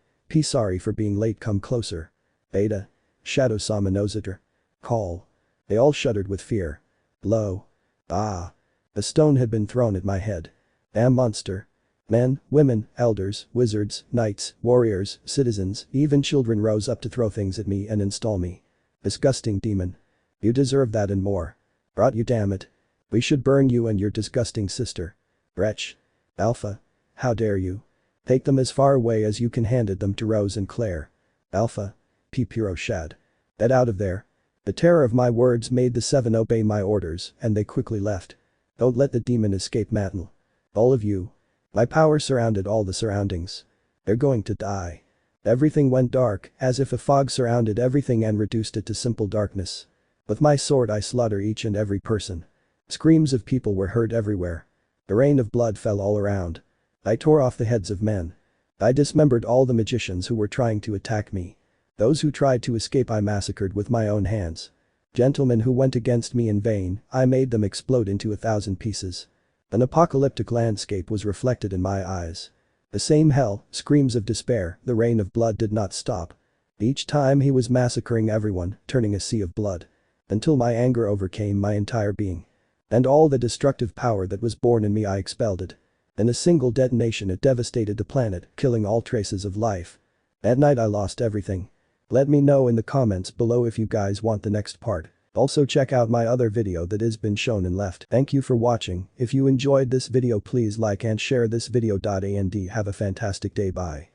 [SPEAKER 1] Sorry for being late, come closer. Beta. Shadow saw my nose at her. Call. They all shuddered with fear. Low. Ah. A stone had been thrown at my head. Damn monster. Men, women, elders, wizards, knights, warriors, citizens, even children rose up to throw things at me and install me. Disgusting demon. You deserve that and more. Brought you, damn it. We should burn you and your disgusting sister. Wretch. Alpha. How dare you. Take them as far away as you can, handed them to Rose and Claire. Alpha. Puro Shad. Get out of there. The terror of my words made the seven obey my orders and they quickly left. Don't let the demon escape, Matin. All of you. My power surrounded all the surroundings. They're going to die. Everything went dark, as if a fog surrounded everything and reduced it to simple darkness. With my sword I slaughter each and every person. Screams of people were heard everywhere. A rain of blood fell all around. I tore off the heads of men. I dismembered all the magicians who were trying to attack me. Those who tried to escape I massacred with my own hands. Gentlemen who went against me in vain, I made them explode into 1,000 pieces. An apocalyptic landscape was reflected in my eyes. The same hell, screams of despair, the rain of blood did not stop. Each time he was massacring everyone, turning a sea of blood. Until my anger overcame my entire being. And all the destructive power that was born in me I expelled it. In a single detonation it devastated the planet, killing all traces of life. At night I lost everything. Let me know in the comments below if you guys want the next part. Also check out my other video that has been shown and left. Thank you for watching. If you enjoyed this video please like and share this video. And have a fantastic day. Bye.